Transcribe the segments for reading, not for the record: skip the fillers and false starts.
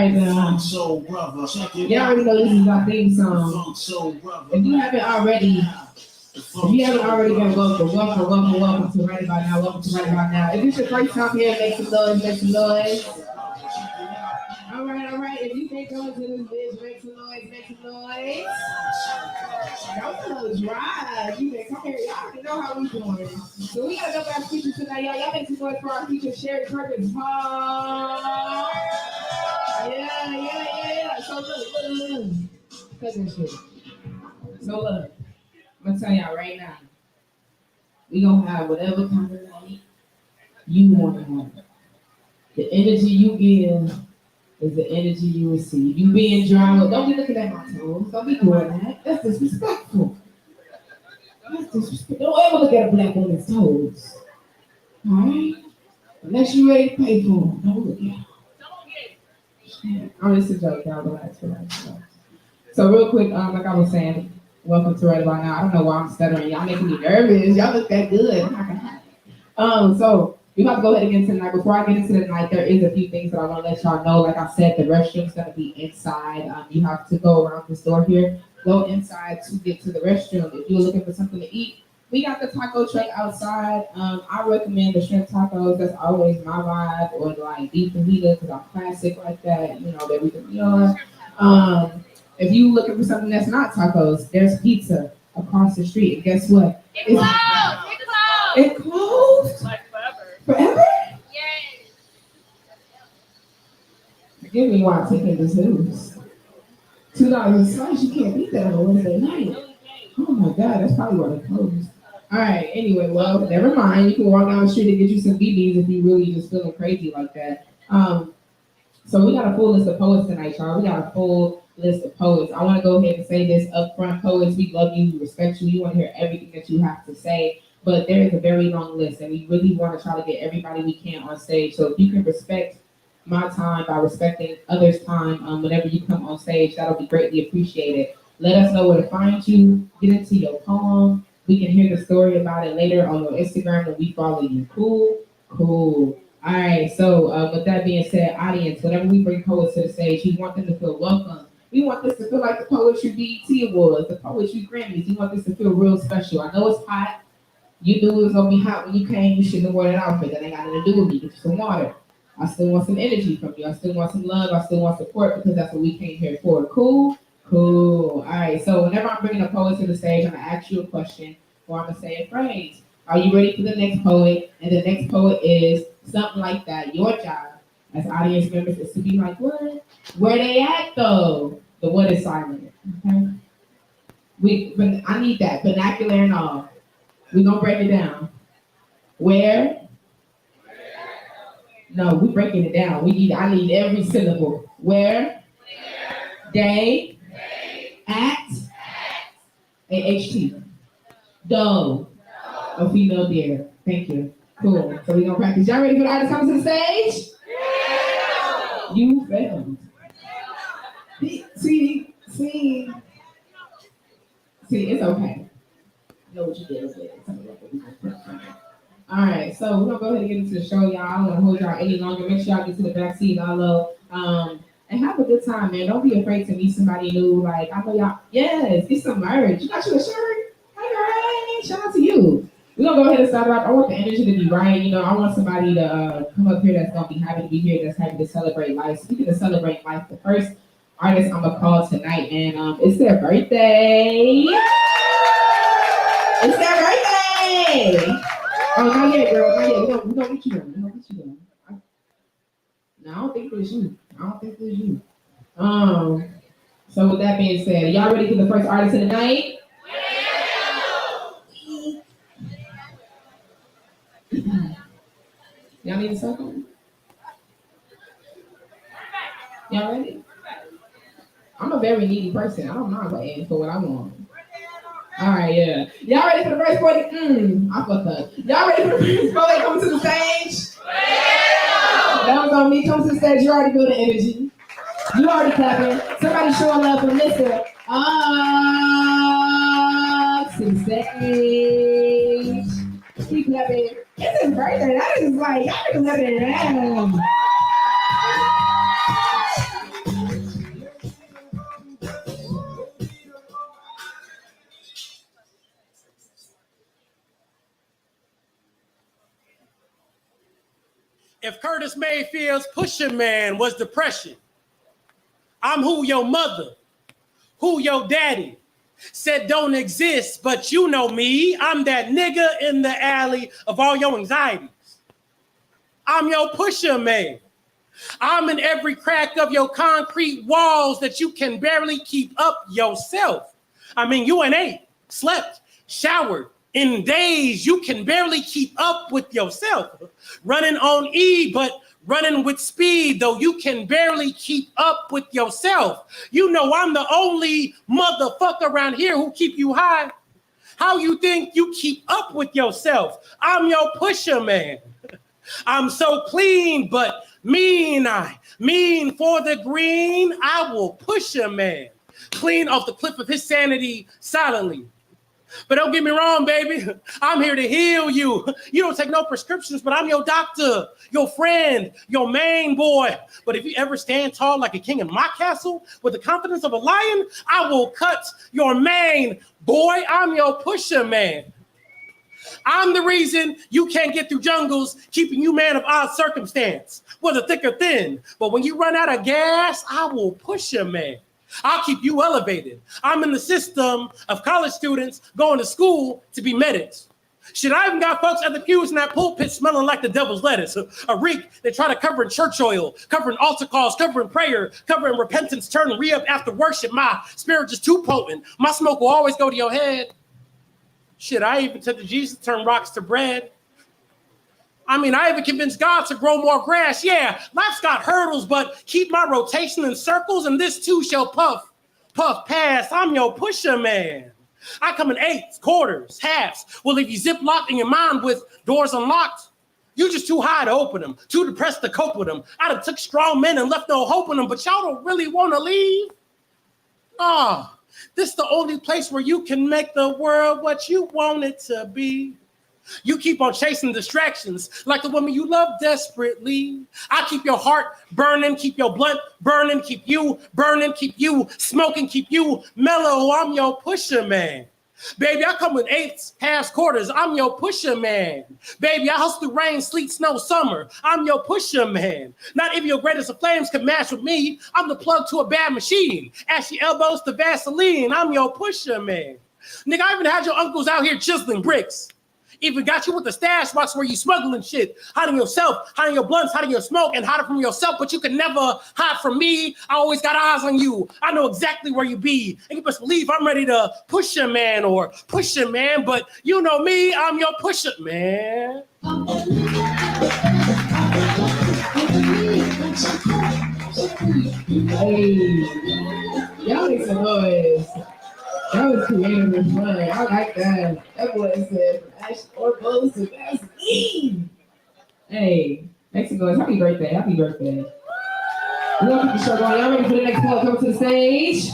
right now. You already know this is our theme song. If you haven't already been welcome to Right About Now. Welcome to Right About Now. If it's your first time here, make some noise, make some noise. All right. If you think going to this bitch, make some noise, make some noise. Y'all dry. You can come here. Y'all already know how we doing. So we got enough our speakers tonight, y'all. Y'all make some noise for our teacher, Sherry Perkins. Yeah. So look. Cut this shit. So look, I'm gonna tell y'all right now. We gonna have whatever kind of night you want to have. The energy you give is the energy you receive. You being dry, don't be looking at my toes. Don't be doing that. That's disrespectful. Don't ever look at a black woman's toes. Alright? Unless you're ready to pay for them. Don't look at them. Oh, this is a joke, y'all. Relax. So real quick, like I was saying, welcome to Right About Now. I don't know why I'm stuttering. Y'all making me nervous. Y'all look that good. So we're about to go ahead and get into the night. Before I get into the night, there is a few things that I want to let y'all know. Like I said, the restroom's going to be inside. You have to go around this door here, go inside to get to the restroom. If you're looking for something to eat, we got the taco truck outside. I recommend the shrimp tacos. That's always my vibe. Or like beef fajita, because I'm classic like that. You know, that we can be on. If you're looking for something that's not tacos, there's pizza across the street. And guess what? It closed? Like forever? Yes. Forgive me while I'm taking this news. $2 a slice, you can't beat that on a Wednesday night. Oh my God, that's probably why they closed. All right, anyway, well, never mind. You can walk down the street and get you some BBs if you really just feeling crazy like that. So we got a full list of poets tonight, y'all. We got a full list of poets. I want to go ahead and say this up front. Poets, we love you, we respect you. We want to hear everything that you have to say. But there is a very long list, and we really want to try to get everybody we can on stage. So if you can respect my time by respecting others' time whenever you come on stage, that'll be greatly appreciated. Let us know where to find you. Get into your poem. We can hear the story about it later on your Instagram when we follow you. Cool. All right, so with that being said, audience, whenever we bring poets to the stage, we want them to feel welcome. We want this to feel like the Poetry BET Awards, the Poetry Grammys. We want this to feel real special. I know it's hot. You knew it was gonna be hot when you came. You shouldn't have worn that outfit. That ain't got nothing to do with me. Get you some water. I still want some energy from you. I still want some love. I still want support because that's what we came here for. Cool. All right. So whenever I'm bringing a poet to the stage, I'm gonna ask you a question or I'm gonna say a phrase. Are you ready for the next poet? And the next poet is something like that. Your job as audience members is to be like, what? Where they at though? The what is silent. Okay. I need that vernacular and all. We're gonna break it down. Where? No, we're breaking it down. I need every syllable. Where? They? At? A-H-T. Doe. A female deer. Thank you. Cool. So we're gonna practice. Y'all ready for the artist coming to the stage? Yeah. You failed. See, it's okay. Know what you did with it. All right, so we're gonna go ahead and get into the show, y'all. I don't want to hold y'all any longer. Make sure y'all get to the back seat, and have a good time, man. Don't be afraid to meet somebody new. Like I know y'all. Yes, get some merch. You got you a shirt? Hey, girl, shout out to you. We're gonna go ahead and start off. I want the energy to be right. You know, I want somebody to come up here that's gonna be happy to be here. That's happy to celebrate life. Speaking of celebrate life, the first artist I'm gonna call tonight, and it's their birthday. It's their birthday! Oh, not yet, girl. Not yet. We don't get you done. No, I don't think it was you. So with that being said, y'all ready for the first artist of the night? Y'all need a second? Y'all ready? I'm a very needy person. I don't mind waiting for what I want. All right, yeah. Y'all ready for the first poet? I fucked up. Y'all ready for the first poet coming to the stage? Yeah. That was on me. Come to the stage. You already feel the energy. You already clapping. Somebody showing love for Mr. To the stage. Keep clapping. It's his birthday. That is like, y'all can let it down. If Curtis Mayfield's Pusher Man was depression, I'm who your mother, who your daddy said don't exist, but you know me. I'm that nigga in the alley of all your anxieties. I'm your Pusher Man. I'm in every crack of your concrete walls that you can barely keep up yourself. I mean, you ain't ate, slept, showered in days you can barely keep up with yourself. Running on E, but running with speed, though you can barely keep up with yourself. You know I'm the only motherfucker around here who keep you high. How you think you keep up with yourself? I'm your Pusher Man. I'm so clean, but mean. I mean for the green, I will push a man clean off the cliff of his sanity silently. But don't get me wrong, baby. I'm here to heal you. You don't take no prescriptions, but I'm your doctor, your friend, your main boy. But if you ever stand tall like a king in my castle with the confidence of a lion, I will cut your mane, boy. I'm your Pusher Man. I'm the reason you can't get through jungles, keeping you man of odd circumstance, whether thick or thin. But when you run out of gas, I will push you, man. I'll keep you elevated. I'm in the system of college students going to school to be medics. Shit, I even got folks at the pews in that pulpit smelling like the devil's lettuce. A reek they try to cover in church oil, covering altar calls, covering prayer, covering repentance, turning re-up after worship. My spirit is too potent. My smoke will always go to your head. Shit, I even said to Jesus, turn rocks to bread. I mean, I even convinced God to grow more grass. Yeah, life's got hurdles, but keep my rotation in circles, and this too shall puff past. I'm your Pusher Man. I come in eighths, quarters, halves. Will leave you ziplocked in your mind with doors unlocked. You just too high to open them, too depressed to cope with them. I done took strong men and left no hope in them, but y'all don't really want to leave. This is the only place where you can make the world what you want it to be. You keep on chasing distractions like the woman you love desperately. I keep your heart burning, keep your blunt burning, keep you burning, keep you smoking, keep you mellow. I'm your Pusher Man. Baby, I come with eighths, halves, quarters. I'm your Pusher Man. Baby, I hustle through rain, sleet, snow, summer. I'm your Pusher Man. Not even your greatest of flames can match with me. I'm the plug to a bad machine. Ashy elbows to Vaseline. I'm your Pusher Man. Nigga, I even had your uncles out here chiseling bricks. Even got you with the stash box where you smuggling shit, hiding yourself, hiding your blunts, hiding your smoke, and hiding from yourself, but you can never hide from me. I always got eyes on you. I know exactly where you be. And you best believe I'm ready to push your man or push your man, but you know me, I'm your Pusher Man. Hey, y'all make some noise. That was creative and fun. I like that. That boy said from ash or bowls to Vaseline. Hey, Mexico, happy birthday. Happy birthday. We're going to keep the show going. Y'all ready for the next poll? Come to the stage.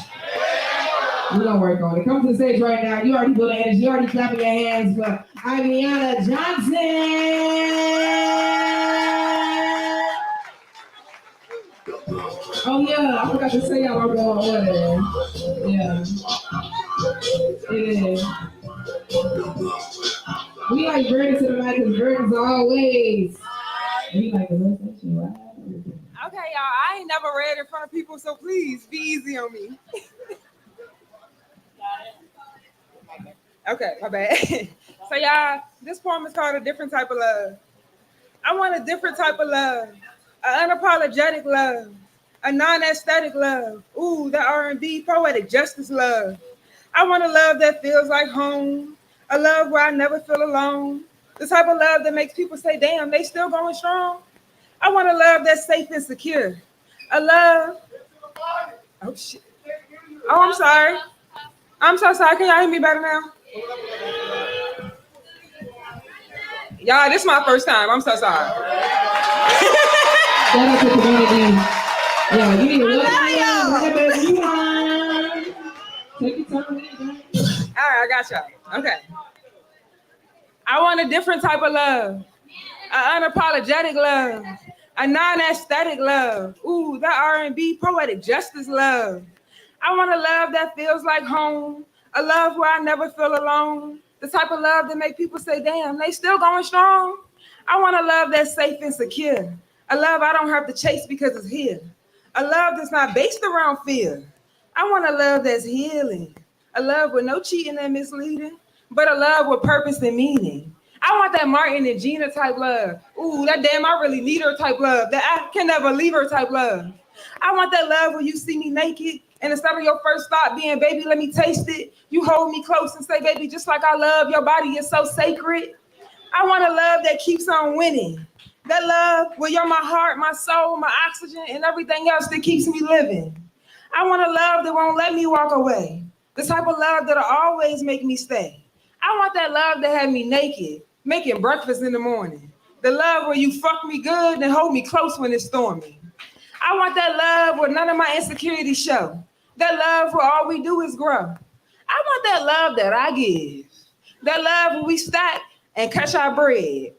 We're going to work on it. Come to the stage right now. You already building energy. You already clapping your hands for Iviana Johnson. Oh, yeah. I forgot to say y'all are going order. Yeah. It is. We like Vernon to the mic because Vernon's always. We like the little section, right? Okay, y'all. I ain't never read in front of people, so please be easy on me. Okay, my bad. So, y'all, this poem is called A Different Type of Love. I want a different type of love, an unapologetic love, a non-aesthetic love. Ooh, the R&B poetic justice love. I want a love that feels like home, a love where I never feel alone, the type of love that makes people say, damn, they still going strong. I want a love that's safe and secure, a love. Oh, shit. Oh, I'm sorry. I'm so sorry. Can y'all hear me better now? Y'all, this is my first time. I'm so sorry. Shout out to the community. Yeah, you need to look whatever you want. Take your time. All right, I got y'all. Okay. I want a different type of love, an unapologetic love, a non-aesthetic love. Ooh, that R&B poetic justice love. I want a love that feels like home, a love where I never feel alone, the type of love that make people say, damn, they still going strong. I want a love that's safe and secure. A love I don't have to chase because it's here. A love that's not based around fear. I want a love that's healing. A love with no cheating and misleading, but a love with purpose and meaning. I want that Martin and Gina type love. Ooh, that damn I really need her type love. That I can never leave her type love. I want that love where you see me naked and instead of your first thought being, baby, let me taste it, you hold me close and say, baby, just like I love, your body is so sacred. I want a love that keeps on winning. That love where you're my heart, my soul, my oxygen, and everything else that keeps me living. I want a love that won't let me walk away. The type of love that'll always make me stay. I want that love that had me naked, making breakfast in the morning. The love where you fuck me good and hold me close when it's stormy. I want that love where none of my insecurities show. That love where all we do is grow. I want that love that I give. That love where we stack and catch our bread.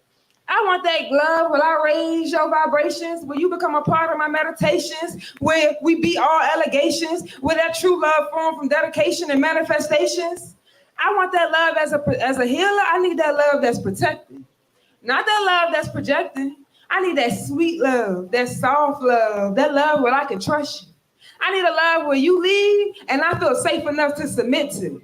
I want that love where I raise your vibrations, where you become a part of my meditations, where we beat all allegations, where that true love form from dedication and manifestations. I want that love as a healer. I need that love that's protecting, not that love that's projecting. I need that sweet love, that soft love, that love where I can trust you. I need a love where you leave and I feel safe enough to submit to.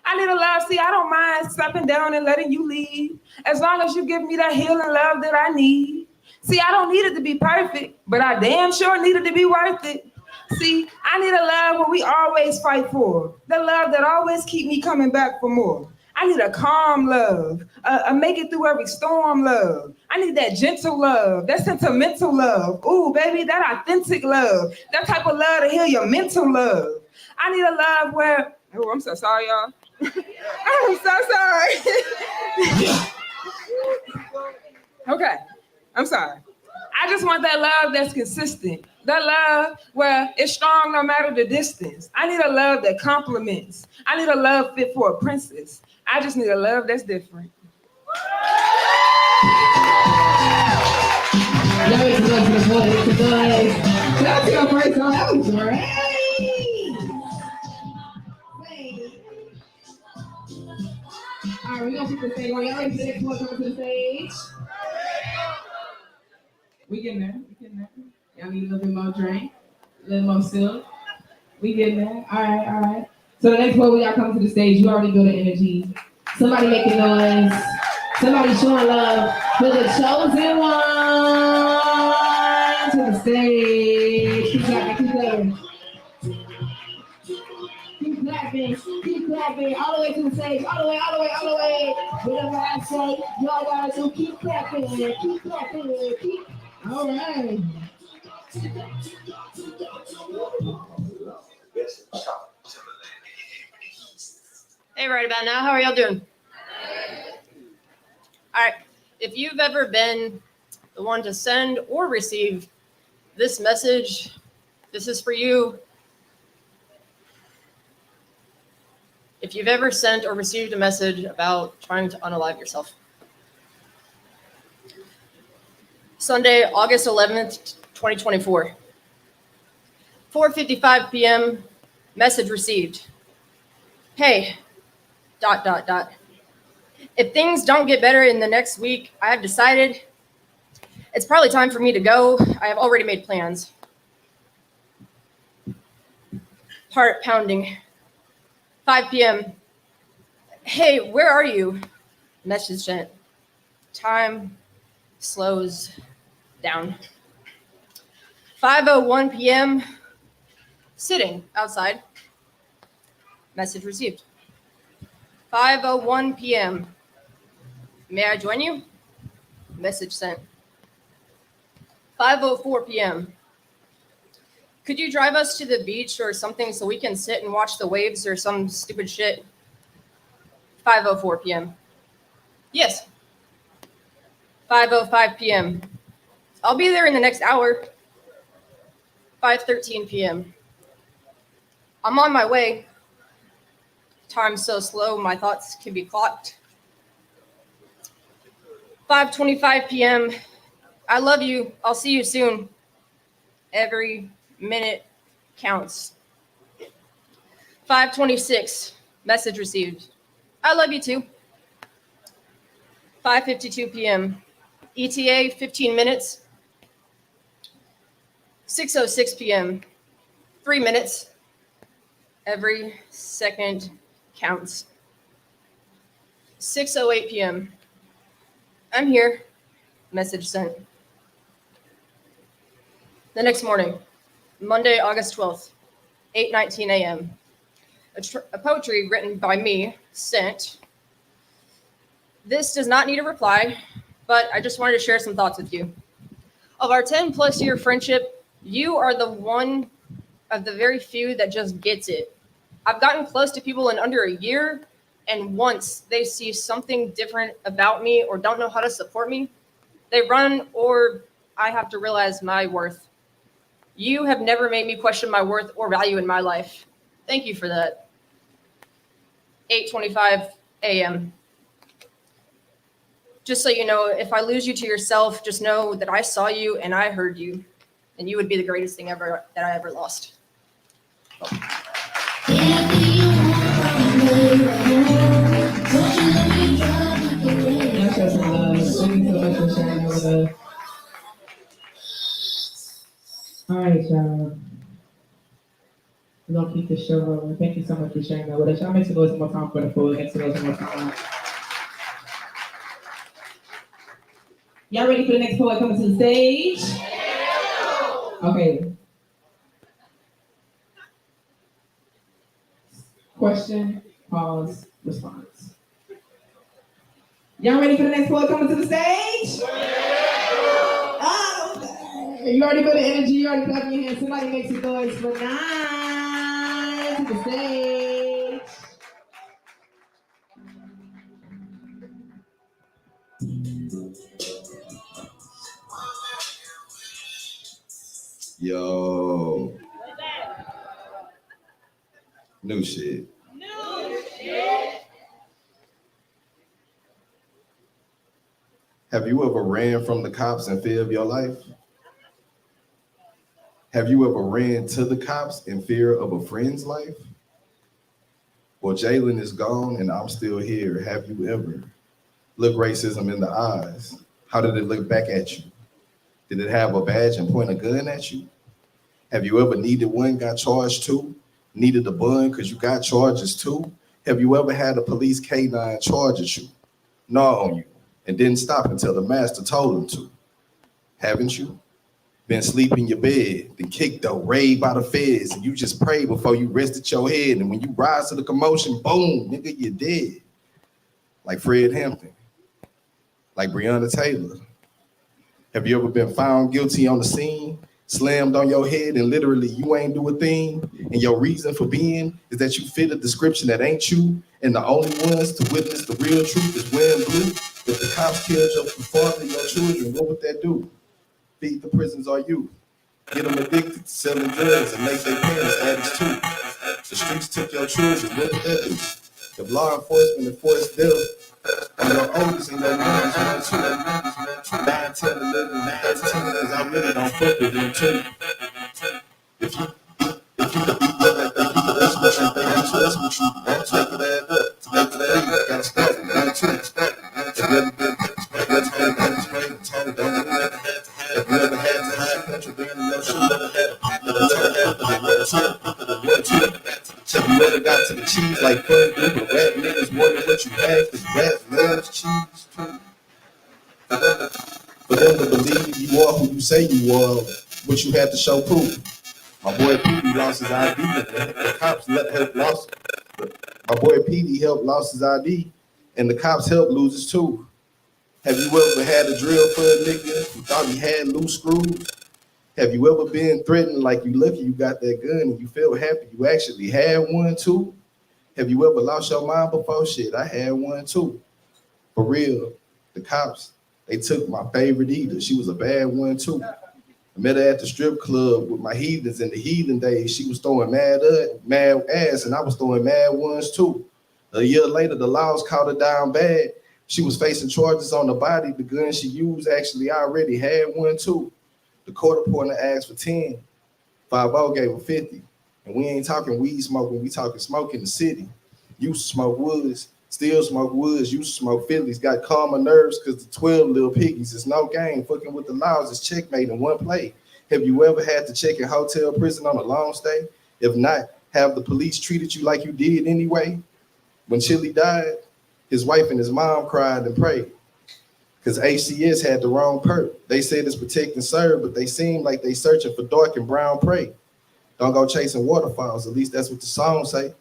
I need a love, see, I don't mind stepping down and letting you leave, as long as you give me that healing love that I need. See, I don't need it to be perfect, but I damn sure need it to be worth it. See, I need a love where we always fight for, the love that always keep me coming back for more. I need a calm love, a make it through every storm love. I need that gentle love, that sentimental love. Ooh, baby, that authentic love, that type of love to heal your mental love. I need a love where, oh, I'm so sorry, y'all. I'm so sorry. Okay, I'm sorry. I just want that love that's consistent. That love where it's strong no matter the distance. I need a love that compliments. I need a love fit for a princess. I just need a love that's different. It's the boys. That's your first song. That was great. All right, we're going to put the stage. Y'all ready for the next one coming to the stage? We getting there. Y'all need a little bit more drink, a little more silk. We getting there. All right. So the next one, when y'all come to the stage, you already feel the energy. Somebody making noise. Somebody showing love for the chosen one to the stage. Keep clapping. Keep clapping, all the way to the stage, all the way. Whatever I say, y'all gotta do keep clapping. All right. Hey, right about now, how are y'all doing? All right, if you've ever been the one to send or receive this message, this is for you. If you've ever sent or received a message about trying to unalive yourself. Sunday, August 11th, 2024. 4:55 p.m., message received. Hey, ... If things don't get better in the next week, I have decided it's probably time for me to go. I have already made plans. Heart pounding. 5 p.m. Hey, where are you? Message sent. Time slows down. 5:01 p.m. Sitting outside. Message received. 5:01 p.m. May I join you? Message sent. 5:04 p.m. Could you drive us to the beach or something so we can sit and watch the waves or some stupid shit? 5:04 p.m. Yes. 5:05 p.m. I'll be there in the next hour. 5:13 p.m. I'm on my way. Time's so slow, my thoughts can be clocked. 5:25 p.m. I love you. I'll see you soon. Every minute counts. 5:26. Message received. I love you too. 5:52 p.m. ETA, 15 minutes. 6:06 p.m., 3 minutes. Every second counts. 6:08 p.m. I'm here. Message sent. The next morning, Monday, August 12th, 8:19 a.m. A poetry written by me sent. This does not need a reply, but I just wanted to share some thoughts with you. Of our 10+ year friendship, you are the one of the very few that just gets it. I've gotten close to people in under a year, and once they see something different about me or don't know how to support me, they run, or I have to realize my worth. You have never made me question my worth or value in my life. Thank you for that. 8:25 a.m. Just so you know, if I lose you to yourself, just know that I saw you and I heard you, and you would be the greatest thing ever that I ever lost. Show some love. Thank you so much for sharing that with us. All right, y'all. We're gonna keep the show rolling. Thank you so much for sharing that with us. Y'all make some noise one more time for the food. Make some noise one more time. Y'all ready for the next poet coming to the stage? Okay. Question, pause, response. Y'all ready for the next poet coming to the stage? Oh, okay. You already feel the energy, you already clapping your hands. Somebody make some noise for Nine to the stage. Yo. New shit. Have you ever ran from the cops in fear of your life? Have you ever ran to the cops in fear of a friend's life? Well, Jalen is gone and I'm still here. Have you ever looked racism in the eyes? How did it look back at you? Did it have a badge and point a gun at you? Have you ever needed one, got charged too? Needed a bun because you got charges too? Have you ever had a police K9 charge at you, gnaw on you, and didn't stop until the master told him to? Haven't you? Been sleep in your bed, then kicked the raid by the feds, and you just pray before you rested your head, and when you rise to the commotion, boom, nigga, you're dead. Like Fred Hampton, like Breonna Taylor. Have you ever been found guilty on the scene, slammed on your head, and literally you ain't do a thing, and your reason for being is that you fit a description that ain't you, and the only ones to witness the real truth is wearing blue? If the cops killed your father and your children, what would that do? Feed the prisons or youth, get them addicted to selling drugs and make their parents addicts too. The streets took your children, what would that do? If law enforcement enforced death on your oldest and your youngest one too. 9, 10, 11, 13, because I really don't fuck with them too. If you could be better like they people, that's what you think. That's what you want. Take it add up. To make it add up, gotta start from 1, 2. If you ever been told, don't do that. If you ever had to hide country being in your shoe, never had a people that have you ever got to the cheese like fun group of rap niggas wondering what you have, cause rap loves cheese too. For them to believe you are who you say you are, but you have to show proof. My boy Petey lost his ID. The cops helped lost. My boy Petey helped lost his ID, and the cops helped lose his too. Have you ever had a drill for a nigga who thought he had loose screws? Have you ever been threatened like you lucky you got that gun and you feel happy you actually had one too? Have you ever lost your mind before? Shit, I had one too. For real, the cops, they took my favorite eater. She was a bad one too. I met her at the strip club with my heathens in the heathen days. She was throwing mad ass and I was throwing mad ones too. A year later, the laws caught her down bad. She was facing charges on the body. The gun she used, actually, I already had one too. The court appointer asked for 10. 5-0 gave her 50. And we ain't talking weed smoking, we talking smoke in the city. Used to smoke woods, Still smoke woods, used to smoke Phillies, got calmer nerves because the 12 little piggies. It's no game. Fucking with the laws is checkmate in one play. Have you ever had to check in hotel prison on a long stay? If not, have the police treated you like you did anyway? When Chili died, his wife and his mom cried and prayed because HCS had the wrong perk. They said it's protect and serve, but they seem like they searching for dark and brown prey. Don't go chasing waterfalls, at least that's what the song say.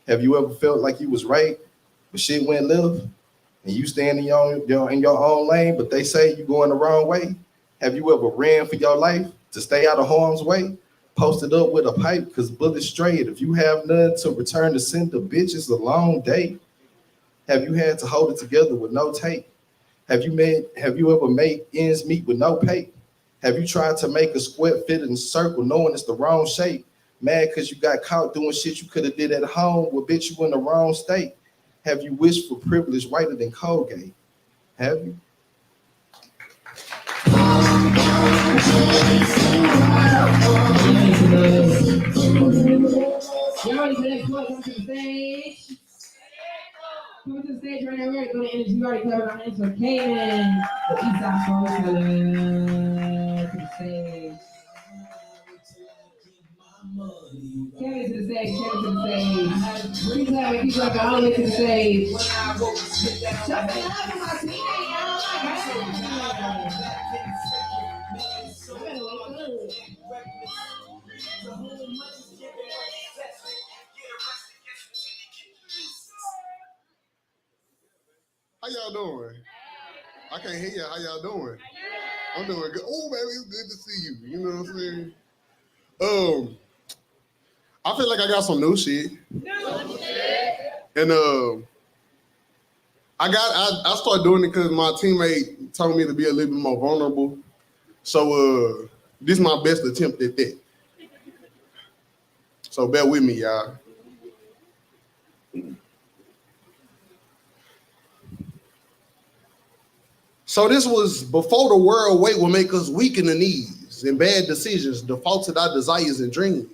Have you ever felt like you was right, but shit went left, and you stand in your own lane, but they say you going the wrong way? Have you ever ran for your life to stay out of harm's way? Posted up with a pipe because bullets straight. If you have none to return to sender, bitch, it's a long day. Have you had to hold it together with no tape? Have you ever made ends meet with no pay? Have you tried to make a square fit in a circle knowing it's the wrong shape? Mad because you got caught doing shit you could have did at home? Well, bitch, you in the wrong state. Have you wished for privilege whiter than Colgate? Have you? You already for the next one, come to the stage. Come to the stage right now. We're going to energy. We already covered our names for Kanan, the Eastside Storyteller. To the stage. Kevin to the stage. Kevin to the stage. Keep clapping all the way to the stage. Jumping up in my team, y'all. How y'all doing? I can't hear y'all. How y'all doing? I'm doing good. Oh, baby, it's good to see you. You know what I'm saying? I feel like I got some new shit. And I started doing it because my teammate told me to be a little bit more vulnerable. So this is my best attempt at that. So bear with me, y'all. So this was before the world weight would make us weak in the knees and bad decisions defaulted our desires and dreams.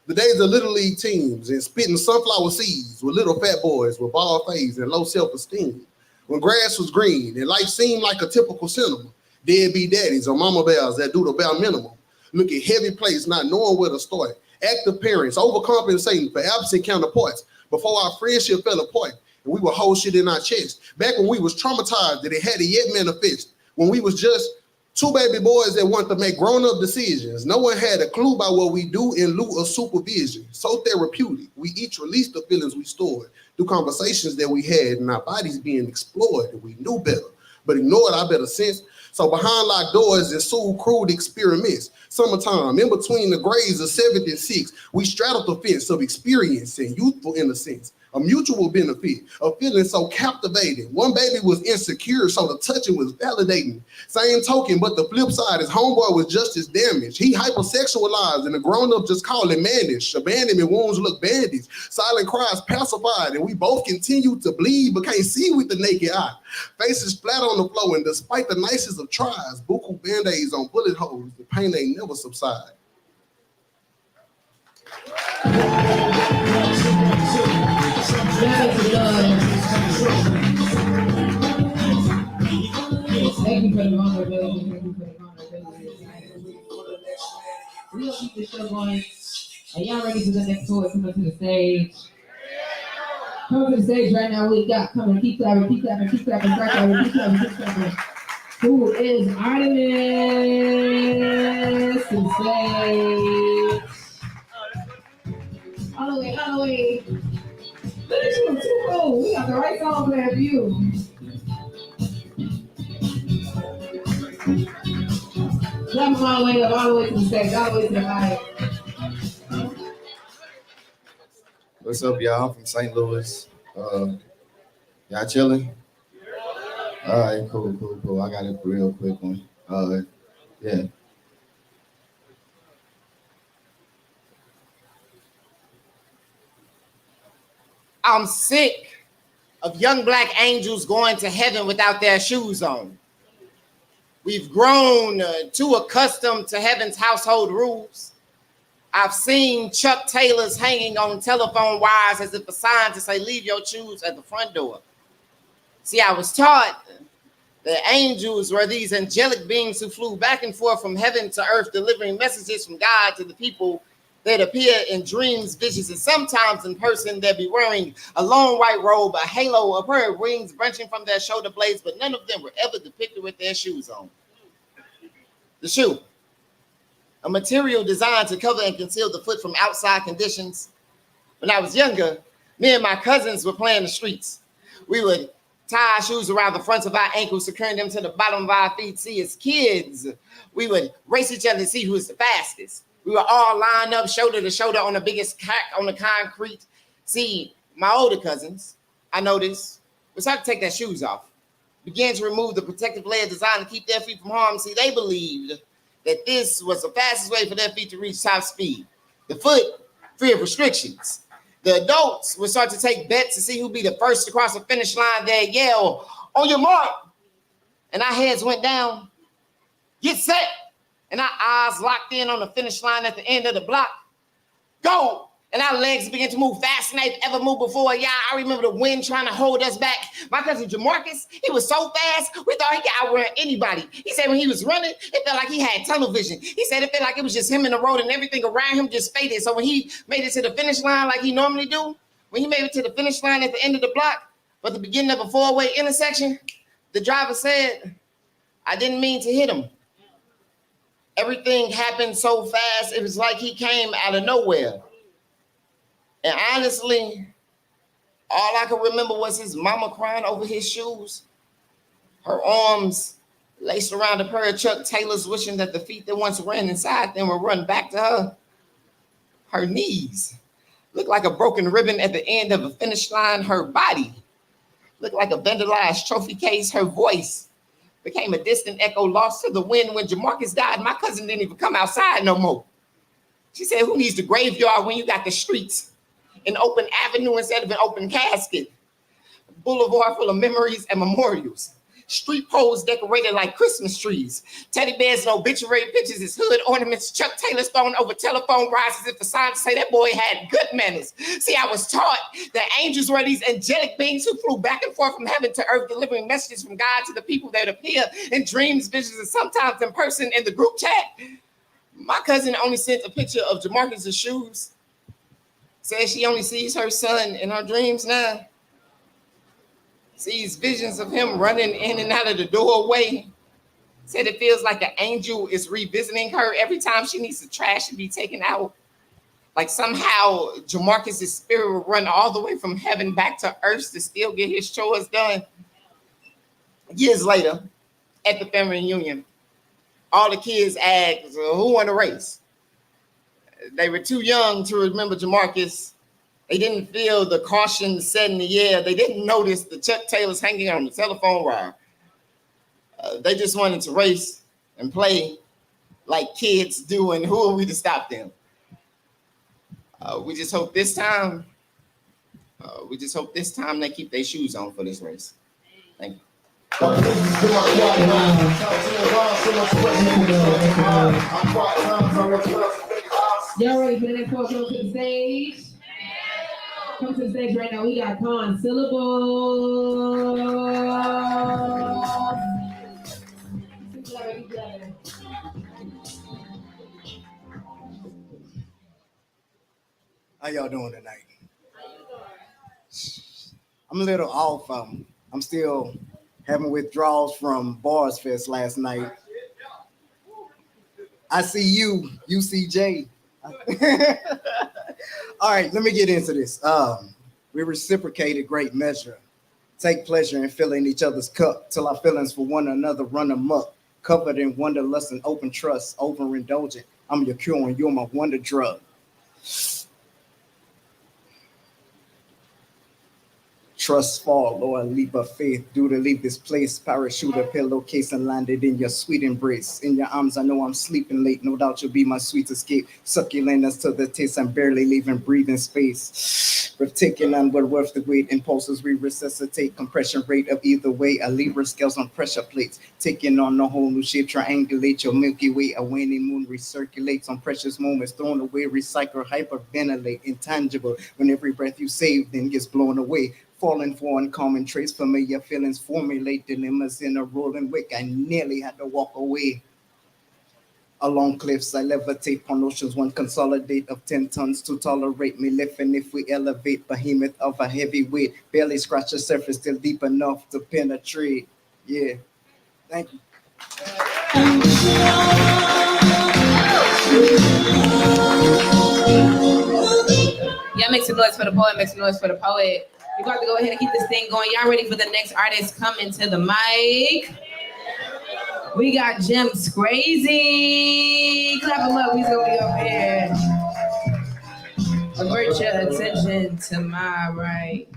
The days of little league teams and spitting sunflower seeds with little fat boys with bald face and low self-esteem. When grass was green and life seemed like a typical cinema. Deadbeat daddies or mama bears that do the bare minimum. Look at heavy plates not knowing where to start. Active parents overcompensating for absent counterparts before our friendship fell apart. And we would hold shit in our chest. Back when we was traumatized that it hadn't yet manifest. When we was just two baby boys that want to make grown-up decisions. No one had a clue about what we do in lieu of supervision. So therapeutic. We each released the feelings we stored through conversations that we had and our bodies being explored. And we knew better, but ignored our better sense. So behind locked doors ensued crude experiments. Summertime, in between the grades of 7th and 6th, we straddled the fence of experience and youthful innocence. A mutual benefit, a feeling so captivating. One baby was insecure, so the touching was validating. Same token, but the flip side, his homeboy was just as damaged. He hypersexualized and the grown-up just called him mannish. Abandonment wounds look bandaged. Silent cries pacified, and we both continue to bleed, but can't see with the naked eye. Faces flat on the floor, and despite the nicest of tries, buku band-aids on bullet holes, the pain ain't never subside. Thank you for the vulnerability. Thank you for the vulnerability. We'll keep the show going. Are y'all ready for the next poet coming to the stage? Coming to the stage right now, we got coming. Keep clapping, keep clapping, keep clapping, keep clapping, keep clapping, keep clapping. Who is Artemis to the stage? All the way, all the way. Look at you, too cool. We got the right song playing for you. Clap them all the way up, all the way to the stage, all the way to the mic. What's up, y'all? I'm from St. Louis. Y'all chilling? All right, cool. I got a real quick one. Yeah. I'm sick of young black angels going to heaven without their shoes on. We've grown too accustomed to heaven's household rules. I've seen Chuck Taylors hanging on telephone wires as if a sign to say, leave your shoes at the front door. See, I was taught that angels were these angelic beings who flew back and forth from heaven to earth, delivering messages from God to the people that appear in dreams, visions, and sometimes in person. They'd be wearing a long white robe, a halo, a pair of wings branching from their shoulder blades, but none of them were ever depicted with their shoes on. The shoe, a material designed to cover and conceal the foot from outside conditions. When I was younger, me and my cousins would play in the streets. We would tie our shoes around the fronts of our ankles, securing them to the bottom of our feet. See, as kids, we would race each other to see who was the fastest. We were all lined up shoulder to shoulder on the biggest crack on the concrete. See, my older cousins, I noticed, would start to take their shoes off, began to remove the protective layer designed to keep their feet from harm. See, they believed that this was the fastest way for their feet to reach top speed. The foot, free of restrictions. The adults would start to take bets to see who'd be the first to cross the finish line. They'd yell, on your mark. And our heads went down. Get set. And our eyes locked in on the finish line at the end of the block. Go. And our legs began to move faster than they've ever moved before. Yeah, I remember the wind trying to hold us back. My cousin Jamarcus, he was so fast, we thought he could outrun anybody. He said when he was running, it felt like he had tunnel vision. He said it felt like it was just him in the road and everything around him just faded. So when he made it to the finish line like he normally do, when he made it to the finish line at the end of the block, but the beginning of a four-way intersection, the driver said, I didn't mean to hit him. Everything happened so fast, it was like he came out of nowhere. And honestly, all I could remember was his mama crying over his shoes, her arms laced around a pair of Chuck Taylors, wishing that the feet that once ran inside them would run back to her. Her knees looked like a broken ribbon at the end of a finish line. Her body looked like a vandalized trophy case. Her voice became a distant echo lost to the wind. When Jamarcus died, my cousin didn't even come outside no more. She said, who needs the graveyard when you got the streets? An open avenue instead of an open casket. Boulevard full of memories and memorials. Street poles decorated like Christmas trees. Teddy bears and obituary pictures as hood ornaments. Chuck Taylor's thrown over telephone wires as if a sign to say that boy had good manners. See, I was taught that angels were these angelic beings who flew back and forth from heaven to earth, delivering messages from God to the people that appear in dreams, visions, and sometimes in person. In the group chat, my cousin only sent a picture of Jamarcus' shoes. Says she only sees her son in her dreams now. Sees visions of him running in and out of the doorway. Said it feels like an angel is revisiting her every time she needs the trash to be taken out. Like somehow Jamarcus' spirit will run all the way from heaven back to earth to still get his chores done. Years later, at the family reunion, all the kids asked, who won the race? They were too young to remember Jamarcus. They didn't feel the caution set in the air. They didn't notice the Chuck Taylors hanging on the telephone wire. They just wanted to race and play like kids do, and who are we to stop them? We just hope this time they keep their shoes on for this race. Thank you. Y'all ready for the next one? Come to the stage. Come to the stage right now. We got con syllables. How y'all doing tonight? I'm a little off. I'm still having withdrawals from Bars Fest last night. I see you, UCJ. All right, let me get into this. We reciprocated great measure. Take pleasure in filling each other's cup till our feelings for one another run amok. Covered in wanderlust and open trust, overindulgent. I'm your cure and you're my wonder drug. Trust fall or a leap of faith. Due to leave this place, parachute a pillowcase and landed in your sweet embrace. In your arms, I know I'm sleeping late. No doubt you'll be my sweet escape. Succulent as to the taste, I'm barely leaving breathing space. Breathtaking and well worth the wait. Impulses we resuscitate. Compression rate of either way. A Libra scales on pressure plates. Taking on a whole new shape. Triangulate your Milky Way. A waning moon recirculates on precious moments. Thrown away, recycle, hyperventilate. Intangible. When every breath you save then gets blown away. Falling for uncommon traits, familiar feelings formulate dilemmas in a rolling wake. I nearly had to walk away. Along cliffs, I levitate on oceans, one consolidate of 10 tons to tolerate me lifting. If we elevate, behemoth of a heavy weight, barely scratch the surface, still deep enough to penetrate. Yeah, thank you. Yeah, make some noise for the poet, make some noise for the poet. We're about to go ahead and keep this thing going. Y'all ready for the next artist coming to the mic? We got Jim's Crazy. Clap him up, he's gonna be over here. Avert your attention to my right.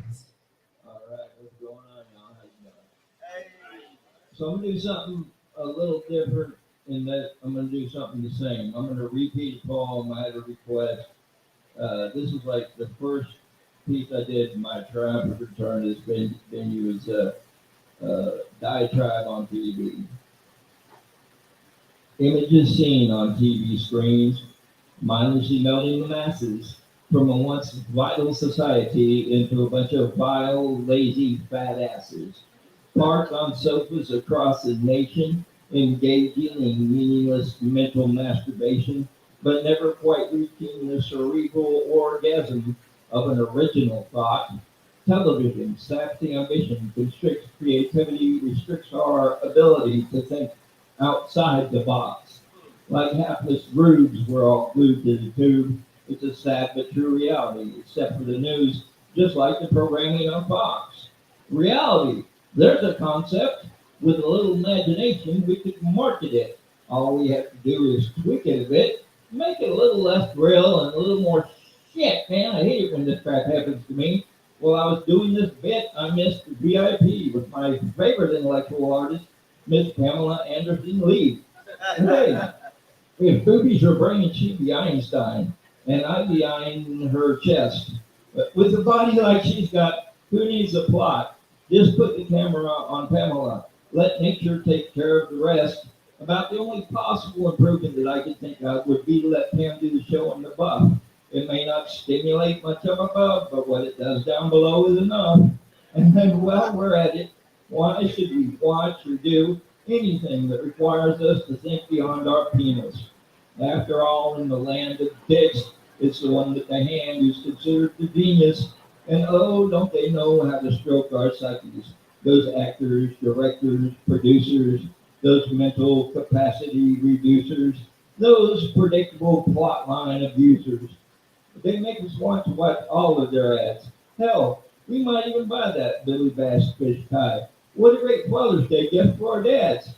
All right, what's going on, y'all? How you doing? So I'm gonna do something a little different in that I'm gonna do something the same. I'm gonna repeat a poem. I had a request. This is like the first piece I did in my triumphant return to this venue is diatribe on TV. Images seen on TV screens, mindlessly melting the masses from a once vital society into a bunch of vile, lazy, fat asses. Parked on sofas across the nation, engaging in meaningless mental masturbation, but never quite reaching the cerebral orgasm of an original thought. Television saps the ambition, constricts creativity, restricts our ability to think outside the box. Like hapless rubes, we're all glued to the tube. It's a sad but true reality, except for the news, just like the programming on Fox. Reality, there's a concept. With a little imagination, we could market it. All we have to do is tweak it a bit, make it a little less real and a little more shit, man. I hate it when this crap happens to me. While I was doing this bit, I missed VIP with my favorite intellectual artist, Miss Pamela Anderson Lee. Hey, if boobies are brain, she'd be Einstein, and I'd be eyeing her chest. But with a body like she's got, who needs a plot? Just put the camera on Pamela. Let nature take care of the rest. About the only possible improvement that I could think of would be to let Pam do the show in the buff. It may not stimulate much up above, but what it does down below is enough. And then while we're at it, why should we watch or do anything that requires us to think beyond our penis? After all, in the land of dicks, it's the one that the hand is considered the genius. And oh, don't they know how to stroke our psyches? Those actors, directors, producers, those mental capacity reducers, those predictable plotline abusers. They make us want to watch all of their ads. Hell, we might even buy that Billy Bass fish pie. What a great Father's Day gift for our dads.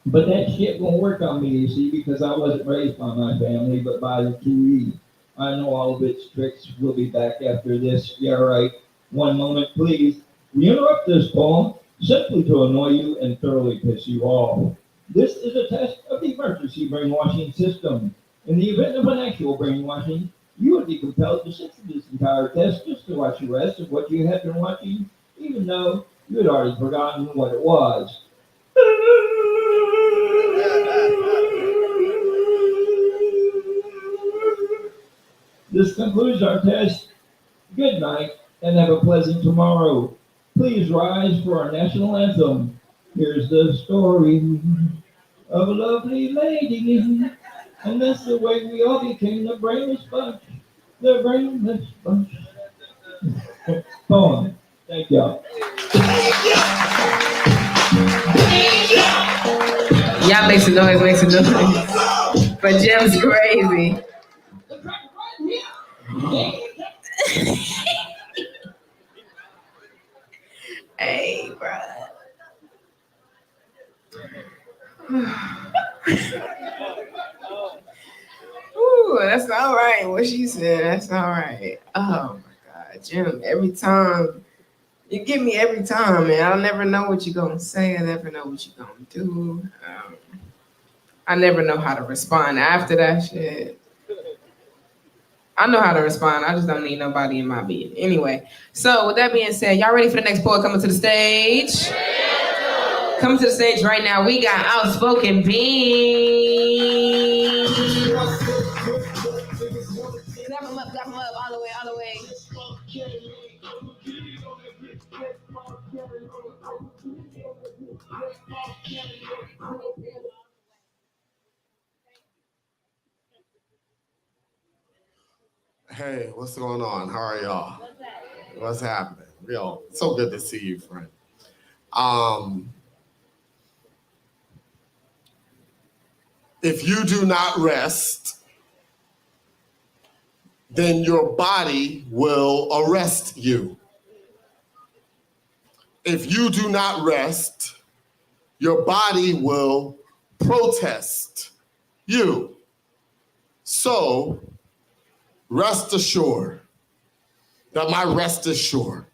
But that shit won't work on me, you see, because I wasn't raised by my family, but by the TV. I know all of its tricks. We'll be back after this. Yeah, right. One moment, please. We interrupt this poem simply to annoy you and thoroughly piss you off. This is a test of the emergency brainwashing system. In the event of an actual brainwashing, you would be compelled to sit through this entire test just to watch the rest of what you had been watching, even though you had already forgotten what it was. This concludes our test. Good night and have a pleasant tomorrow. Please rise for our national anthem. Here's the story of a lovely lady, and that's the way we all became the brainless bunch. The brainless bunch. Poem. Thank y'all. Y'all make some noise, make some noise. But Jim's Crazy. Hey, bro. Ooh, that's all right. What she said, that's all right. Oh my God, Jim. Every time You get me every time, man. I'll never know what you're gonna say. I never know what you're gonna do. I never know how to respond after that shit. I know how to respond. I just don't need nobody in my bed. Anyway, so with that being said, y'all ready for the next poet coming to the stage? Coming to the stage right now, we got Outspoken Bean. Clap him up, all the way, all the way. Hey, what's going on? How are y'all? What's happening? Real, so good to see you, friend. If you do not rest, then your body will arrest you. If you do not rest, your body will protest you. So, rest assured that my rest is sure,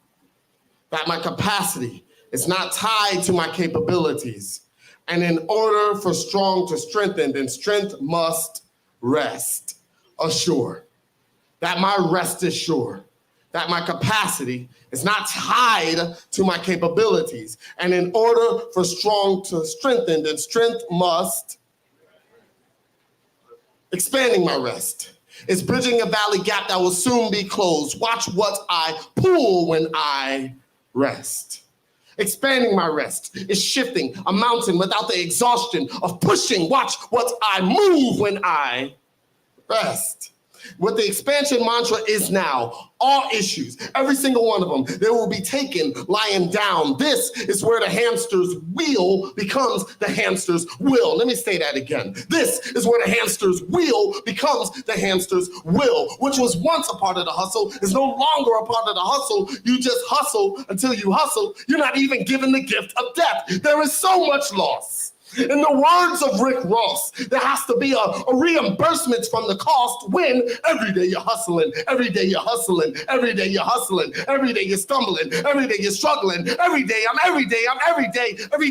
that my capacity is not tied to my capabilities. And in order for strong to strengthen, then strength must rest assured, that my rest is sure, that my capacity is not tied to my capabilities. And in order for strong to strengthen, then strength must expanding my rest. It's bridging a valley gap that will soon be closed. Watch what I pull when I rest. Expanding my rest is shifting a mountain without the exhaustion of pushing. Watch what I move when I rest. What the expansion mantra is now, all issues, every single one of them, they will be taken lying down. This is where the hamster's wheel becomes the hamster's will. Let me say that again. This is where the hamster's wheel becomes the hamster's will, which was once a part of the hustle, is no longer a part of the hustle. You just hustle until you hustle. You're not even given the gift of death. There is so much loss. In the words of Rick Ross, there has to be a reimbursement from the cost when every day you're hustling, every day you're hustling, every day you're hustling, every day you're stumbling, every day you're struggling, every day every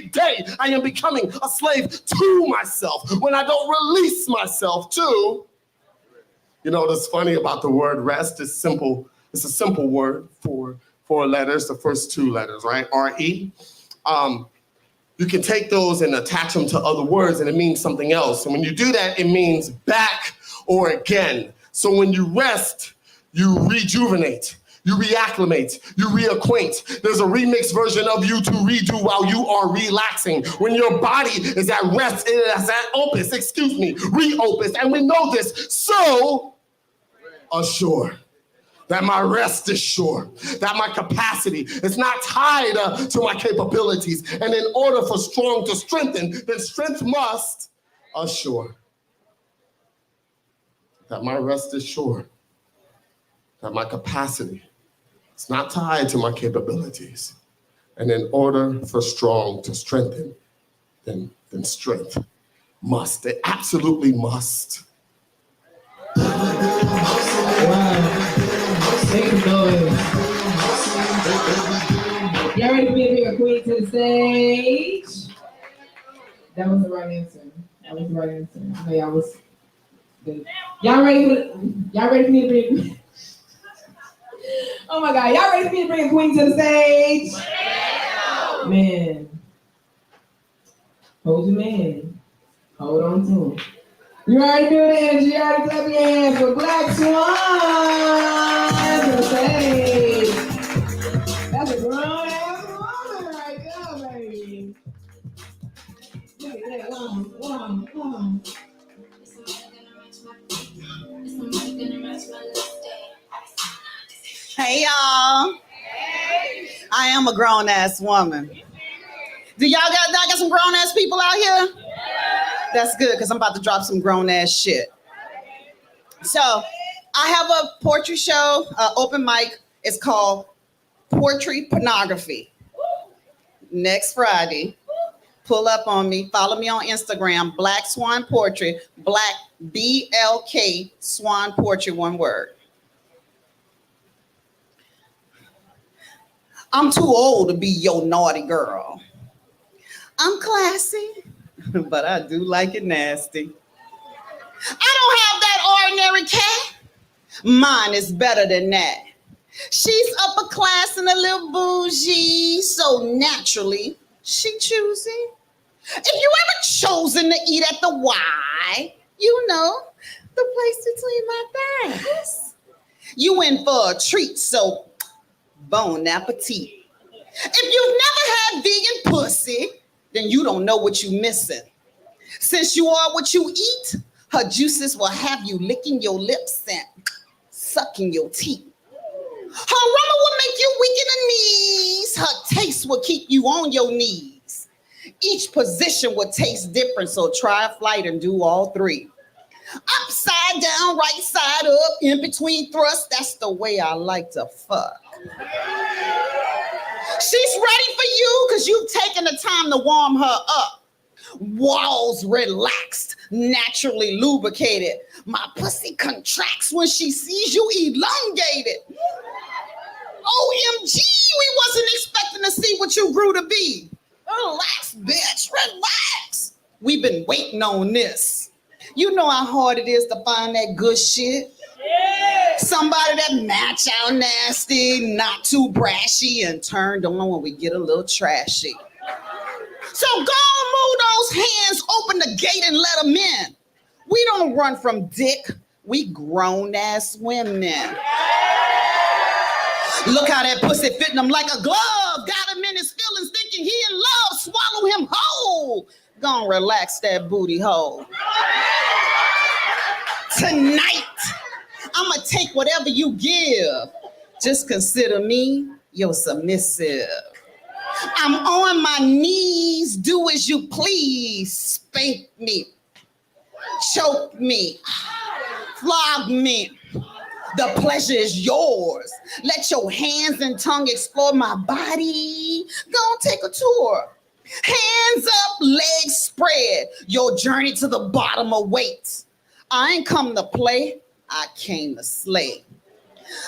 day I am becoming a slave to myself when I don't release myself to. You know what's funny about the word rest is simple. It's a simple word for 4 letters, the first 2 letters, right? R-E. You can take those and attach them to other words and it means something else. And when you do that, it means back or again. So when you rest, you rejuvenate, you reacclimate, you reacquaint. There's a remix version of you to redo while you are relaxing. When your body is at rest, it is at reopus. And we know this, so assure that my rest is sure, that my capacity is not tied to my capabilities. And in order for strong to strengthen, then strength must assure that my rest is sure, that my capacity is not tied to my capabilities. And in order for strong to strengthen, then strength must, it absolutely must. Wow. Make some noise. Y'all ready for me to bring a queen to the stage? That was the right answer. That was the right answer. I know y'all was good. Y'all ready for me to bring oh my God, y'all ready for me to bring a queen to the stage? Yeah. Man. Hold your man. Hold on to him. You already do the energy. You already clap your hands for Black Swan. Hey. That's a grown ass woman right there, baby. Look at that. Wow. Hey, y'all. I am a grown ass woman. Do y'all got some grown ass people out here? That's good, because I'm about to drop some grown ass shit. So I have a poetry show, open mic. It's called Poetry Pornography. Next Friday. Pull up on me. Follow me on Instagram, Black Swan Poetry, Black BLK Swan Poetry, one word. I'm too old to be your naughty girl. I'm classy, but I do like it nasty. I don't have that ordinary cat. Mine is better than that. She's upper class and a little bougie, so naturally, she choosy. If you ever chosen to eat at the Y, you know, the place between my thighs. You in for a treat, so bon appetit. If you've never had vegan pussy, then you don't know what you're missing. Since you are what you eat, her juices will have you licking your lips and sucking your teeth. Her aroma will make you weak in the knees. Her taste will keep you on your knees. Each position will taste different, so try a flight and do all three. Upside down, right side up, in between thrusts, that's the way I like to fuck. She's ready for you because you've taken the time to warm her up. Walls relaxed, naturally lubricated. My pussy contracts when she sees you elongated. OMG, we wasn't expecting to see what you grew to be. Relax, bitch, relax. We've been waiting on this. You know how hard it is to find that good shit? Somebody that match out nasty, not too brashy, and turned on when we get a little trashy. So go and move those hands, open the gate and let them in. We don't run from dick, we grown-ass women. Look how that pussy fitting him like a glove. Got him in his feelings thinking he in love. Swallow him whole. Gonna relax that booty hole. Tonight, I'ma take whatever you give. Just consider me your submissive. I'm on my knees, do as you please. Spank me, choke me, flog me. The pleasure is yours. Let your hands and tongue explore my body. Go and take a tour. Hands up, legs spread. Your journey to the bottom awaits. I ain't come to play, I came to slay.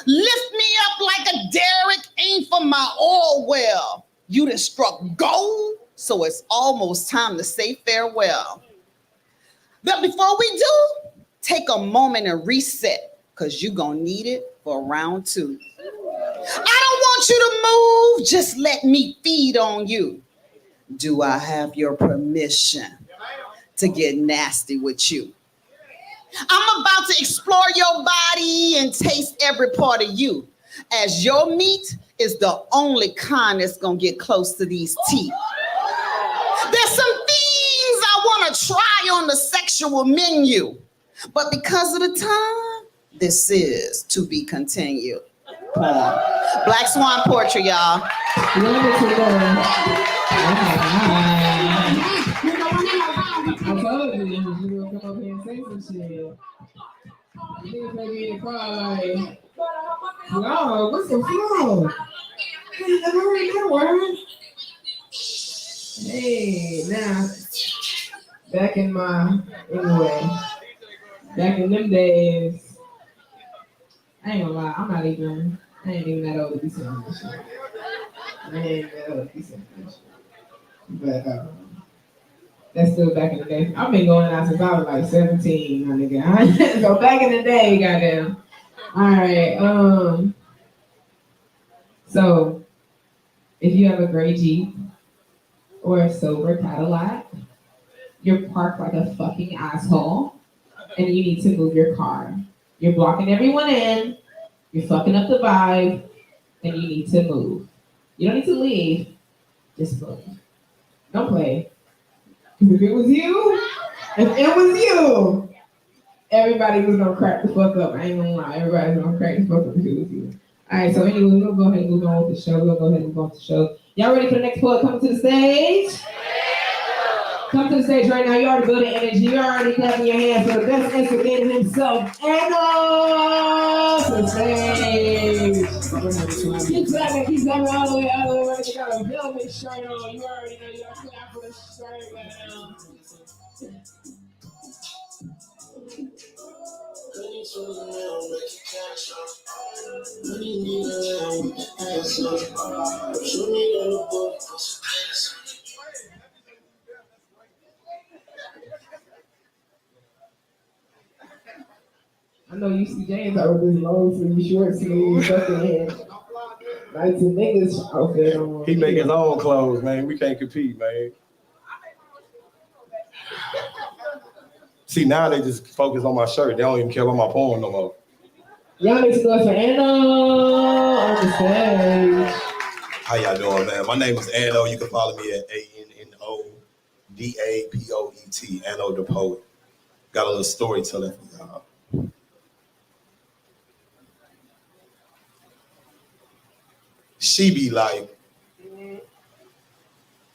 Lift me up like a derrick, aim for my oil well. You done struck gold, so it's almost time to say farewell. But before we do, take a moment and reset, because you're going to need it for round two. I don't want you to move, just let me feed on you. Do I have your permission to get nasty with you? I'm about to explore your body and taste every part of you, as your meat is the only kind that's gonna get close to these teeth. There's some things I wanna try on the sexual menu, but because of the time, this is to be continued. Black Swan Poetry, y'all. I told you, you were gonna come up here and say some shit. Niggas may be in the car like, yo, what's the flow? I ain't never heard that word. Hey, now, back in them days, I ain't gonna lie, I ain't even that old to be saying this shit. I ain't that old to be saying this shit. But, that's still back in the day. I've been going out since I was like 17, my nigga. So back in the day, goddamn. All right. So if you have a gray Jeep or a sober Cadillac, you're parked like a fucking asshole, and you need to move your car. You're blocking everyone in. You're fucking up the vibe, and you need to move. You don't need to leave. Just move. Don't play. If it was you, everybody was gonna crack the fuck up. I ain't gonna lie, everybody's gonna crack the fuck up if it was you. All right, so anyway, we're gonna go ahead and move on with the show. Y'all ready for the next poet coming to the stage? Come to the stage right now. You already building energy. You already clapping your hands for the best instigator himself. Anna to the stage. Keep clapping all the way. You got a velvet shirt on. You already know you got to clap for the shirt now. Money around with the cash on. Money need around with the I know you see James out with this long sleeve, short sleeve, fucking like some niggas outfit on. He make his own clothes, man. We can't compete, man. See, now they just focus on my shirt. They don't even care about my poem no more. Y'all make some noise for Anno on the stage. How y'all doing, man? My name is Anno. You can follow me at ANNODAPOET, Anno the Poet. Got a little storytelling for y'all. She be like,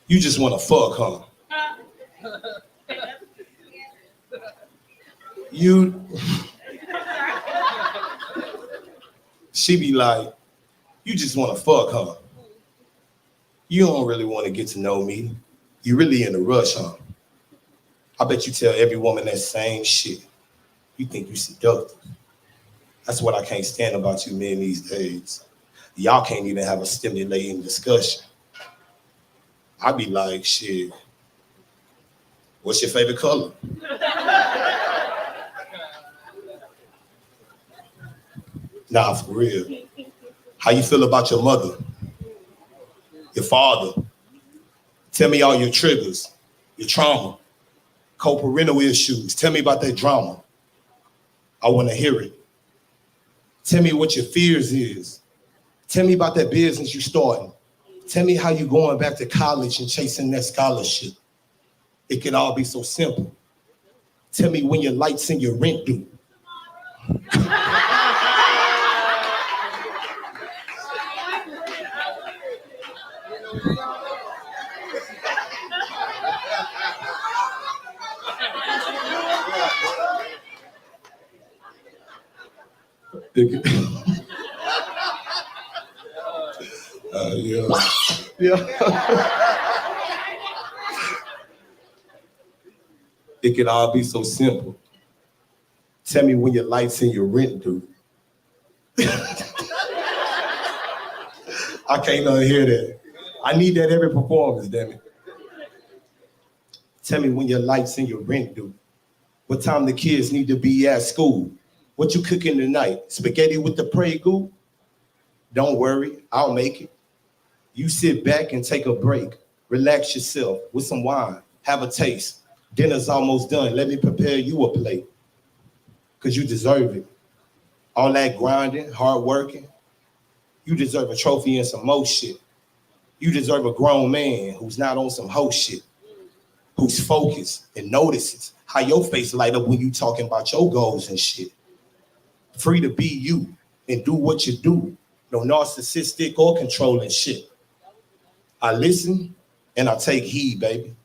you just want to fuck, huh? She be like, you just want to fuck, huh? You don't really want to get to know me. You really in a rush, huh? I bet you tell every woman that same shit. You think you seductive. That's what I can't stand about you men these days. Y'all can't even have a stimulating discussion. I be like, shit, what's your favorite color? Nah, for real. How you feel about your mother? Your father? Tell me all your triggers, your trauma, co-parental issues. Tell me about that drama. I want to hear it. Tell me what your fears is. Tell me about that business you starting. Tell me how you going back to college and chasing that scholarship. It can all be so simple. Tell me when your lights and your rent due. Yeah. It can all be so simple. Tell me when your lights and your rent due. I can't hear that. I need that every performance, damn it. Tell me when your lights and your rent due. What time the kids need to be at school. What you cooking tonight? Spaghetti with the Prey goo? Don't worry, I'll make it. You sit back and take a break. Relax yourself with some wine. Have a taste. Dinner's almost done. Let me prepare you a plate. Because you deserve it. All that grinding, hard working. You deserve a trophy and some more shit. You deserve a grown man who's not on some hoe shit. Who's focused and notices how your face light up when you talking about your goals and shit. Free to be you and do what you do. No narcissistic or controlling shit. I listen and I take heed, baby.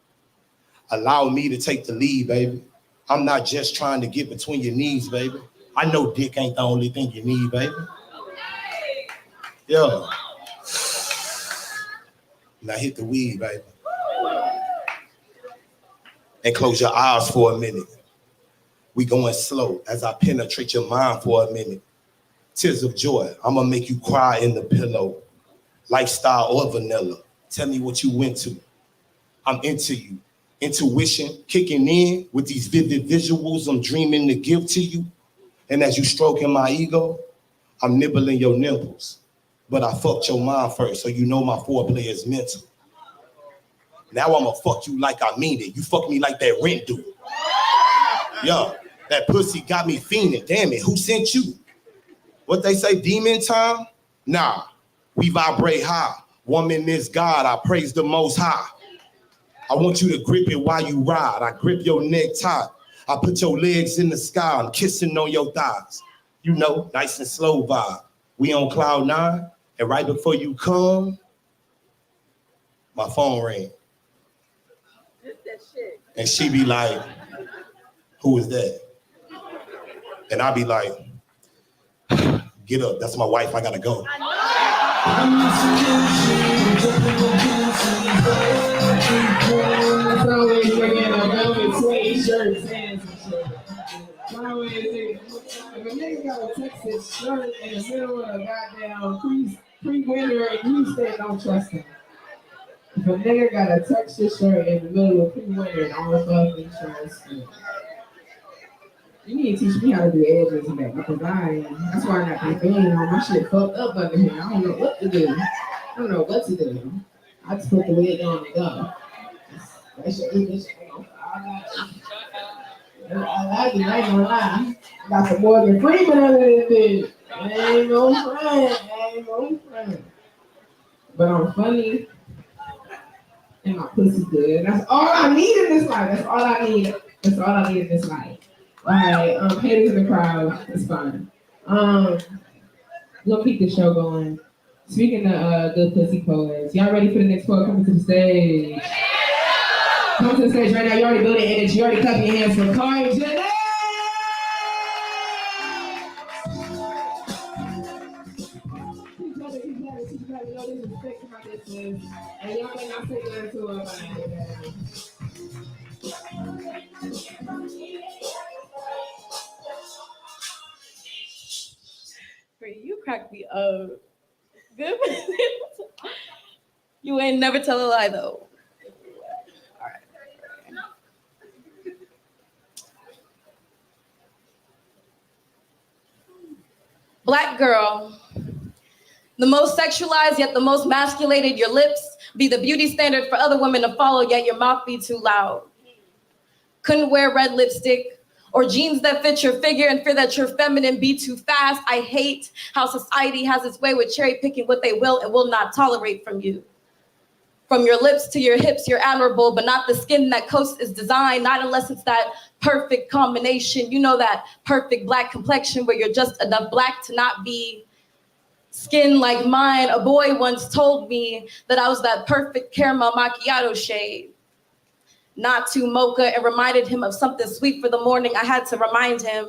Allow me to take the lead, baby. I'm not just trying to get between your knees, baby. I know dick ain't the only thing you need, baby. Yeah. Now hit the weed, baby. And close your eyes for a minute. We going slow as I penetrate your mind for a minute. Tears of joy, I'm gonna make you cry in the pillow. Lifestyle or vanilla, tell me what you went to. I'm into you. Intuition kicking in with these vivid visuals I'm dreaming to give to you. And as you stroking my ego, I'm nibbling your nipples. But I fucked your mind first, so you know my foreplay is mental. Now I'ma fuck you like I mean it. You fuck me like that rent dude. Yo, that pussy got me fiending. Damn it, who sent you? What they say, demon time? Nah, we vibrate high. Woman is God, I praise the most high. I want you to grip it while you ride. I grip your neck tight. I put your legs in the sky. I'm kissing on your thighs. You know, nice and slow vibe. We on cloud 9, and right before you come, my phone rang. And she be like, who is that? And I be like, get up, that's my wife, I gotta go. Always bringing a velvet suede shirts and some shit. Always, if a nigga got a Texas shirt in the middle of a goddamn crease pre-winter and you said don't trust him. If a nigga got a texture shirt in the middle of pre-winter and all fucking trust him. You need to teach me how to do edges and that because that's why I got my thing on. My shit fucked up under here. I don't know what to do. I don't know what to do. I just put the wig on and go. That shit is I ain't gonna lie. Got the Morgan Freeman under this bitch. Ain't no friend. But I'm funny and my pussy good. That's all I need in this life. That's all I need in this life. Alright, haters in the crowd. It's fine. We'll keep the show going. Speaking of good pussy poets, y'all ready for the next poet coming to the stage? Come to the stage right now. You already building energy. You already clapping your hands for Kari Janae. You know this is respect to my distance. And y'all may not say that to her, You crack me up. Good. You ain't never tell a lie though. All right. Black girl, the most sexualized yet the most masculated, your lips be the beauty standard for other women to follow, yet your mouth be too loud. Couldn't wear red lipstick or jeans that fit your figure and fear that you're feminine, be too fast. I hate how society has its way with cherry picking what they will and will not tolerate from you. From your lips to your hips, you're admirable, but not the skin that coast is designed, not unless it's that perfect combination. You know, that perfect black complexion where you're just enough black to not be skin like mine. A boy once told me that I was that perfect caramel macchiato shade. Not too mocha, and reminded him of something sweet for the morning. I had to remind him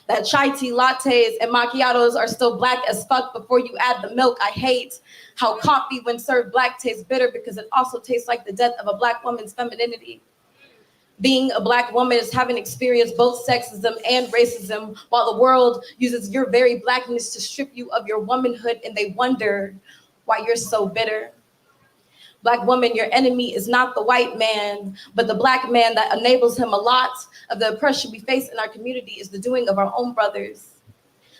that chai tea lattes and macchiatos are still black as fuck before you add the milk. I hate how coffee when served black tastes bitter because it also tastes like the death of a black woman's femininity. Being a black woman is having experienced both sexism and racism while the world uses your very blackness to strip you of your womanhood and they wonder why you're so bitter. Black woman, your enemy is not the white man, but the black man that enables him. A lot of the oppression we face in our community is the doing of our own brothers.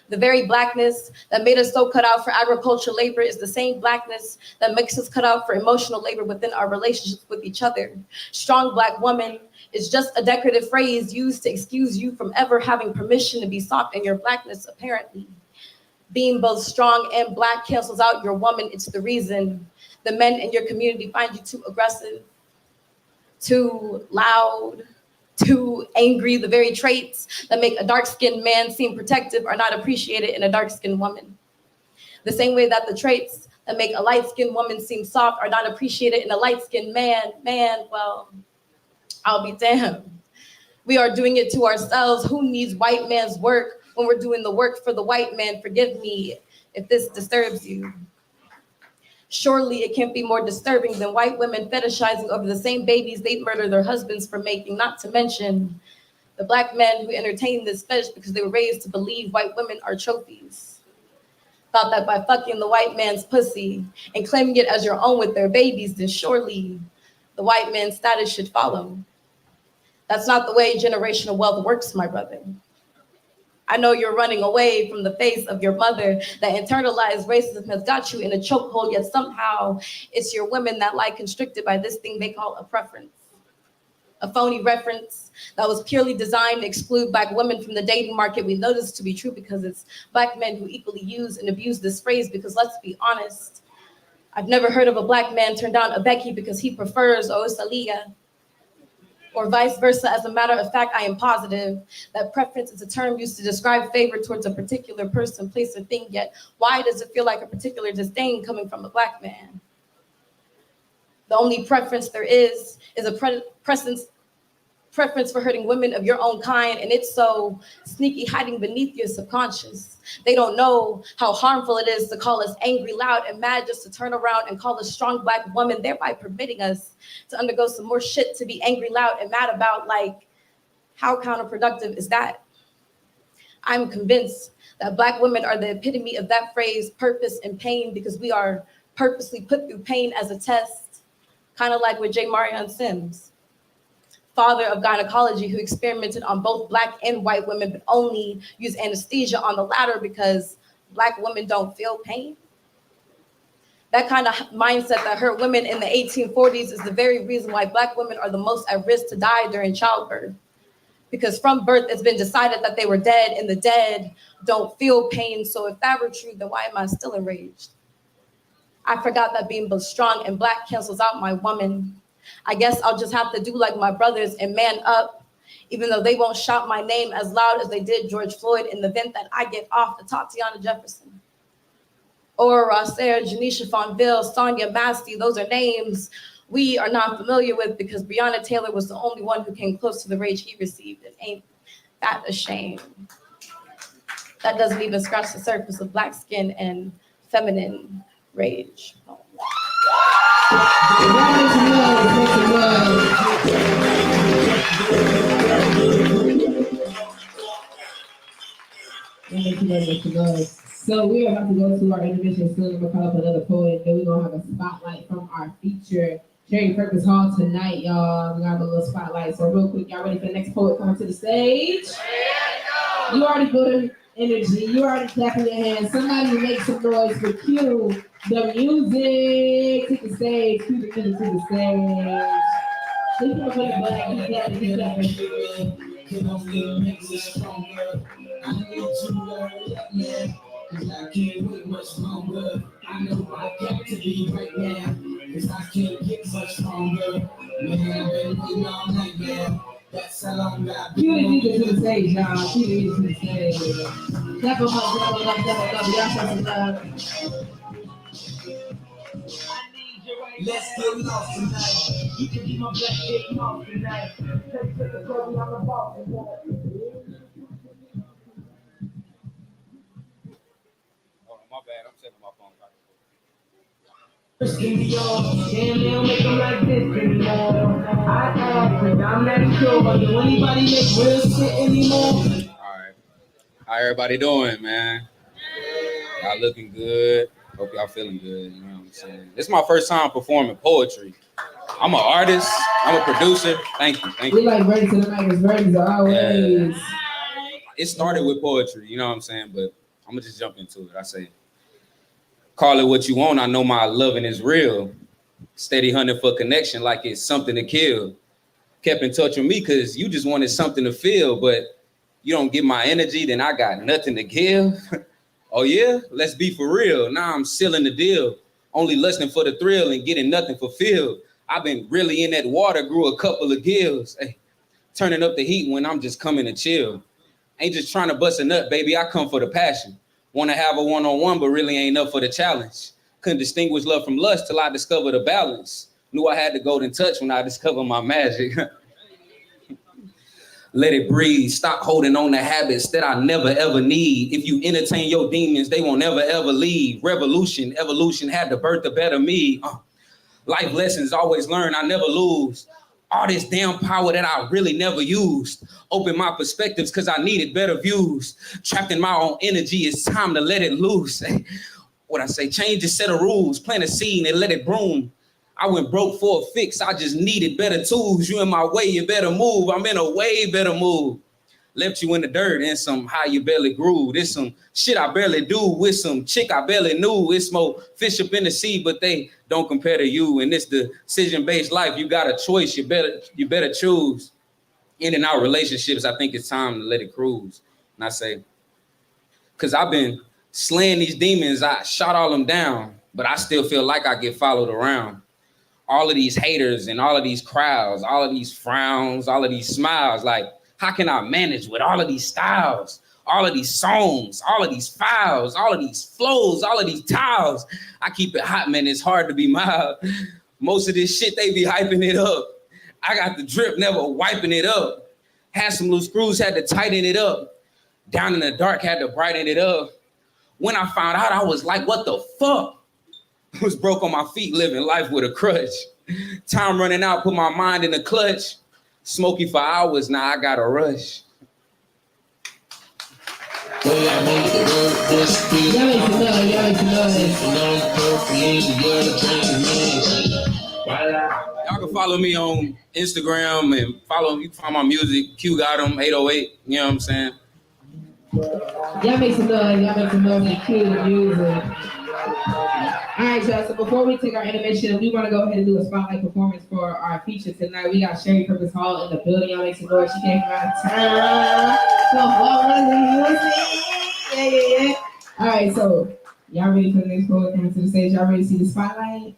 The very blackness that made us so cut out for agricultural labor is the same blackness that makes us cut out for emotional labor within our relationships with each other. Strong black woman is just a decorative phrase used to excuse you from ever having permission to be soft in your blackness, apparently. Being both strong and black cancels out your woman. It's the reason the men in your community find you too aggressive, too loud, too angry. The very traits that make a dark-skinned man seem protective are not appreciated in a dark-skinned woman. The same way that the traits that make a light-skinned woman seem soft are not appreciated in a light-skinned man. Well, I'll be damned. We are doing it to ourselves. Who needs white man's work when we're doing the work for the white man? Forgive me if this disturbs you. Surely it can't be more disturbing than white women fetishizing over the same babies they murder their husbands for making, not to mention the black men who entertain this fetish because they were raised to believe white women are trophies. Thought that by fucking the white man's pussy and claiming it as your own with their babies, then surely the white man's status should follow. That's not the way generational wealth works, my brother. I know you're running away from the face of your mother. That internalized racism has got you in a chokehold, yet somehow it's your women that lie constricted by this thing they call a preference. A phony reference that was purely designed to exclude black women from the dating market. We know this to be true because it's black men who equally use and abuse this phrase because let's be honest, I've never heard of a black man turn down a Becky because he prefers Osalia. Or vice versa. As a matter of fact, I am positive that preference is a term used to describe favor towards a particular person, place, or thing, yet why does it feel like a particular disdain coming from a black man? The only preference there is a preference for hurting women of your own kind, and it's so sneaky hiding beneath your subconscious. They don't know how harmful it is to call us angry, loud, and mad just to turn around and call us strong black woman, thereby permitting us to undergo some more shit to be angry, loud, and mad about. Like, how counterproductive is that? I'm convinced that Black women are the epitome of that phrase, purpose and pain, because we are purposely put through pain as a test, kind of like with J. Marion Sims, father of gynecology, who experimented on both Black and white women, but only used anesthesia on the latter because Black women don't feel pain. That kind of mindset that hurt women in the 1840s is the very reason why Black women are the most at risk to die during childbirth. Because from birth, it's been decided that they were dead, and the dead don't feel pain. So if that were true, then why am I still enraged? I forgot that being both strong and Black cancels out my woman. I guess I'll just have to do like my brothers and man up, even though they won't shout my name as loud as they did George Floyd in the event that I get off to Tatiana Jefferson. Or Sarah Janisha Fonville, Sonia Masty, those are names we are not familiar with because Breonna Taylor was the only one who came close to the rage he received. And ain't that a shame? That doesn't even scratch the surface of Black skin and feminine rage. So we are about to go to our intermission soon. I'm gonna call up another poet, then we're gonna have a spotlight from our feature Cherry Purpose Hall tonight, y'all. We got a little spotlight. So real quick, y'all ready for the next poet coming to the stage? You already put energy. You already clapping your hands. Somebody make some noise for Q. The music to the stage. Cue the music to the stage. He's gonna put it back. He's clapping. Can only make it stronger. I need to learn, yeah. Cause I can't wait much longer. I know I got to be right now. Cause I can't get much stronger. Man, I've been waiting all night, yeah. That's how long I've been. You need to the stage, y'all. You need to the stage. Clap them up, clap them up, clap them up. Y'all show some love. Let's get lost tonight. You can be my black dick mom tonight. Take the glory on the ball and walk. My bad, I'm checking my phone. Damn, they don't make them like this anymore. I ask, and I'm not sure, but do anybody make real shit anymore? Alright. How everybody doing, man? Y'all looking good. Hope y'all feeling good, you know what I'm saying? This is my first time performing poetry. I'm an artist, I'm a producer. Thank you, thank you. We like ready to the mic as ready as always. It started with poetry, you know what I'm saying? But I'm gonna just jump into it. I say, call it what you want. I know my loving is real. Steady hunting for connection like it's something to kill. Kept in touch with me because you just wanted something to feel, but you don't get my energy, then I got nothing to give. Oh yeah, let's be for real. Now I'm sealing the deal. Only listening for the thrill and getting nothing fulfilled. I've been really in that water, grew a couple of gills. Hey, turning up the heat when I'm just coming to chill. Ain't just trying to bust a nut, baby. I come for the passion. Want to have a one-on-one, but really ain't up for the challenge. Couldn't distinguish love from lust till I discovered a balance. Knew I had the golden touch when I discovered my magic. Let it breathe. Stop holding on to habits that I never ever need. If you entertain your demons, they won't never ever leave. Revolution, evolution had to birth a better me. Life lessons always learn, I never lose. All this damn power that I really never used. Open my perspectives because I needed better views. Trapped in my own energy, it's time to let it loose. What I say, change the set of rules, plant a seed and let it bloom. I went broke for a fix, I just needed better tools. You in my way, you better move. I'm in a way better move. Left you in the dirt and some how you barely grew. There's some shit I barely do with some chick I barely knew. It's more fish up in the sea, but they don't compare to you. And it's the decision-based life. You got a choice, you better choose. In and out relationships, I think it's time to let it cruise. And I say, because I've been slaying these demons, I shot all them down, but I still feel like I get followed around. All of these haters and all of these crowds, all of these frowns, all of these smiles, like, how can I manage with all of these styles, all of these songs, all of these files, all of these flows, all of these tiles? I keep it hot, man, it's hard to be mild. Most of this shit, they be hyping it up. I got the drip, never wiping it up. Had some loose screws, had to tighten it up. Down in the dark, had to brighten it up. When I found out, I was like, what the fuck? I was broke on my feet, living life with a crutch. Time running out, put my mind in the clutch. Smoky for hours, now I gotta rush. Y'all make Y'all can follow me on Instagram and you can find my music, Q got 'em 808. You know what I'm saying? Y'all make some noise. Y'all make some noise and cue the music. All right, y'all. So before we take our intermission, we want to go ahead and do a spotlight performance for our feature tonight. We got Sherry Purpose Hall in the building. Y'all make some noise. She came from out of town. Yeah. All right, so y'all ready for the next poet coming to the stage? Y'all ready to see the spotlight?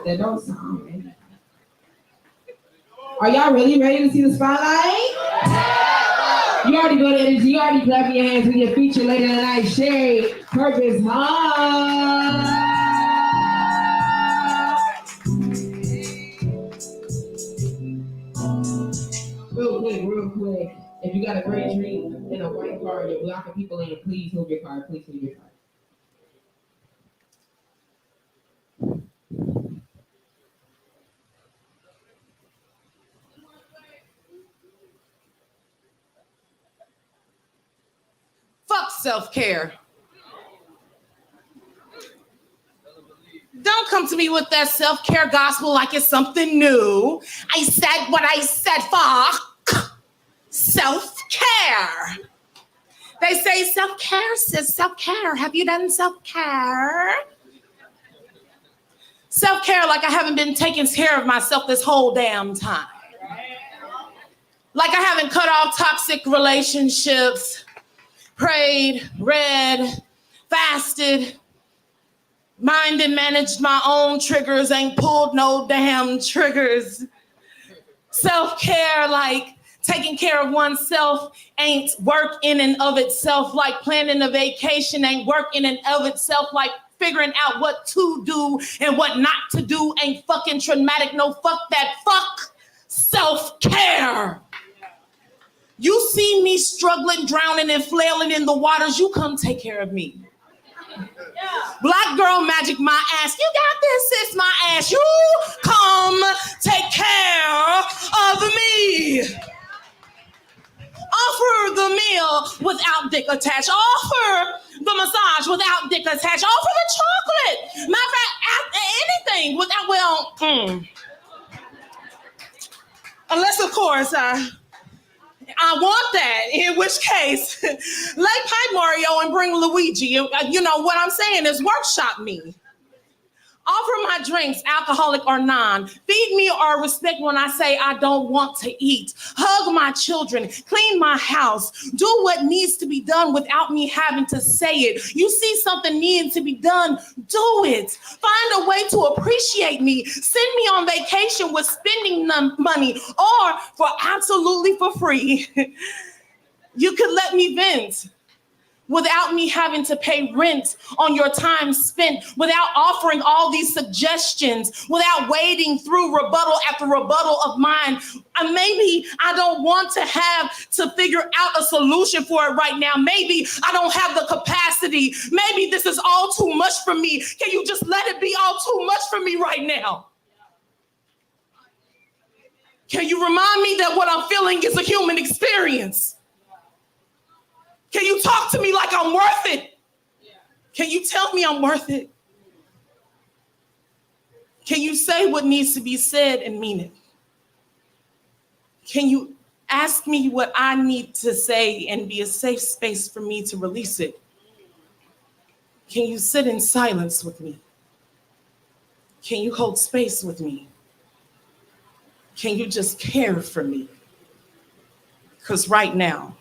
That don't sound ready. Are y'all really ready to see the spotlight? You already got the energy. You already clapping your hands with your feature later tonight. Sherry Purpose Hall. Real quick. If you got a great dream in a white car, you're blocking people in, please move your car. Please move your car. Fuck self-care. Don't come to me with that self-care gospel like it's something new. I said what I said, fuck self-care. They say self-care, sis, self-care. Have you done self-care? Self-care like I haven't been taking care of myself this whole damn time. Like I haven't cut off toxic relationships, prayed, read, fasted, mind and managed my own triggers, ain't pulled no damn triggers. Self-care like taking care of oneself ain't work in and of itself, like planning a vacation ain't work in and of itself, like figuring out what to do and what not to do ain't fucking traumatic. No, fuck that. Fuck self-care. You see me struggling, drowning, and flailing in the waters, you come take care of me. Black girl magic my ass. You got this, sis, my ass. You come take care of me. Offer the meal without dick attached. Offer the massage without dick attached. Offer the chocolate. Matter of fact, anything without, unless of course, I want that, in which case, lay Pipe Mario and bring Luigi. You know what I'm saying is workshop me. Offer my drinks, alcoholic or non. Feed me or respect when I say I don't want to eat. Hug my children, clean my house. Do what needs to be done without me having to say it. You see something needing to be done, do it. Find a way to appreciate me. Send me on vacation with spending money or for absolutely for free. You could let me vent without me having to pay rent on your time spent, without offering all these suggestions, without wading through rebuttal after rebuttal of mine. Maybe I don't want to have to figure out a solution for it right now. Maybe I don't have the capacity. Maybe this is all too much for me. Can you just let it be all too much for me right now? Can you remind me that what I'm feeling is a human experience? Can you talk to me like I'm worth it? Can you tell me I'm worth it? Can you say what needs to be said and mean it? Can you ask me what I need to say and be a safe space for me to release it? Can you sit in silence with me? Can you hold space with me? Can you just care for me? Because right now,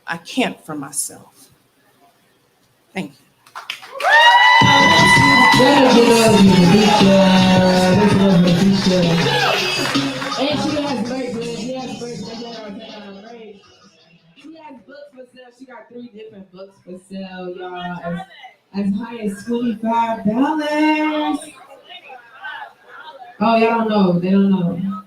I can't for myself. Thank you. And she has books for sale. She got 3 different books for sale, y'all. As high as $25. Oh, y'all don't know. They don't know.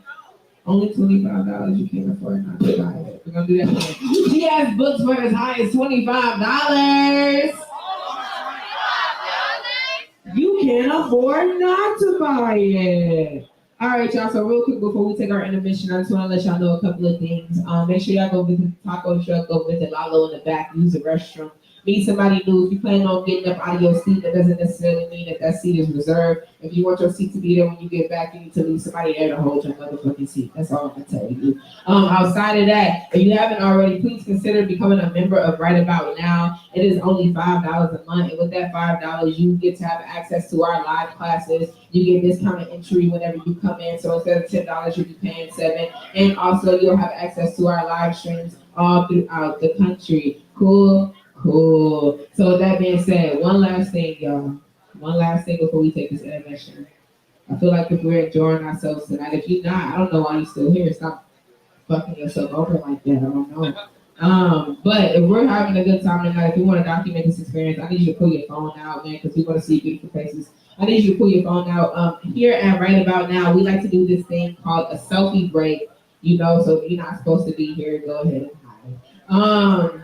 Only $25. You can't afford not to buy it. We're gonna do that today. She has books for as high as $25. You can't afford not to buy it. All right, y'all. So real quick before we take our intermission, I just want to let y'all know a couple of things. Make sure y'all go visit the taco truck, go visit Lalo in the back, use the restroom. Meet somebody new. If you plan on getting up out of your seat, that doesn't necessarily mean that that seat is reserved. If you want your seat to be there when you get back, you need to leave somebody there to hold your motherfucking seat. That's all I'm gonna tell you. Outside of that, if you haven't already, please consider becoming a member of Right About Now. It is only $5 a month, and with that $5, you get to have access to our live classes. You get discounted entry whenever you come in. So instead of $10, you'll be paying $7, and also you'll have access to our live streams all throughout the country. Cool. So with that being said, one last thing, y'all. One last thing before we take this intermission. I feel like if we're enjoying ourselves tonight, if you're not, I don't know why you're still here. Stop fucking yourself over like that. I don't know. But if we're having a good time tonight, if you want to document this experience, I need you to pull your phone out, man, because we want to see beautiful faces. I need you to pull your phone out. Here at Right About Now, we like to do this thing called a selfie break. You know, so if you're not supposed to be here, go ahead and hide.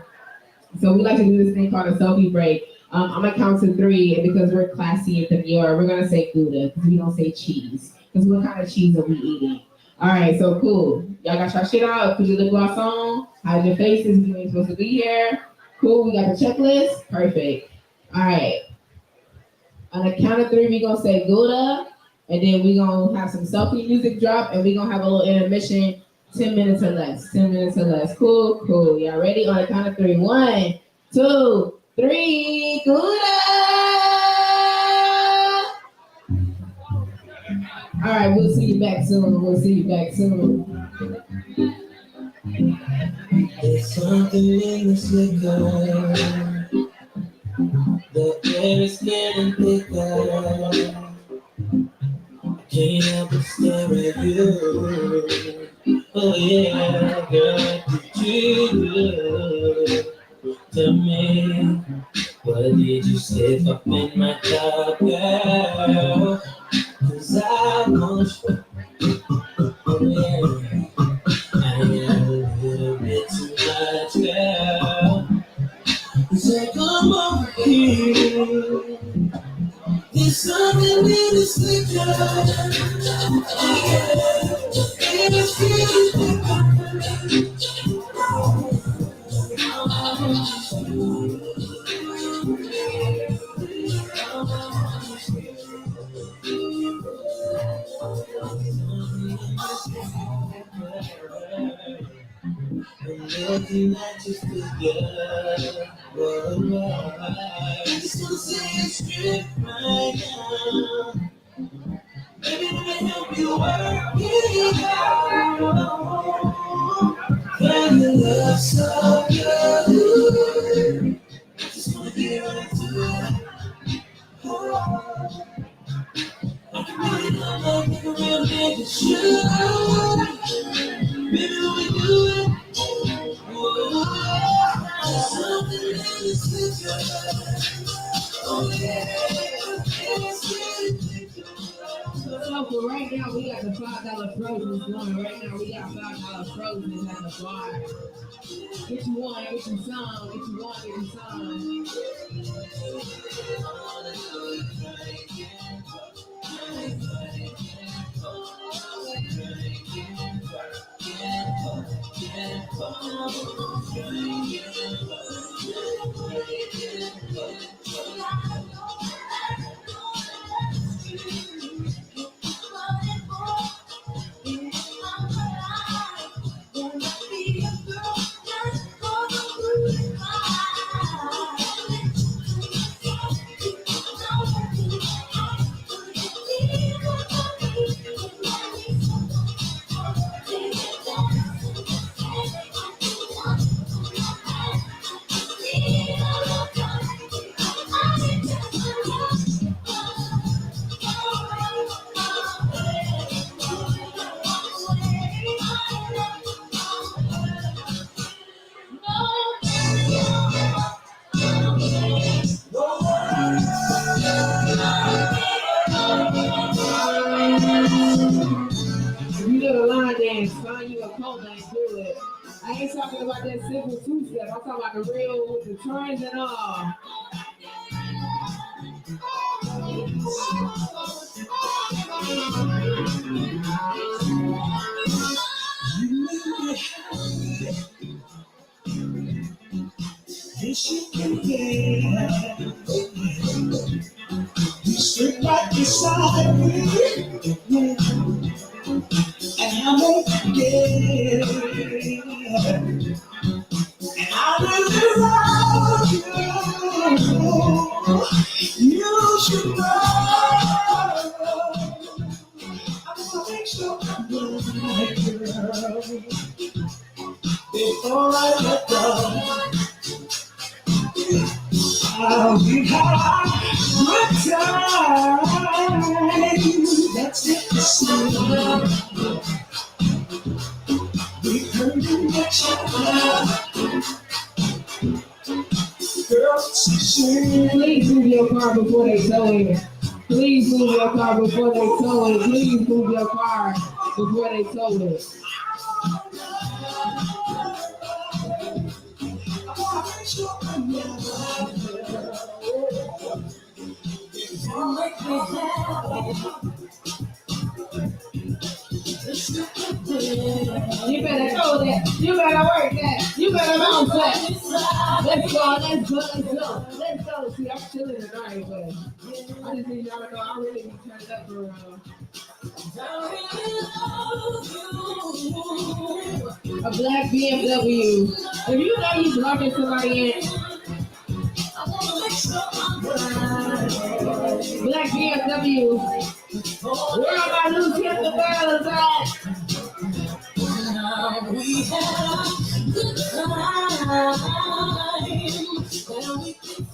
So we like to do this thing called a selfie break. I'm gonna count to 3, and because we're classy and demure, we're gonna say Gouda, because we don't say cheese. Because what kind of cheese are we eating? All right, so cool. Y'all got your shit out, put your lip gloss on, hide your faces if you ain't supposed to be here. Cool, we got the checklist, perfect. All right. On the count of 3, we gonna say Gouda, and then we gonna have some selfie music drop, and we gonna have a little intermission. 10 minutes or less. 10 minutes or less. Cool. Y'all ready? On the count of 3. 1, 2, 3. Gouda! All right, we'll see you back soon. There's something in this liquor. The air is getting thicker. Can't help but stare at you. Oh yeah, girl, did you tell me what did you say up in my top, girl? 'Cause I want you. Oh yeah, I am a little bit too much, girl. So come over here. There's something in this liquor. Oh yeah. It's feeling looking at your figure. Whoa. Just wanna say it's straight right now. Baby, let me help you work it out. Can you love so good? Just wanna get right to it. Oh. I can really love like a real nigga should. Baby, when we do it, whoa. Something in this picture. Oh yeah, So for right now, we got the $5 frozen going. Right now, we got $5 frozen at the bar. Get you one, get you some, get you one, get you some. I ain't talking about that simple two-step. I'm talking about the real with the turns and all. This you can get. You sit right beside me, yeah, and I won't forget. And I really love you. You should know. I'm gonna make sure I'm right, girl, before I let go. We've had good times, that's it to say. We've heard too much about girls saying. Please move your car before they tow it. Please move your car before they tow it. Please move your car before they tow it. You better throw that. You better work that. You better bounce that. Let's go. Let's go. Let's go. Let's go. See, I'm chilling tonight, but I just need y'all to know I really be turned up for a black BMW. If you know you blocking somebody in, black BMW. Where are my new kids and fellas at? We have good times when we can say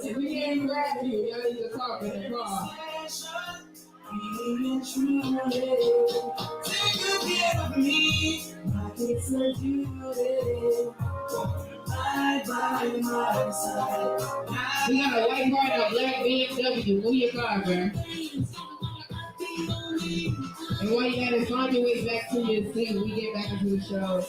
If we ain't glad you, y'all need to talk in the car. being true, take good care of me. I can serve you right by my side. We got a white car and a black BMW. Move your car, bro. And while you got to find your way back to your seat, we get back into the show.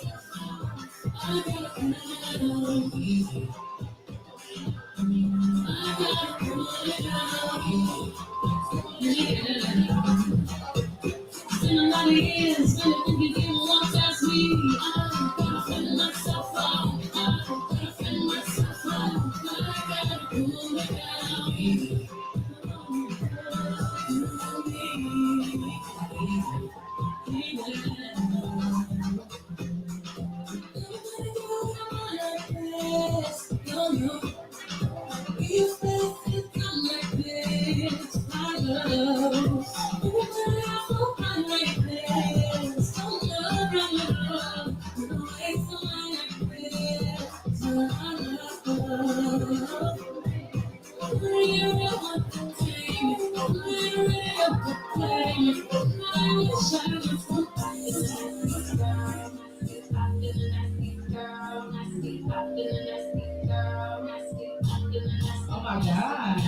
Oh my God.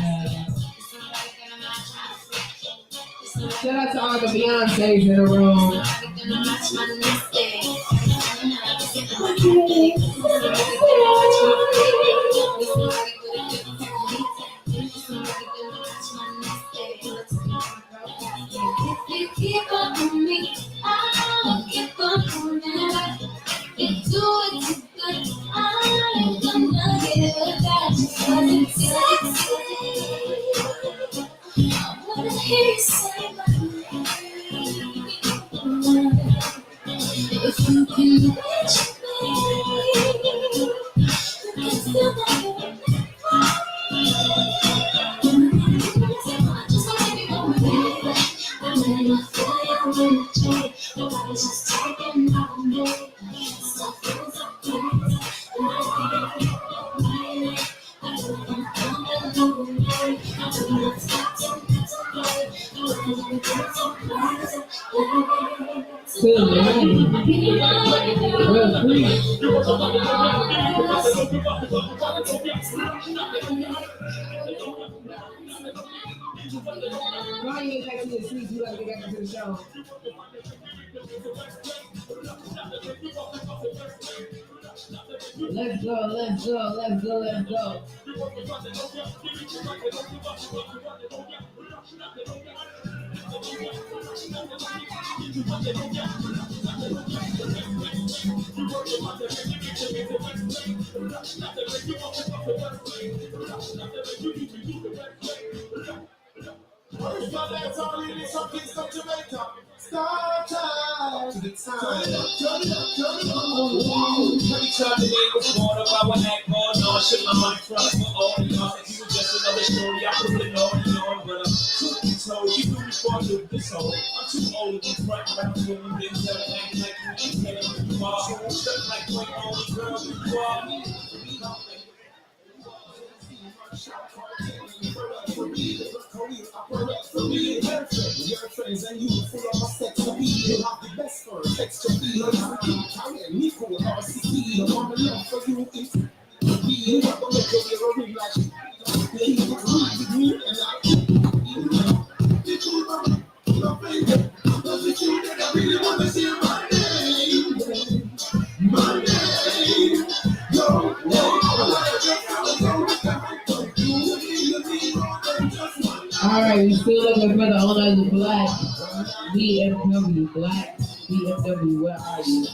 Shout out to all the Beyoncé's in the room. If you keep up with me, I'll keep up with you. If you do it too good, I'm gonna give it back. Cause it's sexy. I wanna hear you say my name. If you can reach me, you can still make it. Just taking on me. Stuff feels like crazy. I do not stop to Why you ain't taking me to sleep? You gotta get back into the show. Let's go, let's go, let's go, let's go. Start time. Turn it up. Every time the day was born up, I would act going on. Shit, my mind front for all the y'all. If you were just another story, I put it on and on. But I'm truth be told, you knew before I knew this whole. I'm too old to be front, but I'm doing things that I ain't like you. Ain't telling who you are. So I'm stuck like point only girl you are. Your friends and you full of my sex to be. You have the best for sex to be. You're not me for RCC. The one love for you is you have to make your ring like you can read with me and I did you love me? Does it you that I really want to see my name? My name. No, All right, we still looking for the owner of the black BMW. Black BMW, where are you?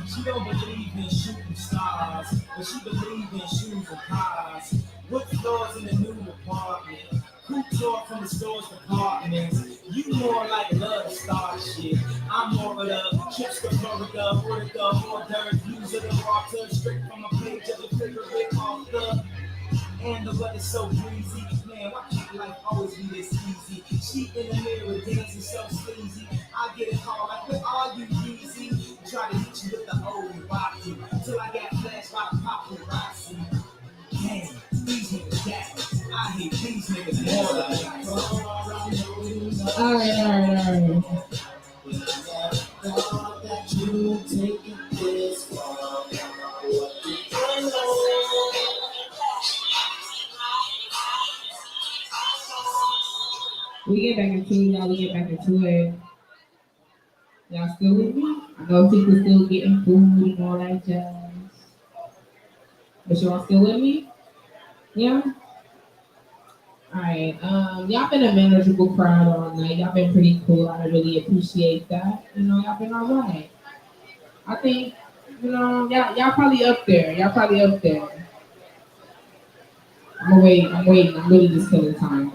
She don't believe in shooting stars, but she believes in shoes and cars. What stores in the new apartment? Who tore from the store's departments? You more like love to start shit. I'm more of the trips to Florida, hors d'oeuvres, views of the water, straight from a page of the favorite author. And the weather's so breezy, man, why can't life always be this easy? She in the mirror dancing so sleazy. I get a call like, where are you, Yeezy? Try to hit you with the old rocky, till I got flashed by paparazzi. Man, these niggas got me. I hate these niggas more than All right. thought that you would take it this far. What did I know? We get back into it, y'all. We get back into it. Y'all still with me? I know people still getting food and all that jazz. But y'all still with me? Yeah? Alright. Y'all been a manageable crowd all night. Y'all been pretty cool. I really appreciate that. You know, y'all been alright. I think, you know, y'all probably up there. I'm waiting. I'm really just killing time.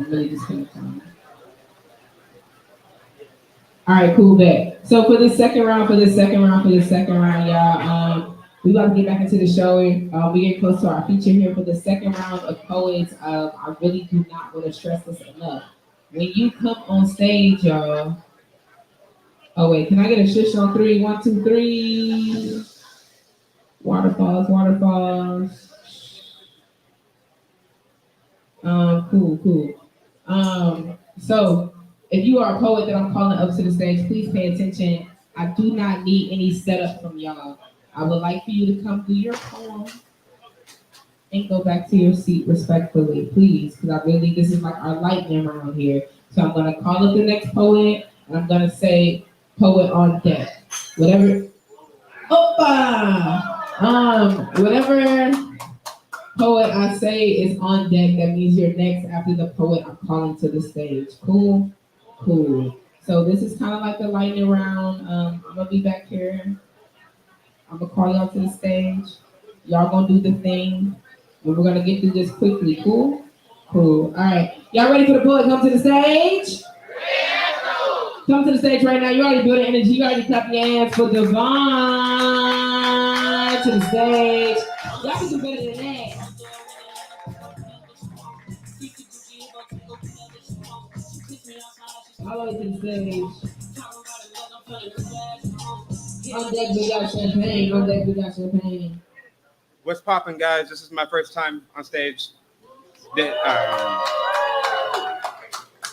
All right, cool, bet. So for this second round, y'all, we about to get back into the show. We get close to our feature here for the second round of poets. I really do not want to stress this enough. When you come on stage, y'all. Oh wait, can I get a shush on 3? 1, 2, 3. Waterfalls. Cool. So if you are a poet that I'm calling up to the stage, please pay attention. I do not need any setup from y'all. I would like for you to come through your poem and go back to your seat respectfully, please, because this is like our lightning round here. So I'm gonna call up the next poet, and I'm gonna say poet on deck. Whatever. Whatever poet I say is on deck, that means you're next after the poet I'm calling to the stage. Cool? Cool. So this is kind of like the lightning round. I'm gonna be back here. I'm gonna call y'all to the stage. Y'all gonna do the thing, and we're gonna get through this quickly. Cool? Cool. All right. Y'all ready for the poet? Come to the stage. Come to the stage right now. You already built energy. You already clap your hands for Devon to the stage. Y'all can do better than that. All the way to the stage. On deck, we got champagne. On deck, we got champagne. What's poppin', guys? This is my first time on stage. I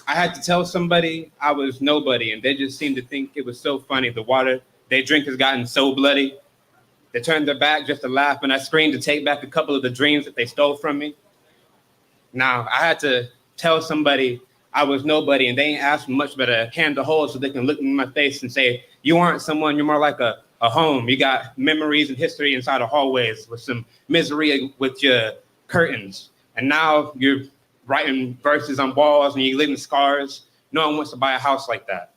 had to tell somebody I was nobody, and they just seemed to think it was so funny. The water they drink has gotten so bloody. They turned their back just to laugh, and I screamed to take back a couple of the dreams that they stole from me. Now, I had to tell somebody I was nobody, and they ain't asked for much but a hand to hold so they can look me in my face and say, you aren't someone, you're more like a home. You got memories and history inside of hallways with some misery with your curtains. And now you're writing verses on walls and you're leaving scars. No one wants to buy a house like that.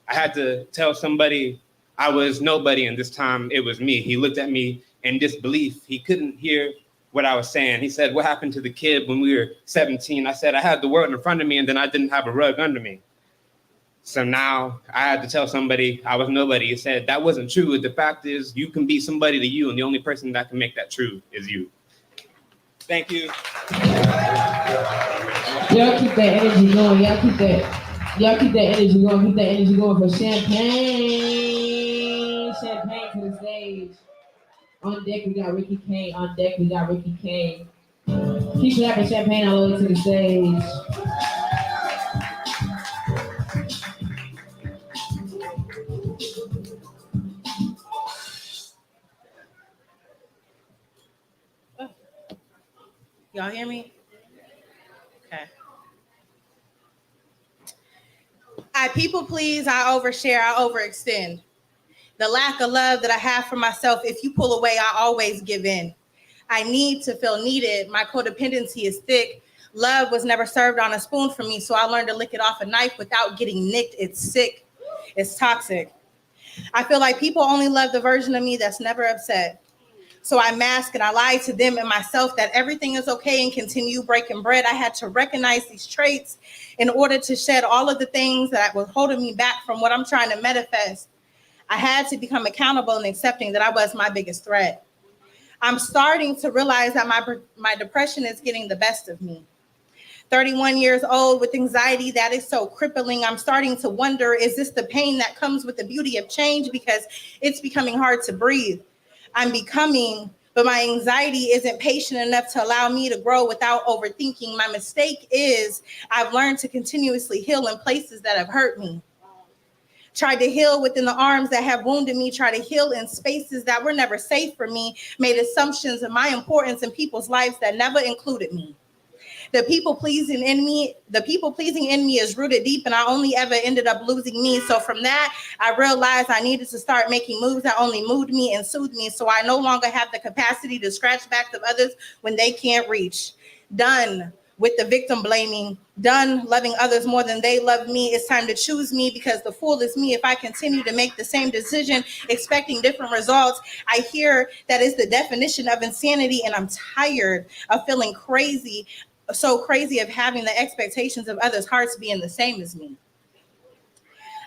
I had to tell somebody I was nobody, and this time it was me. He looked at me in disbelief. He couldn't hear what I was saying. He said, what happened to the kid when we were 17? I said, I had the world in front of me and then I didn't have a rug under me. So now I had to tell somebody I was nobody. He said, that wasn't true. The fact is, you can be somebody to you, and the only person that can make that true is you. Thank you. Y'all keep that energy going. Y'all keep that energy going. Keep that energy going for champagne. Champagne to the stage. On deck, we got Ricky Kane. On deck, we got Ricky Kane. Keep slapping champagne all the way to the stage. Y'all hear me? Okay. I people please, I overshare, I overextend. The lack of love that I have for myself, if you pull away, I always give in. I need to feel needed. My codependency is thick. Love was never served on a spoon for me, so I learned to lick it off a knife without getting nicked. It's sick. It's toxic. I feel like people only love the version of me that's never upset. So I mask and I lie to them and myself that everything is okay and continue breaking bread. I had to recognize these traits in order to shed all of the things that were holding me back from what I'm trying to manifest. I had to become accountable and accepting that I was my biggest threat. I'm starting to realize that my depression is getting the best of me. 31 years old with anxiety that is so crippling. I'm starting to wonder, is this the pain that comes with the beauty of change? Because it's becoming hard to breathe. I'm becoming, but my anxiety isn't patient enough to allow me to grow without overthinking. My mistake is I've learned to continuously heal in places that have hurt me. Tried to heal within the arms that have wounded me, tried to heal in spaces that were never safe for me, made assumptions of my importance in people's lives that never included me. The people pleasing in me is rooted deep, and I only ever ended up losing me. So from that, I realized I needed to start making moves that only moved me and soothed me, so I no longer have the capacity to scratch backs of others when they can't reach. Done with the victim blaming, done loving others more than they love me. It's time to choose me, because the fool is me if I continue to make the same decision expecting different results. I hear that is the definition of insanity, and I'm tired of feeling crazy, so crazy of having the expectations of others' hearts being the same as me.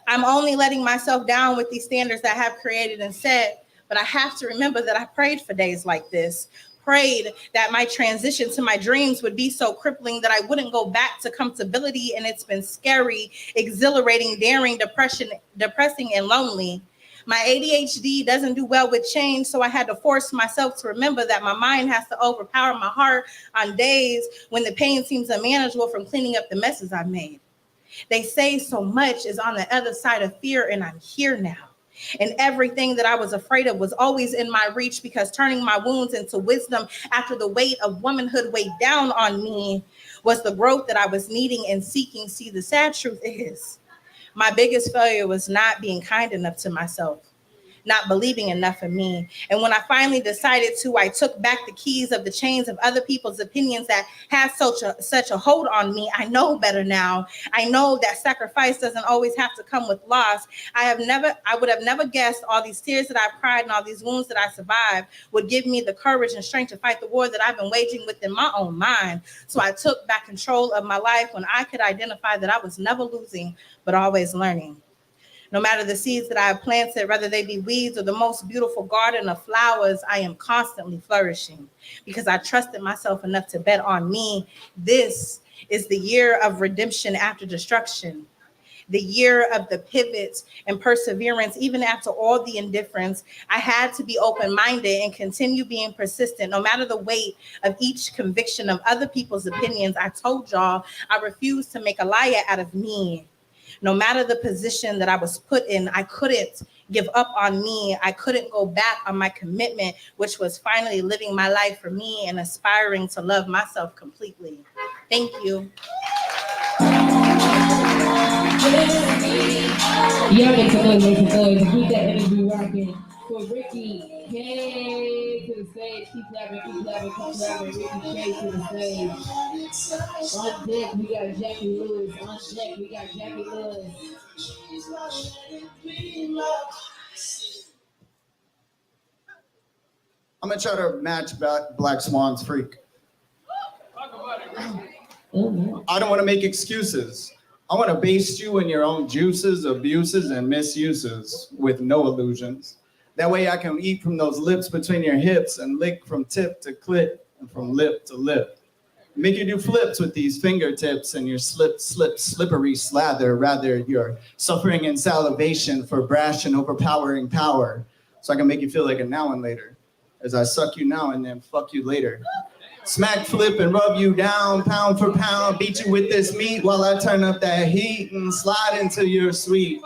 I'm only letting myself down with these standards that I have created and set, but I have to remember that I prayed for days like this. Prayed that my transition to my dreams would be so crippling that I wouldn't go back to comfortability, and it's been scary, exhilarating, daring, depressing, and lonely. My ADHD doesn't do well with change, so I had to force myself to remember that my mind has to overpower my heart on days when the pain seems unmanageable from cleaning up the messes I've made. They say so much is on the other side of fear, and I'm here now. And everything that I was afraid of was always in my reach, because turning my wounds into wisdom after the weight of womanhood weighed down on me was the growth that I was needing and seeking. See, the sad truth is, my biggest failure was not being kind enough to myself, not believing enough in me. And when I finally decided to, I took back the keys of the chains of other people's opinions that had such a hold on me. I know better now. I know that sacrifice doesn't always have to come with loss. I would have never guessed all these tears that I've cried and all these wounds that I survived would give me the courage and strength to fight the war that I've been waging within my own mind. So I took back control of my life when I could identify that I was never losing, but always learning. No matter the seeds that I have planted, whether they be weeds or the most beautiful garden of flowers, I am constantly flourishing because I trusted myself enough to bet on me. This is the year of redemption after destruction, the year of the pivot and perseverance. Even after all the indifference, I had to be open-minded and continue being persistent. No matter the weight of each conviction of other people's opinions, I told y'all I refused to make a liar out of me. No matter the position that I was put in, I couldn't give up on me. I couldn't go back on my commitment, which was finally living my life for me and aspiring to love myself completely. Thank you. Y'all make some noise, make some noise. Keep that energy rocking. For Ricky, hey, to the stage. Keep clapping, keep clapping, keep clapping. Ricky K to the stage. On deck, we got Jackie Lewis. On deck, we got Jackie Lewis. I'm gonna try to match Black Swan's freak. I don't want to make excuses. I want to baste you in your own juices, abuses, and misuses with no illusions. That way I can eat from those lips between your hips and lick from tip to clit and from lip to lip. Make you do flips with these fingertips and your slippery slather. Rather, you're suffering in salivation for brash and overpowering power. So I can make you feel like a now and later as I suck you now and then fuck you later. Smack, flip, and rub you down, pound for pound, beat you with this meat while I turn up that heat and slide into your sweet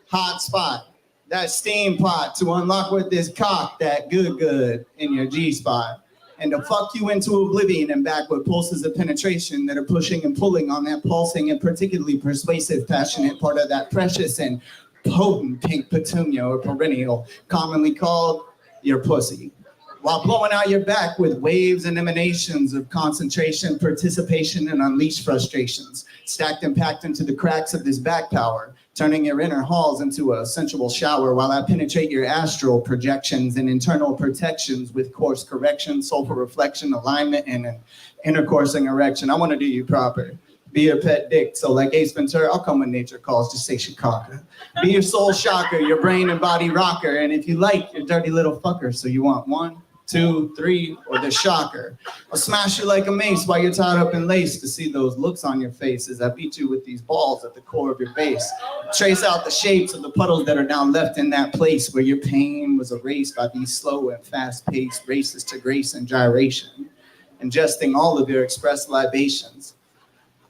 hot spot. That steam pot to unlock with this cock, that good in your G-spot. And to fuck you into oblivion and back with pulses of penetration that are pushing and pulling on that pulsing and particularly persuasive, passionate part of that precious and potent pink petunia or perennial, commonly called your pussy. While blowing out your back with waves and emanations of concentration, participation, and unleashed frustrations, stacked and packed into the cracks of this back power, turning your inner halls into a sensual shower while I penetrate your astral projections and internal protections with course correction, soulful reflection, alignment, and an intercoursing erection. I want to do you proper. Be your pet dick, so like Ace Ventura, I'll come when nature calls, just say Chicago. Be your soul shocker, your brain and body rocker, and if you like, your dirty little fucker, so you want 1, 2, 3, or the shocker. I'll smash you like a mace while you're tied up in lace to see those looks on your face as I beat you with these balls at the core of your base. Trace out the shapes of the puddles that are now left in that place where your pain was erased by these slow and fast-paced races to grace and gyration, ingesting all of your expressed libations.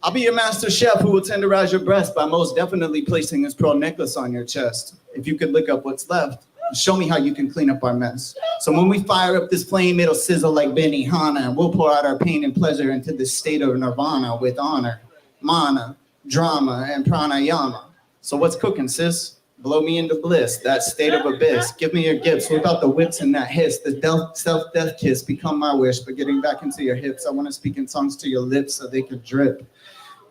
I'll be your master chef who will tenderize your breast by most definitely placing this pearl necklace on your chest. If you could lick up what's left, show me how you can clean up our mess. So when we fire up this flame, it'll sizzle like Benihana, and we'll pour out our pain and pleasure into this state of nirvana with honor, mana, drama, and pranayama. So what's cooking, sis? Blow me into bliss, that state of abyss. Give me your gifts, whip out the whips and that hiss. The self-death kiss become my wish, but getting back into your hips, I want to speak in tongues to your lips so they could drip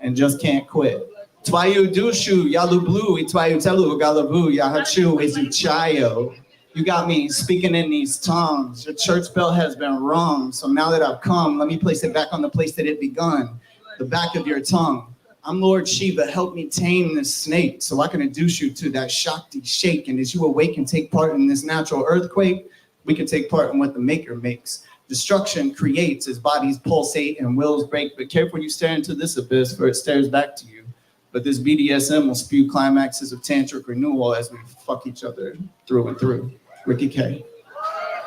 and just can't quit. Twayu dushu, yalu blue, itwayu telu, galavu, yahachu, izuchayo. You got me speaking in these tongues. Your church bell has been rung. So now that I've come, let me place it back on the place that it begun, the back of your tongue. I'm Lord Shiva, help me tame this snake so I can induce you to that Shakti shake. And as you awake and take part in this natural earthquake, we can take part in what the maker makes. Destruction creates as bodies pulsate and wills break, but careful you stare into this abyss, for it stares back to you. But this BDSM will spew climaxes of tantric renewal as we fuck each other through and through. Ricky K.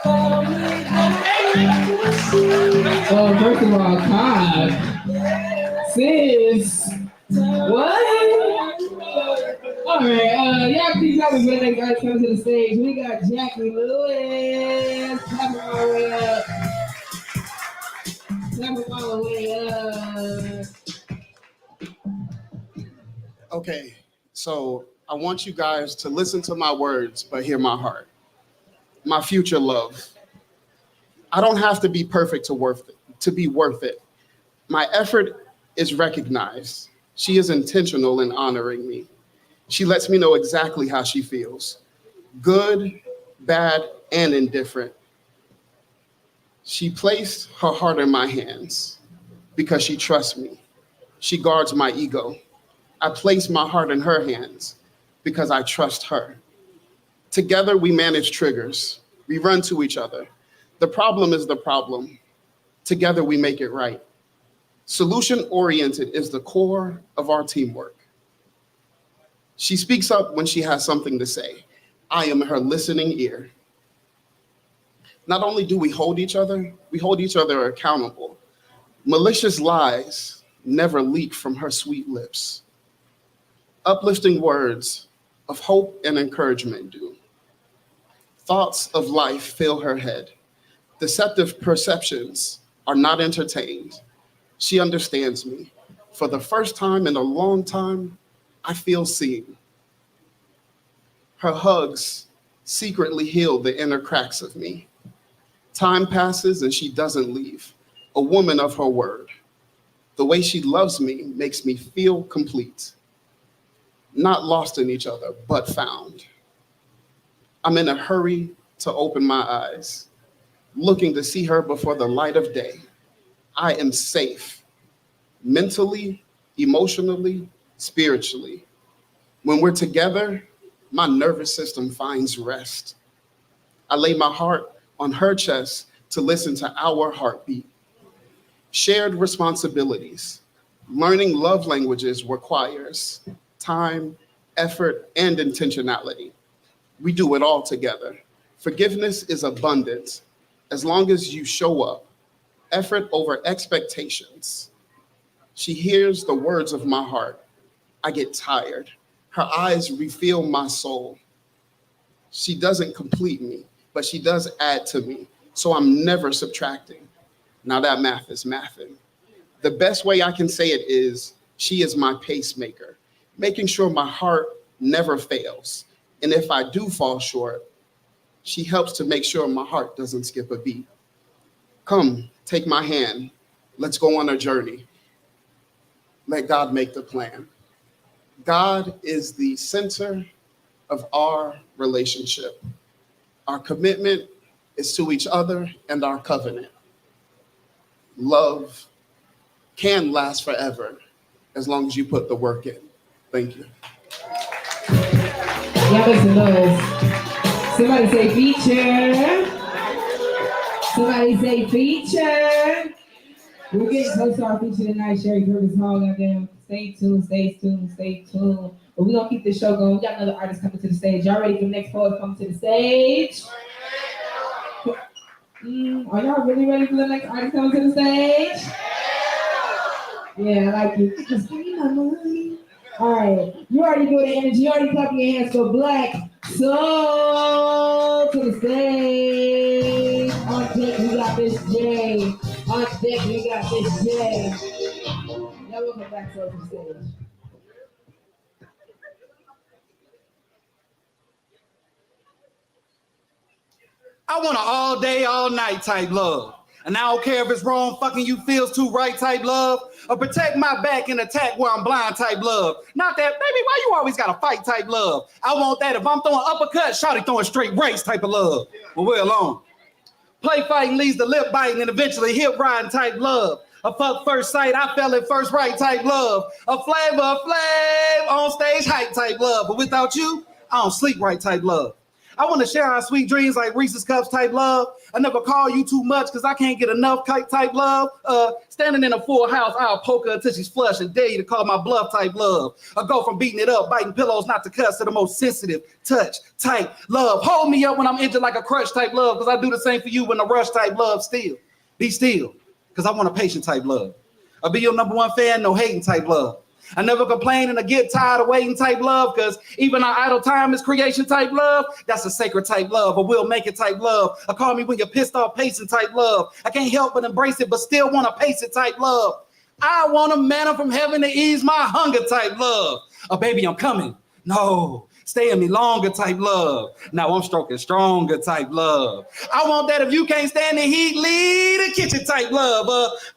Well, first of all, Todd, sis, what? All right, y'all please help me for the next artist coming to the stage. We got Jackie Lewis. Clap her all the way up. Clap her all the way up. Okay, so I want you guys to listen to my words, but hear my heart. My future love. I don't have to be perfect to be worth it. My effort is recognized. She is intentional in honoring me. She lets me know exactly how she feels. Good, bad, and indifferent. She placed her heart in my hands because she trusts me. She guards my ego. I place my heart in her hands because I trust her. Together, we manage triggers. We run to each other. The problem is the problem. Together, we make it right. Solution-oriented is the core of our teamwork. She speaks up when she has something to say. I am her listening ear. Not only do we hold each other accountable. Malicious lies never leak from her sweet lips. Uplifting words of hope and encouragement do. Thoughts of life fill her head. Deceptive perceptions are not entertained. She understands me. For the first time in a long time, I feel seen. Her hugs secretly heal the inner cracks of me. Time passes and she doesn't leave. A woman of her word. The way she loves me makes me feel complete. Not lost in each other, but found. I'm in a hurry to open my eyes, looking to see her before the light of day. I am safe, mentally, emotionally, spiritually. When we're together, my nervous system finds rest. I lay my heart on her chest to listen to our heartbeat. Shared responsibilities. Learning love languages requires time, effort, and intentionality. We do it all together. Forgiveness is abundant as long as you show up. Effort over expectations. She hears the words of my heart. I get tired. Her eyes refill my soul. She doesn't complete me, but she does add to me. So I'm never subtracting. Now that math is mathing. The best way I can say it is she is my pacemaker, making sure my heart never fails. And if I do fall short, she helps to make sure my heart doesn't skip a beat. Come, take my hand. Let's go on a journey. Let God make the plan. God is the center of our relationship. Our commitment is to each other and our covenant. Love can last forever as long as you put the work in. Thank you. Y'all make some noise. Somebody say feature. Somebody say feature. We're getting close to our feature tonight. Sherry Curtis Hall, goddamn. Stay tuned, stay tuned, stay tuned. But we're gonna keep this show going. We got another artist coming to the stage. Y'all ready for the next poet coming to the stage? Are y'all really ready for the next artist coming to the stage? Yeah, I like it. Just give me my money. All right, you already do the energy. You already clapping your hands for Black Soul to the stage. On deck, we got Miss J. On deck, we got Miss J. Y'all welcome Black Soul to the stage. I want an all day, all night type love. And I don't care if it's wrong, fucking you feels too right type love, or protect my back and attack where I'm blind type love. Not that, baby, why you always gotta fight type love? I want that if I'm throwing uppercut, shawty throwing straight race type of love. Well, we're alone. Play fighting leads to lip biting and eventually hip riding type love. A fuck first sight, I fell at first right type love. A flavor of flav on stage hype type love. But without you, I don't sleep right type love. I want to share our sweet dreams like Reese's Cups type love. I never call you too much because I can't get enough type love. Standing in a full house, I'll poke her until she's flush and dare you to call my bluff type love. I go from beating it up, biting pillows not to cuss, to the most sensitive touch type love. Hold me up when I'm injured like a crush type love because I do the same for you when the rush type love still. Be still because I want a patient type love. I'll be your number one fan, no hating type love. I never complain and I get tired of waiting type love, because even our idle time is creation type love. That's a sacred type love, a will make it type love. A call me when you're pissed off pacing type love. I can't help but embrace it, but still want to pace it type love. I want a manna from heaven to ease my hunger type love. A baby, I'm coming. No. Stay in me longer type love. Now I'm stroking stronger type love. I want that if you can't stand the heat, leave the kitchen type love.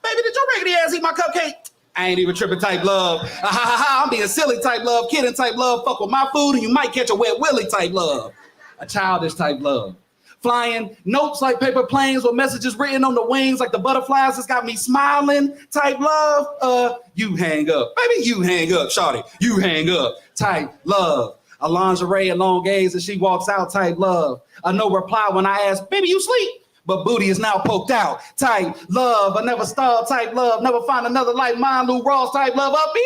Baby, did your raggedy ass eat my cupcake? I ain't even tripping type love. I'm being silly type love, kidding type love. Fuck with my food and you might catch a wet willy type love. A childish type love. Flying notes like paper planes with messages written on the wings like the butterflies that's got me smiling type love. You hang up. Baby, you hang up, shawty. You hang up type love. A lingerie and long gaze and she walks out type love. A no reply when I ask, baby, you sleep? But booty is now poked out type love. I never stall type love. Never find another like mine, Lou Ross type love. Up here,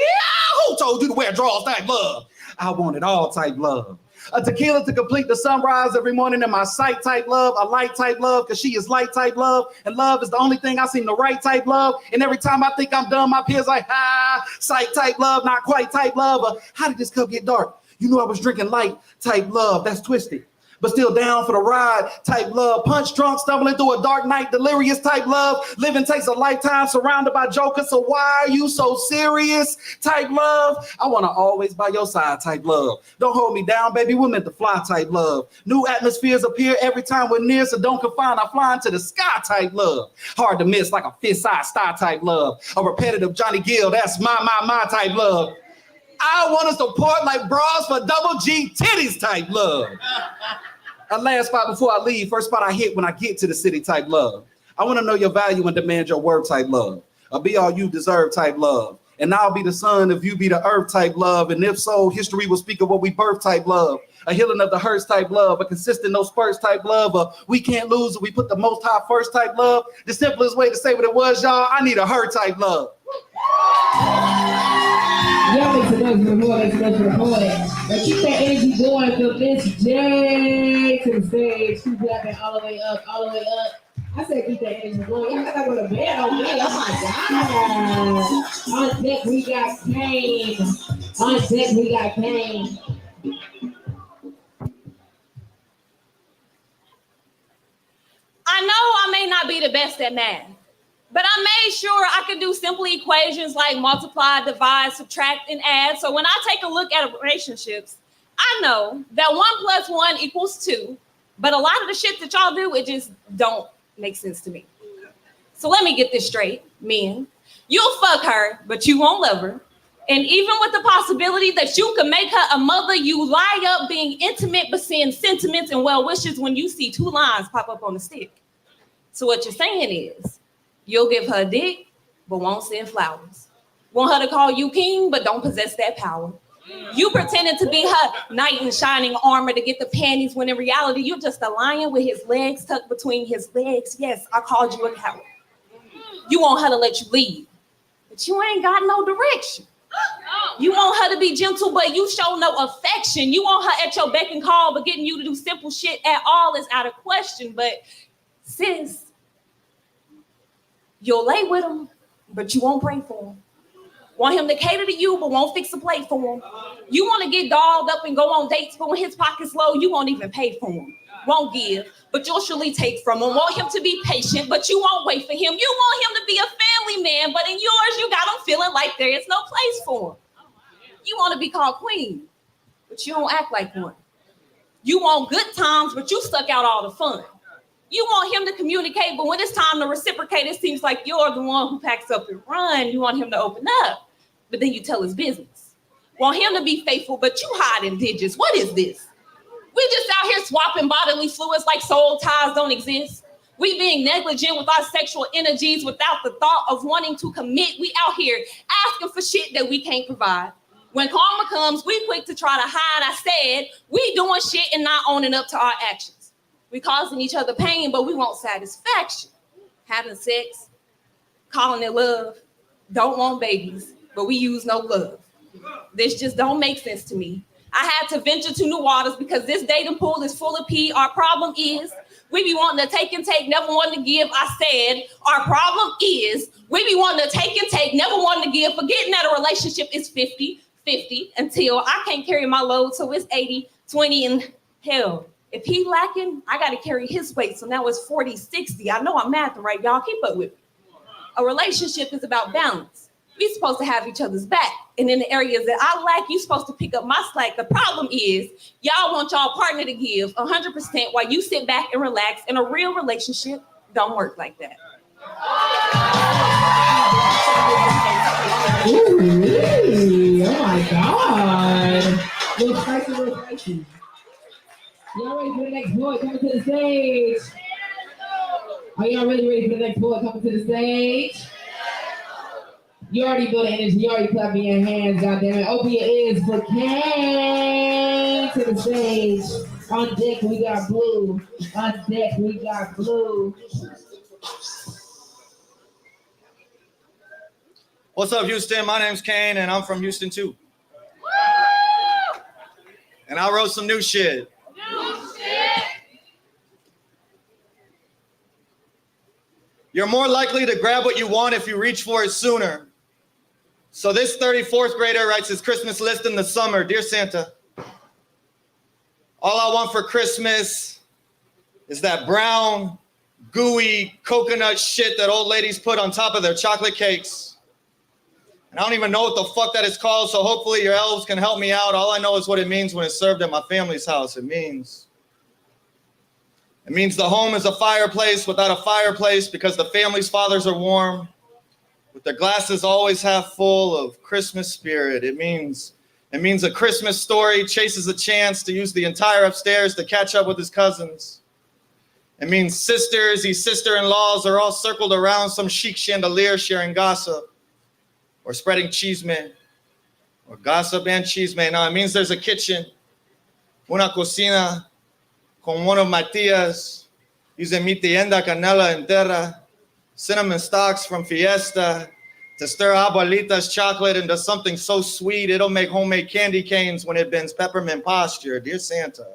who told you to wear drawers type love? I want it all type love. A tequila to complete the sunrise every morning in my sight type love. A light type love because she is light type love. And love is the only thing I seem to write type love. And every time I think I'm done, my peers like, sight type love, not quite type love. How did this cup get dark? You knew I was drinking light type love. That's twisted. But still down for the ride type love. Punch drunk, stumbling through a dark night, delirious type love. Living takes a lifetime surrounded by jokers. So why are you so serious type love? I want to always by your side type love. Don't hold me down, baby. We're meant to fly type love. New atmospheres appear every time we're near. So don't confine. I fly into the sky type love. Hard to miss like a fist-sized star type love. A repetitive Johnny Gill. That's my type love. I want to support like bras for double G titties type love. A last spot before I leave, first spot I hit when I get to the city type love. I want to know your value and demand your worth type love. I'll be all you deserve type love. And I'll be the sun if you be the earth type love. And if so, history will speak of what we birth type love. A healing of the hurts type love. A consistent no spurts type love. We can't lose if we put the most high first type love. The simplest way to say what it was, y'all, I need a her type love. Y'all make some noise for the boy, make some noise for the boy. But keep that energy going from Miss J to the stage. She's laughing all the way up, all the way up. I said keep that energy going. Y'all gotta go to bed on me. Oh my God. On deck we got Kane. On deck we got Kane. I know I may not be the best at math, but I made sure I could do simple equations like multiply, divide, subtract, and add. So when I take a look at relationships, I know that 1 + 1 = 2, but a lot of the shit that y'all do, it just don't make sense to me. So let me get this straight, men. You'll fuck her, but you won't love her. And even with the possibility that you can make her a mother, you lie up being intimate, but seeing sentiments and well wishes when you see 2 lines pop up on the stick. So what you're saying is, you'll give her a dick, but won't send flowers. Want her to call you king, but don't possess that power. You pretending to be her knight in shining armor to get the panties, when in reality, you're just a lion with his legs tucked between his legs. Yes, I called you a coward. You want her to let you lead, but you ain't got no direction. You want her to be gentle, but you show no affection. You want her at your beck and call, but getting you to do simple shit at all is out of question. But sis, you'll lay with him, but you won't pray for him. Want him to cater to you, but won't fix a plate for him. You want to get dolled up and go on dates, but when his pocket's low, you won't even pay for him. Won't give, but you'll surely take from him. Want him to be patient, but you won't wait for him. You want him to be a family man, but in yours, you got him feeling like there is no place for him. You want to be called queen, but you don't act like one. You want good times, but you stuck out all the fun. You want him to communicate, but when it's time to reciprocate, it seems like you're the one who packs up and run. You want him to open up, but then you tell his business. Want him to be faithful, but you hide in digits. What is this? We just out here swapping bodily fluids like soul ties don't exist. We being negligent with our sexual energies without the thought of wanting to commit. We out here asking for shit that we can't provide. When karma comes, we quick to try to hide. I said, we doing shit and not owning up to our actions. We causing each other pain, but we want satisfaction. Having sex, calling it love, don't want babies, but we use no love. This just don't make sense to me. I had to venture to new waters because this dating pool is full of pee. Our problem is We be wanting to take and take, never wanting to give. I said, our problem is we be wanting to take and take, never wanting to give, forgetting that a relationship is 50-50 until I can't carry my load, so it's 80-20, and hell, if he lacking, I got to carry his weight, so now it's 40-60. I know I'm mathing right, y'all. Keep up with me. A relationship is about balance. We're supposed to have each other's back. And in the areas that I lack, you're supposed to pick up my slack. The problem is y'all want y'all partner to give 100% while you sit back and relax. And a real relationship don't work like that. Ooh, oh my God. Little spicy, little spicy. Y'all ready for the next boy coming to the stage? Are y'all ready for the next boy coming to the stage? You already feel the energy. You already clapping your hands, goddammit. Open your ears for Kane to the stage. On deck, we got Blue. On deck, we got Blue. What's up, Houston? My name's Kane, and I'm from Houston, too. And I wrote some new shit. You're more likely to grab what you want if you reach for it sooner. So this 34th grader writes his Christmas list in the summer. Dear Santa, all I want for Christmas is that brown, gooey coconut shit that old ladies put on top of their chocolate cakes. And I don't even know what the fuck that is called, so hopefully your elves can help me out. All I know is what it means when it's served at my family's house. It means the home is a fireplace without a fireplace because the family's fathers are warm, with their glasses always half full of Christmas spirit. It means a Christmas story chases a chance to use the entire upstairs to catch up with his cousins. It means sisters, these sister-in-laws are all circled around some chic chandelier sharing gossip or spreading chisme or gossip and chisme. Now, it means there's a kitchen, una cocina, con one of my tias, using mi tienda canela entera, cinnamon stalks from Fiesta to stir abuelita's chocolate into something so sweet it'll make homemade candy canes when it bends peppermint posture. Dear Santa,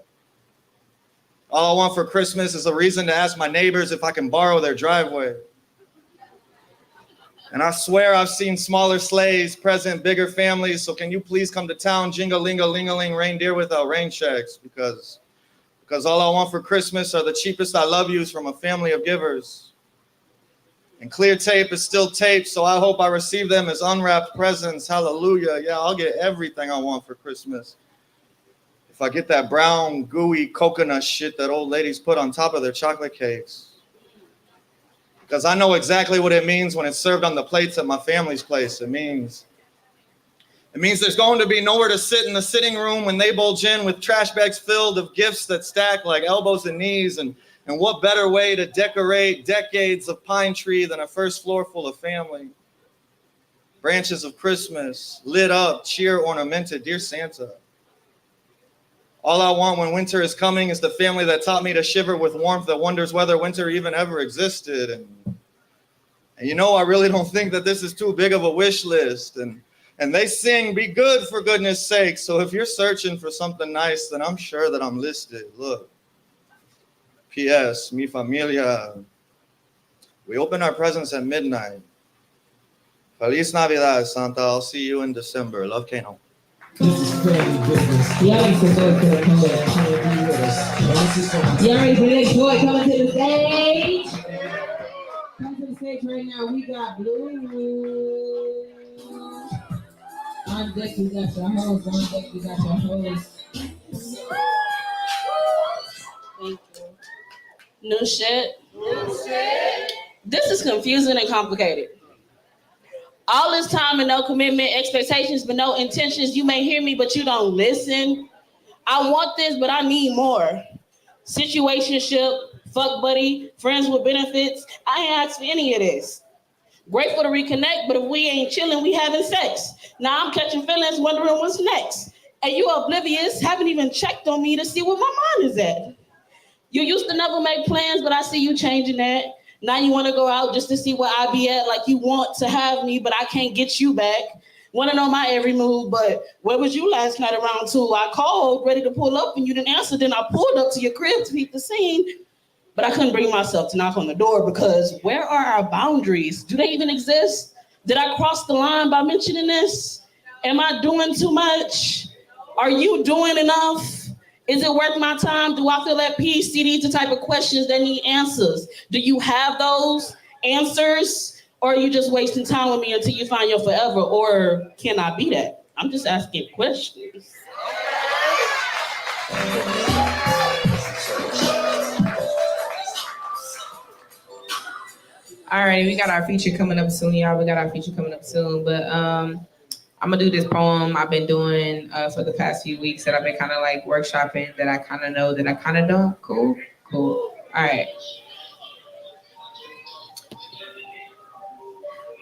all I want for Christmas is a reason to ask my neighbors if I can borrow their driveway. And I swear I've seen smaller sleighs present bigger families, so can you please come to town, jingle-ling-a-ling-a-ling, reindeer without rain checks, because all I want for Christmas are the cheapest I love yous from a family of givers. And clear tape is still tape, so I hope I receive them as unwrapped presents. Hallelujah. Yeah, I'll get everything I want for Christmas. If I get that brown, gooey coconut shit that old ladies put on top of their chocolate cakes. Because I know exactly what it means when it's served on the plates at my family's place. It means there's going to be nowhere to sit in the sitting room when they bulge in with trash bags filled of gifts that stack like elbows and knees. And what better way to decorate decades of pine tree than a first floor full of family? Branches of Christmas, lit up, cheer ornamented. Dear Santa, all I want when winter is coming is the family that taught me to shiver with warmth that wonders whether winter even ever existed. And you know, I really don't think that this is too big of a wish list. And they sing, be good for goodness sake. So if you're searching for something nice, then I'm sure that I'm listed. Look. P.S. Mi familia. We open our presents at midnight. Feliz Navidad, Santa. I'll see you in December. Love, Kano. This is crazy business. Y'all ready for the next boy coming to the stage? Come to the stage right now. We got Blue. On deck, we got your host. On deck, we got your host. Thank you. New shit. This is confusing and complicated. All this time and no commitment, expectations, but no intentions. You may hear me, but you don't listen. I want this, but I need more. Situationship, fuck buddy, friends with benefits. I ain't asked for any of this. Grateful to reconnect, but if we ain't chilling, we having sex. Now I'm catching feelings, wondering what's next. And you oblivious, haven't even checked on me to see where my mind is at. You used to never make plans, but I see you changing that. Now you want to go out just to see where I be at, like you want to have me, but I can't get you back. Want to know my every move, but where was you last night around 2? I called, ready to pull up, and you didn't answer. Then I pulled up to your crib to meet the scene. but I couldn't bring myself to knock on the door because where are our boundaries? Do they even exist? Did I cross the line by mentioning this? Am I doing too much? Are you doing enough? Is it worth my time? Do I feel at peace? See, these are the type of questions that need answers. Do you have those answers? Or are you just wasting time with me until you find your forever? Or can I be that? I'm just asking questions. All right, we got our feature coming up soon, y'all. We got our feature coming up soon, but I'm gonna do this poem I've been doing for the past few weeks that I've been kind of like workshopping that I kind of know that I kind of don't. Cool. All right.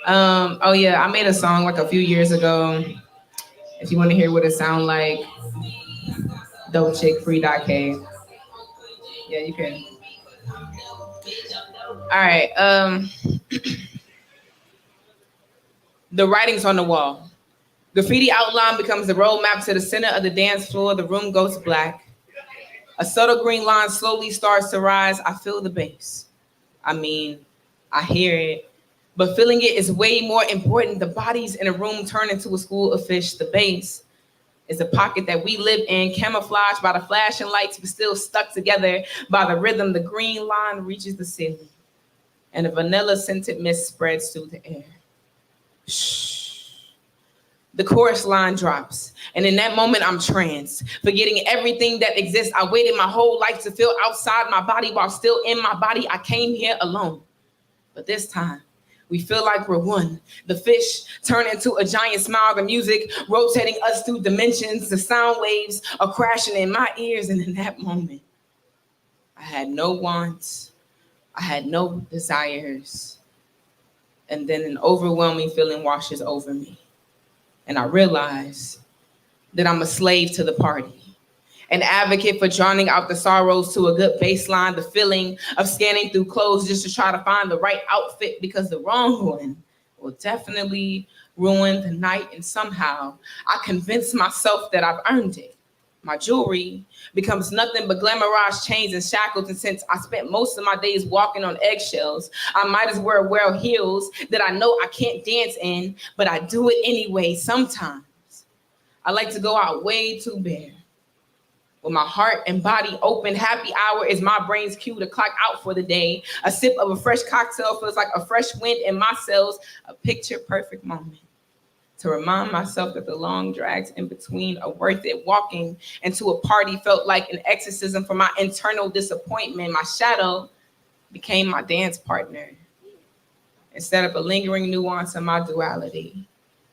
Oh yeah, I made a song like a few years ago. If you want to hear what it sound like, Dope Chick Free.K. Yeah, you can. All right. The writing's on the wall. Graffiti outline becomes the roadmap to the center of the dance floor. The room goes black. A subtle green line slowly starts to rise. I feel the bass. I mean, I hear it. But feeling it is way more important. The bodies in a room turn into a school of fish. The bass is the pocket that we live in, camouflaged by the flashing lights, but still stuck together by the rhythm. The green line reaches the ceiling, and a vanilla-scented mist spreads through the air. Shh. The chorus line drops, and in that moment, I'm tranced, forgetting everything that exists. I waited my whole life to feel outside my body while still in my body. I came here alone, but this time, we feel like we're one. The fish turn into a giant smile, the music rotating us through dimensions. The sound waves are crashing in my ears, and in that moment, I had no wants, I had no desires. And then an overwhelming feeling washes over me. And I realize that I'm a slave to the party, an advocate for drowning out the sorrows to a good baseline, the feeling of scanning through clothes just to try to find the right outfit because the wrong one will definitely ruin the night. And somehow I convince myself that I've earned it. My jewelry becomes nothing but glamorized chains and shackles. And since I spent most of my days walking on eggshells, I might as well wear heels that I know I can't dance in, but I do it anyway. Sometimes I like to go out way too bare. With my heart and body open, happy hour is my brain's cue to clock out for the day. A sip of a fresh cocktail feels like a fresh wind in my cells, a picture perfect moment to remind myself that the long drags in between are worth it. Walking into a party felt like an exorcism for my internal disappointment. My shadow became my dance partner instead of a lingering nuance of my duality.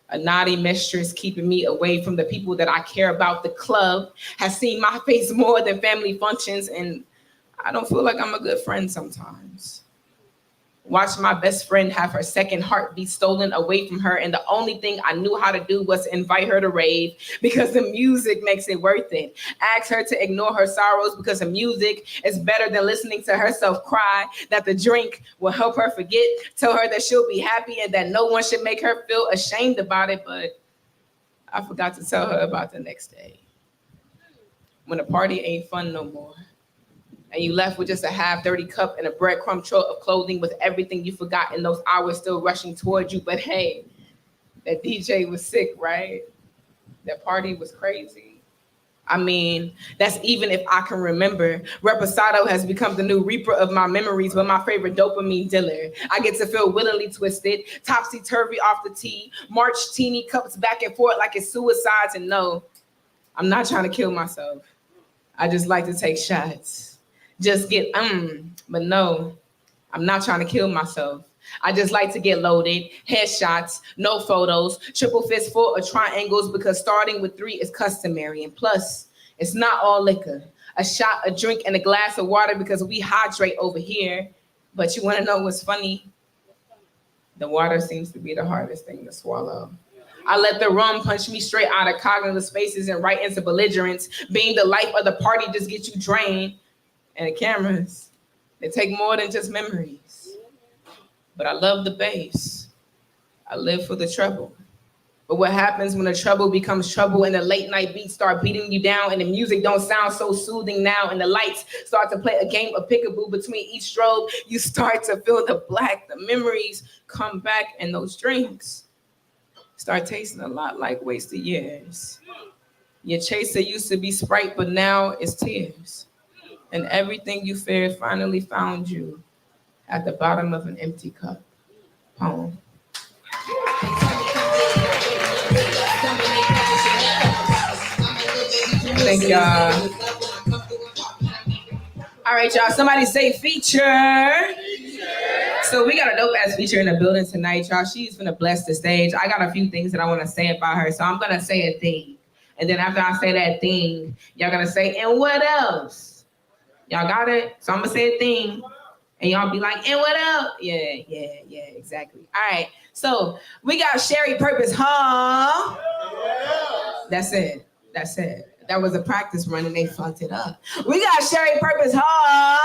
A naughty mistress keeping me away from the people that I care about. The club has seen my face more than family functions, and I don't feel like I'm a good friend sometimes. Watched my best friend have her second heartbeat stolen away from her, and the only thing I knew how to do was invite her to rave because the music makes it worth it. Ask her to ignore her sorrows because the music is better than listening to herself cry, that the drink will help her forget. Tell her that she'll be happy and that no one should make her feel ashamed about it, but I forgot to tell her about the next day when the party ain't fun no more. And you left with just a half-dirty cup and a breadcrumb trail of clothing with everything you forgot in those hours still rushing towards you. But hey, that DJ was sick, right? That party was crazy. I mean, that's even if I can remember. Reposado has become the new reaper of my memories, but my favorite dopamine dealer. I get to feel willingly twisted, topsy-turvy off the tee, march teeny cups back and forth like it's suicides. And no, I'm not trying to kill myself. I just like to take shots. Just get, but no, I'm not trying to kill myself. I just like to get loaded, headshots, no photos, triple fist full of triangles because starting with 3 is customary. And plus, it's not all liquor. A shot, a drink, and a glass of water because we hydrate over here. But you want to know what's funny? The water seems to be the hardest thing to swallow. I let the rum punch me straight out of cognitive spaces and right into belligerence. Being the life of the party just gets you drained. And the cameras, they take more than just memories. But I love the bass. I live for the treble. But what happens when the trouble becomes trouble and the late night beats start beating you down and the music don't sound so soothing now and the lights start to play a game of peekaboo between each strobe, you start to feel the black, the memories come back and those drinks start tasting a lot like wasted years. Your chaser used to be Sprite, but now it's tears. And everything you feared finally found you at the bottom of an empty cup. Poem. Thank y'all. All right, y'all. Somebody say feature. So we got a dope ass feature in the building tonight, y'all. She's gonna bless the stage. I got a few things that I want to say about her, so I'm gonna say a thing, and then after I say that thing, y'all gonna say, and what else? Y'all got it? So I'm gonna say a thing, and y'all be like, and what else? Yeah, exactly. All right. So we got Sherry Purpose, huh? That's it. That was a practice run and they fucked it up. We got Sherry Purpose, huh?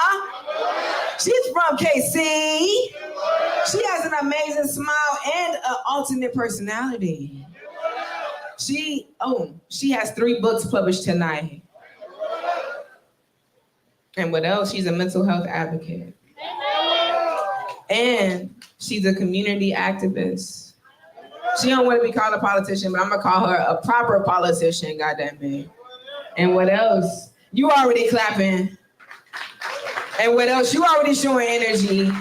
She's from KC. She has an amazing smile and an alternate personality. She has 3 books published tonight. And what else? She's a mental health advocate. And she's a community activist. She don't want to be called a politician, but I'm gonna call her a proper politician, goddamn it. And what else? You already clapping. And what else? You already showing energy.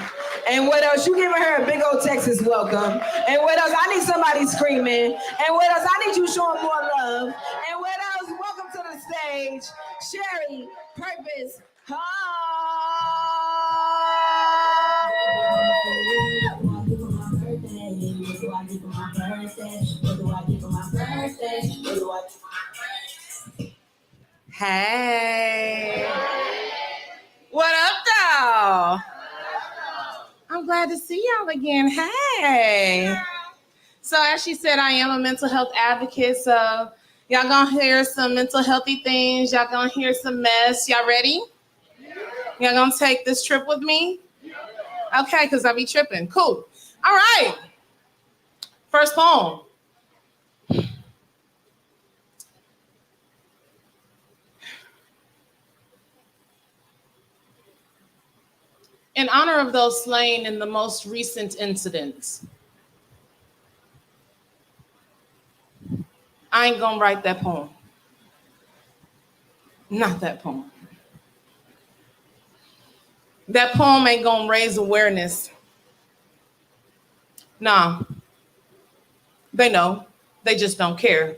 And what else? You giving her a big old Texas welcome. And what else? I need somebody screaming. And what else? I need you showing more love. And what else? Welcome to the stage, Sherry Purpose. Hey. What up, though? I'm glad to see y'all again. Hey. So as she said, I am a mental health advocate. So y'all gonna hear some mental healthy things. Y'all gonna hear some mess. Y'all ready? Y'all gonna take this trip with me? Okay, because I be tripping. Cool. All right. First poem. In honor of those slain in the most recent incidents, I ain't gonna write that poem. Not that poem. That poem ain't gonna raise awareness. Nah. They know. They just don't care.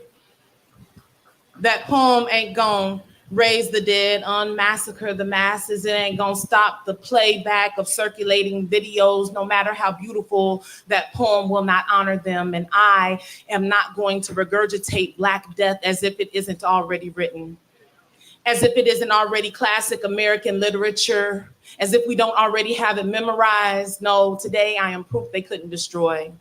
That poem ain't gonna raise the dead, unmassacre the masses. It ain't gonna stop the playback of circulating videos. No matter how beautiful, that poem will not honor them. And I am not going to regurgitate Black death as if it isn't already written, as if it isn't already classic American literature, as if we don't already have it memorized. No, today I am proof they couldn't destroy.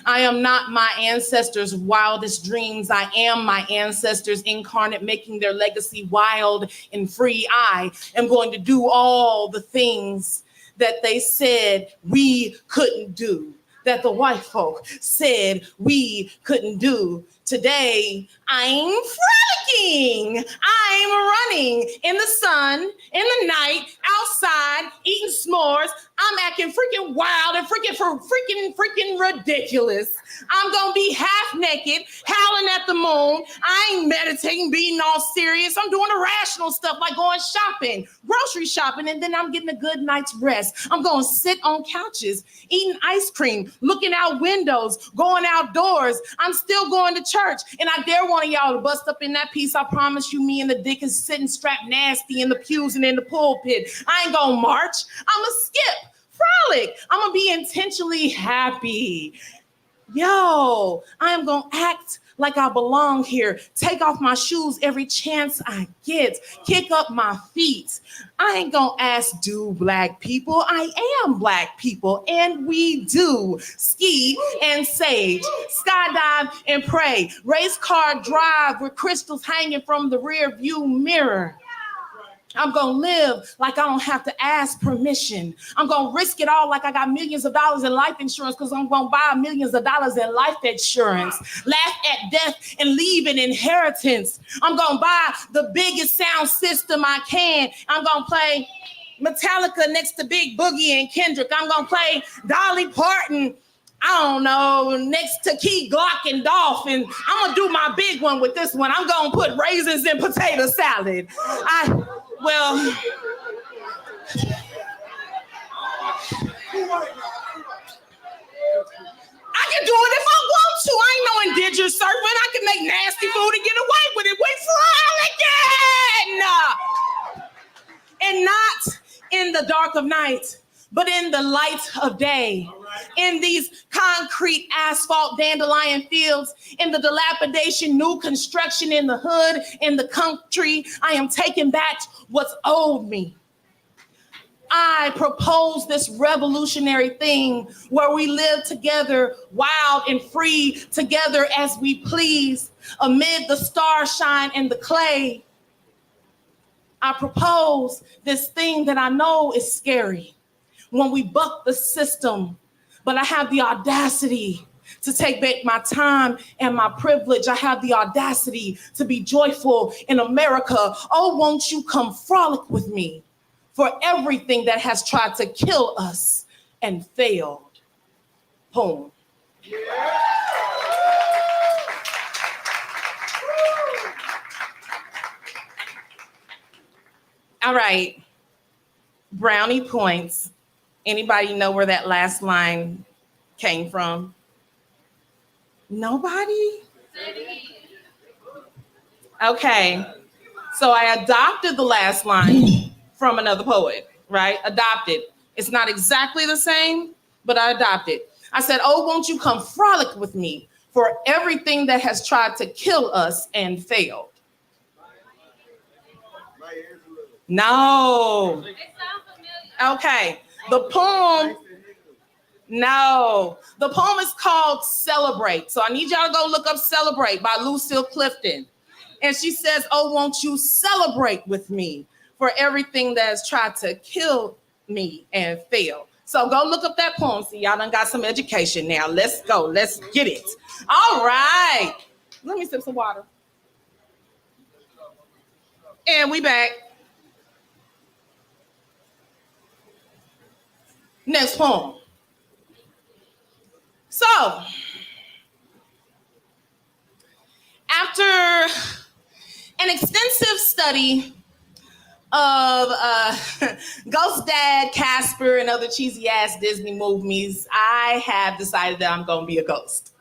I am not my ancestors' wildest dreams. I am my ancestors incarnate, making their legacy wild and free. I am going to do all the things that they said we couldn't do, that the white folk said we couldn't do. Today, I'm frolicking. I'm running in the sun, in the night, outside, eating s'mores. I'm acting freaking wild and freaking ridiculous. I'm gonna be half naked, howling at the moon. I ain't meditating, being all serious. I'm doing irrational stuff like going shopping, grocery shopping, and then I'm getting a good night's rest. I'm gonna sit on couches, eating ice cream, looking out windows, going outdoors. I'm still going to church, and I dare one of y'all to bust up in that piece. I promise you, me and the dick is sitting strapped nasty in the pews and in the pulpit. I ain't gonna march. I'm gonna skip, frolic. I'm gonna be intentionally happy. Yo, I am gonna act like I belong here. Take off my shoes every chance I get. Kick up my feet. I ain't gonna ask, do Black people? I am Black people, and we do ski and sage, skydive and pray, race car drive with crystals hanging from the rear view mirror. I'm gonna live like I don't have to ask permission. I'm gonna risk it all like I got millions of dollars in life insurance because I'm gonna buy millions of dollars in life insurance. Laugh at death and leave an inheritance. I'm gonna buy the biggest sound system I can. I'm gonna play Metallica next to Big Boogie and Kendrick. I'm gonna play Dolly Parton, I don't know, next to Key Glock and Dolph. And I'm gonna do my big one with this one. I'm gonna put raisins in potato salad. I can do it if I want to. I ain't no indigent servant. I can make nasty food and get away with it. We frolic again! And not in the dark of night, but in the light of day. In these concrete asphalt dandelion fields, in the dilapidation, new construction in the hood, in the country, I am taking back what's owed me. I propose this revolutionary thing where we live together, wild and free, together as we please, amid the starshine and the clay. I propose this thing that I know is scary when we buck the system, but I have the audacity to take back my time and my privilege. I have the audacity to be joyful in America. Oh, won't you come frolic with me for everything that has tried to kill us and failed. Poem. All right, brownie points. Anybody know where that last line came from? Nobody? Okay, so I adopted the last line from another poet, right? Adopted. It's not exactly the same, but I adopted. I said, oh, won't you come frolic with me for everything that has tried to kill us and failed. No. Okay. The poem, no. The poem is called Celebrate. So I need y'all to go look up Celebrate by Lucille Clifton. And she says, oh, won't you celebrate with me for everything that has tried to kill me and fail. So go look up that poem. See, y'all done got some education now. Let's go. Let's get it. All right. Let me sip some water. And we back. Next poem. So, after an extensive study of Ghost Dad, Casper, and other cheesy ass Disney movies, I have decided that I'm gonna be a ghost.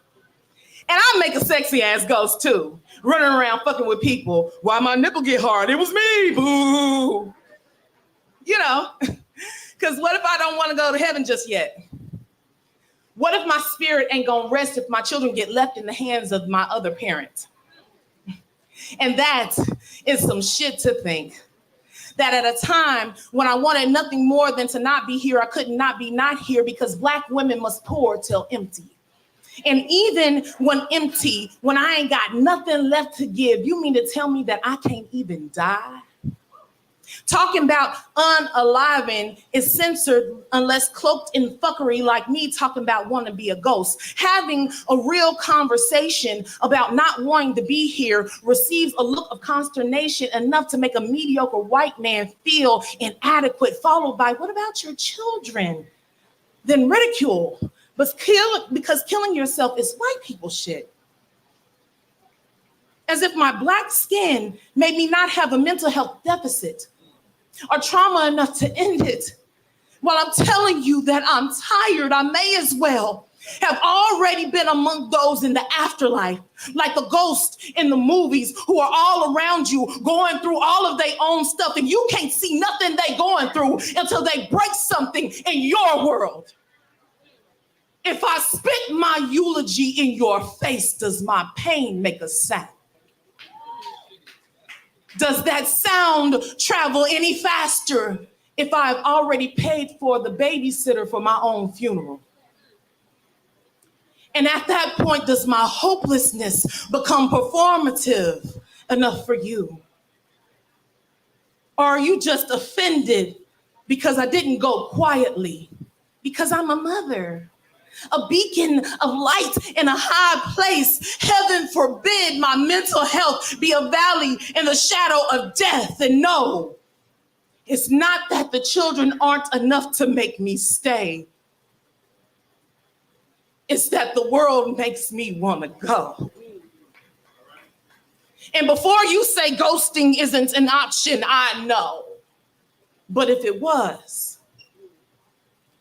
And I'll make a sexy ass ghost too, running around fucking with people. Why my nipple get hard? It was me, boo. You know, because what if I don't want to go to heaven just yet? What if my spirit ain't gonna rest if my children get left in the hands of my other parent? And that is some shit to think. That at a time when I wanted nothing more than to not be here, I could not be not here because Black women must pour till empty. And even when empty, when I ain't got nothing left to give, you mean to tell me that I can't even die? Talking about unaliving is censored unless cloaked in fuckery like me talking about wanting to be a ghost. Having a real conversation about not wanting to be here receives a look of consternation enough to make a mediocre white man feel inadequate, followed by, what about your children? Then ridicule, because killing yourself is white people shit. As if my Black skin made me not have a mental health deficit or trauma enough to end it. While I'm telling you that I'm tired, I may as well have already been among those in the afterlife, like the ghosts in the movies who are all around you going through all of their own stuff, and you can't see nothing they going through until they break something in your world. If I spit my eulogy in your face, does my pain make a sound? Does that sound travel any faster if I've already paid for the babysitter for my own funeral? And at that point, does my hopelessness become performative enough for you? Or are you just offended because I didn't go quietly? Because I'm a mother, a beacon of light in a high place. Heaven forbid my mental health be a valley in the shadow of death. And no, it's not that the children aren't enough to make me stay. It's that the world makes me want to go. And before you say ghosting isn't an option, I know. But if it was,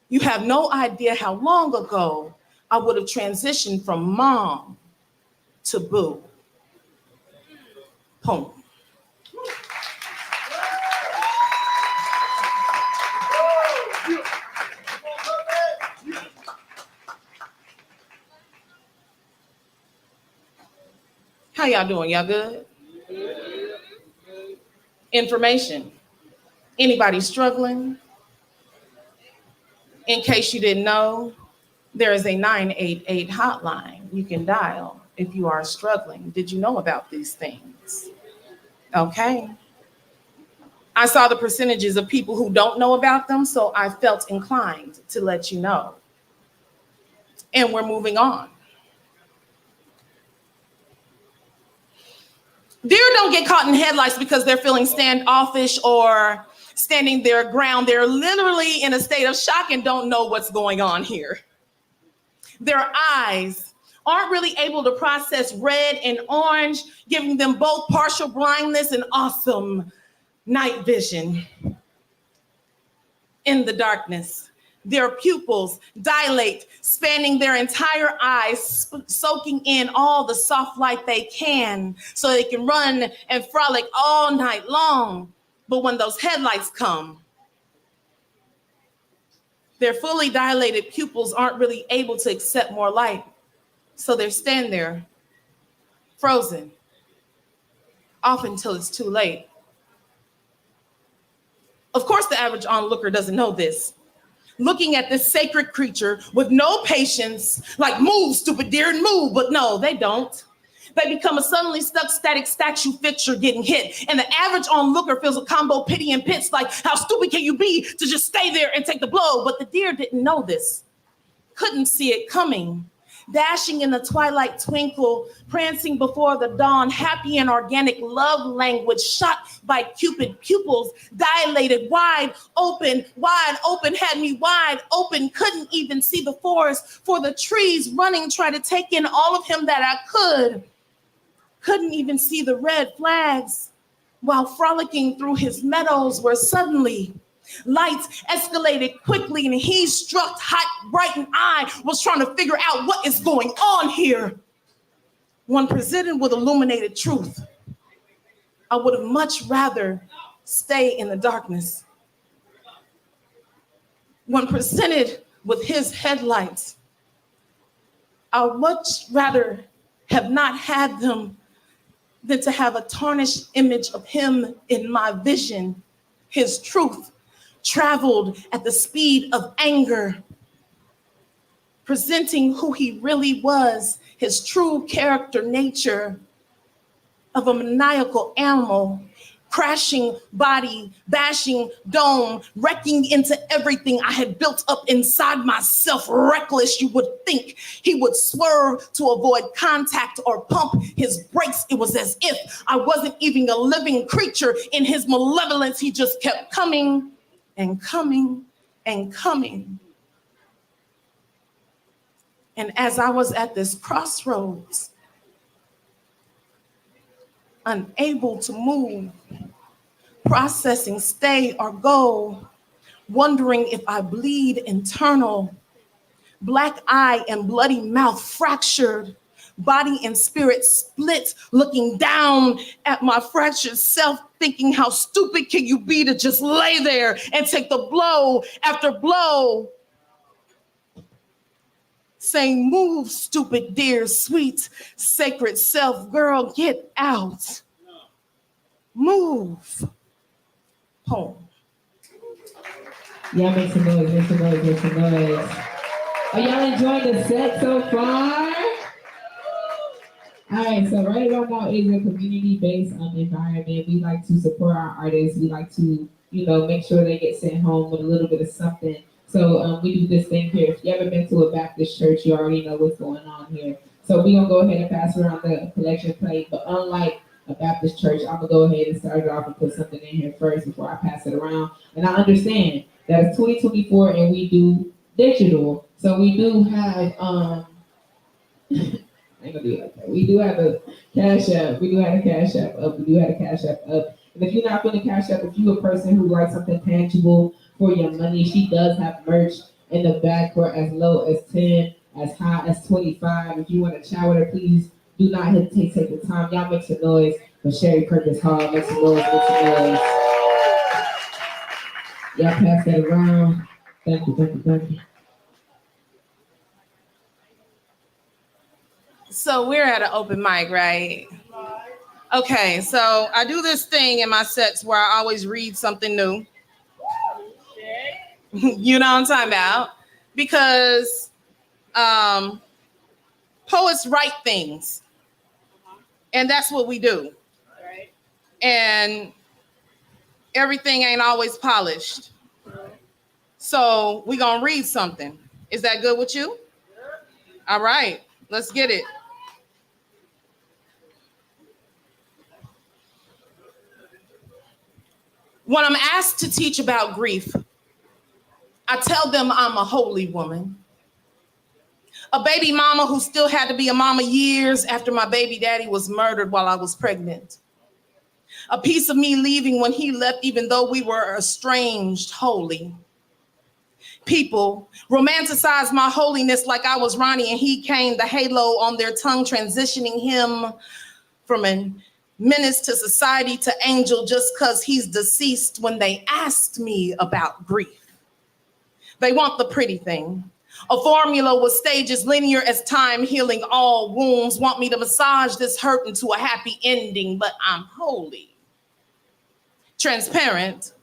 you have no idea how long ago I would have transitioned from mom to boo. Poem. How y'all doing? Y'all good? Information. Anybody struggling? In case you didn't know, there is a 988 hotline you can dial if you are struggling. Did you know about these things? Okay. I saw the percentages of people who don't know about them, so I felt inclined to let you know. And we're moving on. Deer don't get caught in headlights because they're feeling standoffish or standing their ground. They're literally in a state of shock and don't know what's going on here. Their eyes aren't really able to process red and orange, giving them both partial blindness and awesome night vision. In the darkness, their pupils dilate, spanning their entire eyes, soaking in all the soft light they can so they can run and frolic all night long. But when those headlights come, their fully dilated pupils aren't really able to accept more light. So they're standing there, frozen, often until it's too late. Of course, the average onlooker doesn't know this. Looking at this sacred creature with no patience, like move, stupid deer, and move, but no, they don't. They become a suddenly stuck static statue fixture getting hit. And the average onlooker feels a combo pity and pits like, how stupid can you be to just stay there and take the blow? But the deer didn't know this, couldn't see it coming. Dashing in the twilight twinkle, prancing before the dawn, happy and organic love language shot by Cupid pupils, dilated wide open, had me wide open, couldn't even see the forest for the trees running, tried to take in all of him that I could. Couldn't even see the red flags while frolicking through his meadows where suddenly lights escalated quickly and he struck hot, brightened eye, was trying to figure out what is going on here. When presented with illuminated truth, I would have much rather stay in the darkness. When presented with his headlights, I would much rather have not had them than to have a tarnished image of him in my vision. His truth traveled at the speed of anger, presenting who he really was, his true character nature of a maniacal animal, crashing body, bashing dome, wrecking into everything I had built up inside myself. Reckless, you would think he would swerve to avoid contact or pump his brakes. It was as if I wasn't even a living creature. In his malevolence, he just kept coming and coming and coming. And as I was at this crossroads, unable to move, processing stay or go, wondering if I bleed internal, black eye and bloody mouth fractured, body and spirit split, looking down at my fractured self, thinking how stupid can you be to just lay there and take the blow after blow, saying, move, stupid dear, sweet, sacred self, girl, get out. Move. Home. Y'all make some noise, make some noise, make some noise. Are y'all enjoying the set so far? All right, so right about now is a community-based environment. We like to support our artists. We like to, make sure they get sent home with a little bit of something. So we do this thing here. If you ever been to a Baptist church, you already know what's going on here. So we're gonna go ahead and pass around the collection plate. But unlike a Baptist church, I'm gonna go ahead and start it off and put something in here first before I pass it around. And I understand that it's 2024 and we do digital. So we do have I ain't gonna do it like that. We do have a Cash App. We do have a Cash App up. We do have a Cash App up. And if you're not feeling Cash App, if you're a person who likes something tangible for your money, she does have merch in the back for as low as 10, as high as 25. If you want to chat with her, please do not hesitate to take the time. Y'all make some noise for Sherry Purpose Hall. Make some noise, make some noise. Y'all pass that around. Thank you, thank you, thank you. So we're at an open mic, right? Okay, so I do this thing in my sets where I always read something new. You know what I'm talking about? Because poets write things, and that's what we do. And everything ain't always polished. So we're gonna read something. Is that good with you? All right, let's get it. When I'm asked to teach about grief, I tell them I'm a holy woman. A baby mama who still had to be a mama years after my baby daddy was murdered while I was pregnant. A piece of me leaving when he left, even though we were estranged wholly. People romanticize my holiness like I was Ronnie and he came, the halo on their tongue, transitioning him from an menace to society to angel just because he's deceased when they asked me about grief. They want the pretty thing. A formula with stages linear as time healing all wounds, want me to massage this hurt into a happy ending, but I'm holy. Transparent.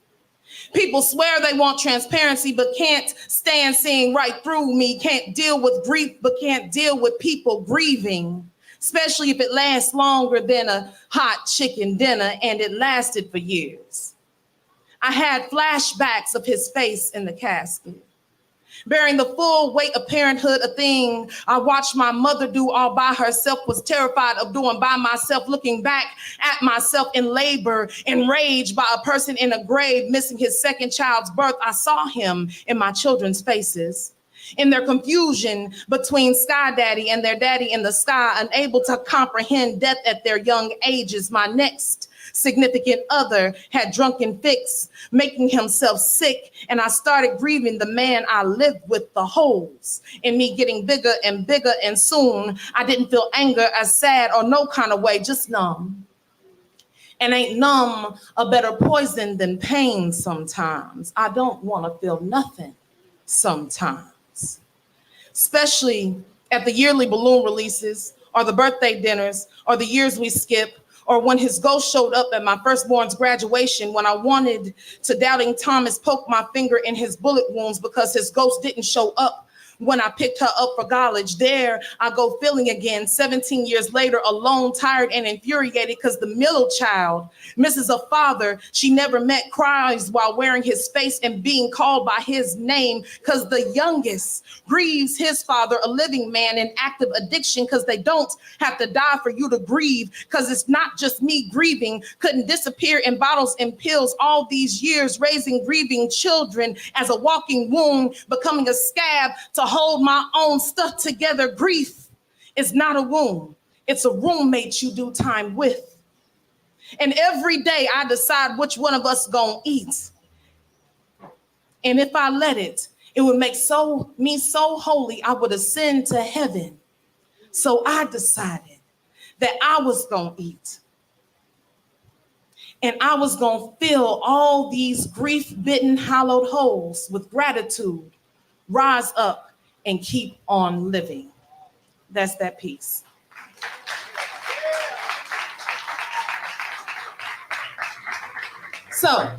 People swear they want transparency, but can't stand seeing right through me, can't deal with grief, but can't deal with people grieving. Especially if it lasts longer than a hot chicken dinner, and it lasted for years. I had flashbacks of his face in the casket. Bearing the full weight of parenthood, a thing I watched my mother do all by herself, was terrified of doing by myself, looking back at myself in labor, enraged by a person in a grave, missing his second child's birth. I saw him in my children's faces. In their confusion between Sky Daddy and their daddy in the sky, unable to comprehend death at their young ages, my next significant other had drunken fix, making himself sick, and I started grieving the man I lived with, the holes in me getting bigger, and soon I didn't feel anger as sad or no kind of way, just numb. And ain't numb a better poison than pain sometimes? I don't want to feel nothing sometimes. Especially at the yearly balloon releases, or the birthday dinners, or the years we skip, or when his ghost showed up at my firstborn's graduation, when I wanted to doubting Thomas poke my finger in his bullet wounds because his ghost didn't show up when I picked her up for college. There I go feeling again, 17 years later, alone, tired, and infuriated because the middle child misses a father she never met, cries while wearing his face and being called by his name, because the youngest grieves his father, a living man in active addiction, because they don't have to die for you to grieve, because it's not just me grieving, couldn't disappear in bottles and pills all these years, raising grieving children as a walking wound, becoming a scab to hold my own stuff together. Grief is not a wound. It's a roommate you do time with. And every day I decide which one of us gonna eat. And if I let it, it would make me so holy I would ascend to heaven. So I decided that I was gonna eat. And I was gonna fill all these grief-bitten, hollowed holes with gratitude, rise up, and keep on living. That's that piece. So,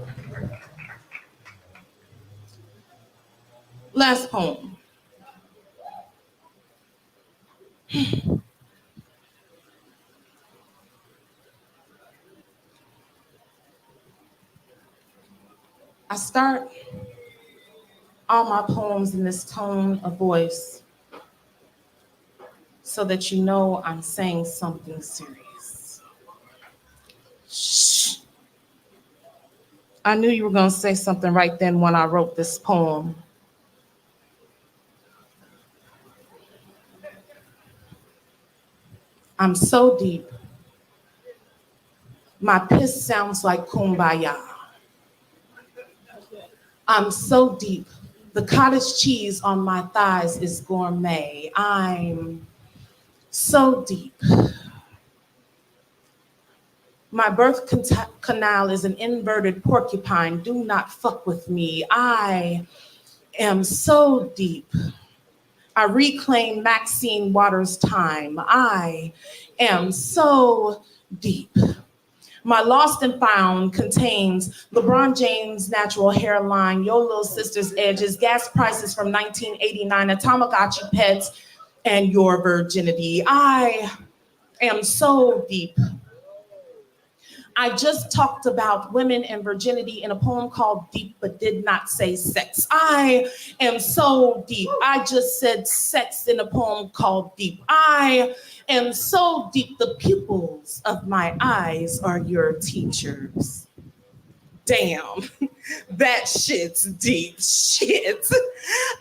last poem. start all my poems in this tone of voice so that you know I'm saying something serious. Shh. I knew you were gonna say something right then when I wrote this poem. I'm so deep. My piss sounds like kumbaya. I'm so deep. The cottage cheese on my thighs is gourmet. I'm so deep. My birth canal is an inverted porcupine. Do not fuck with me. I am so deep. I reclaim Maxine Waters' time. I am so deep. My lost and found contains LeBron James' natural hairline, your little sister's edges, gas prices from 1989, a Tamagotchi pets, and your virginity. I am so deep. I just talked about women and virginity in a poem called Deep, but did not say sex. I am so deep. I just said sex in a poem called Deep. I am so deep. The pupils of my eyes are your teachers. Damn, that shit's deep shit.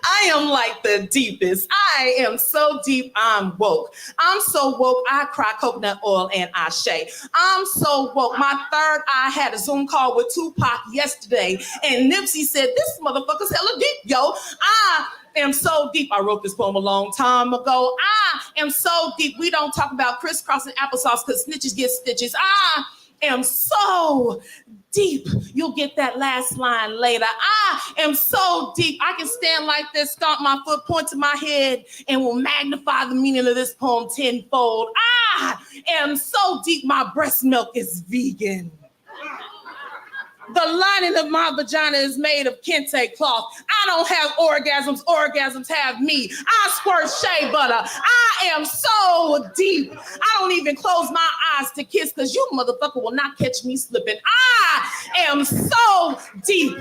I am like the deepest. I am so deep, I'm woke. I'm so woke, I cry coconut oil and ashe. I'm so woke. My third eye had a Zoom call with Tupac yesterday, and Nipsey said, this motherfucker's hella deep, yo. I am so deep. I wrote this poem a long time ago. I am so deep. We don't talk about crisscrossing applesauce because snitches get stitches. I am so deep. You'll get that last line later. I am so deep. I can stand like this, stomp my foot, point to my head, and will magnify the meaning of this poem tenfold. I am so deep. My breast milk is vegan. The lining of my vagina is made of kente cloth. I don't have orgasms. Orgasms have me. I squirt shea butter. I am so deep. I don't even close my eyes to kiss because you motherfucker will not catch me slipping. I am so deep.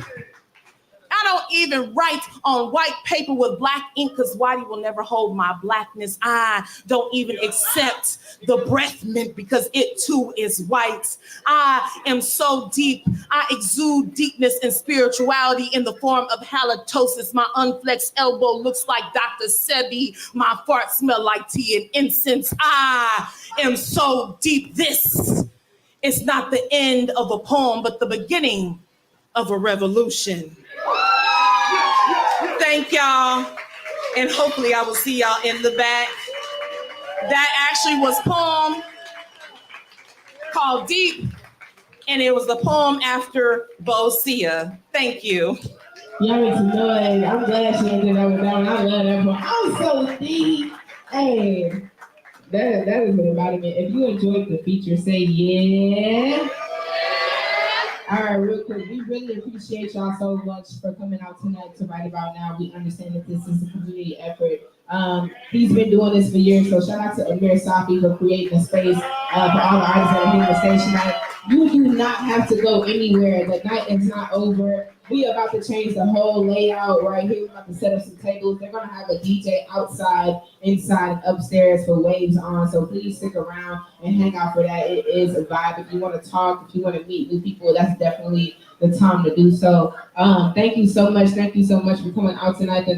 I don't even write on white paper with black ink because whitey will never hold my blackness. I don't even accept the breath mint because it too is white. I am so deep. I exude deepness and spirituality in the form of halitosis. My unflexed elbow looks like Dr. Sebi. My fart smell like tea and incense. I am so deep. This is not the end of a poem, but the beginning of a revolution. Thank y'all, and hopefully I will see y'all in the back. That actually was a poem called Deep, and it was a poem after Bosia. Thank you. Y'all make some noise. I'm glad she ended up with that one. I love that poem. I'm so deep. Hey, that is an embodiment. If you enjoyed the feature, say yeah. All right, real quick, we really appreciate y'all so much for coming out tonight to Right About Now. We understand that this is a community effort. He's been doing this for years, so shout out to Amir Safi for creating a space for all the artists that are here on the stage tonight. You do not have to go anywhere. The night is not over. We are about to change the whole layout right here. We're about to set up some tables. They're gonna have a DJ outside, inside, and upstairs for waves on. So please stick around and hang out for that. It is a vibe. If you want to talk, if you want to meet new people, that's definitely the time to do so. Thank you so much. Thank you so much for coming out tonight.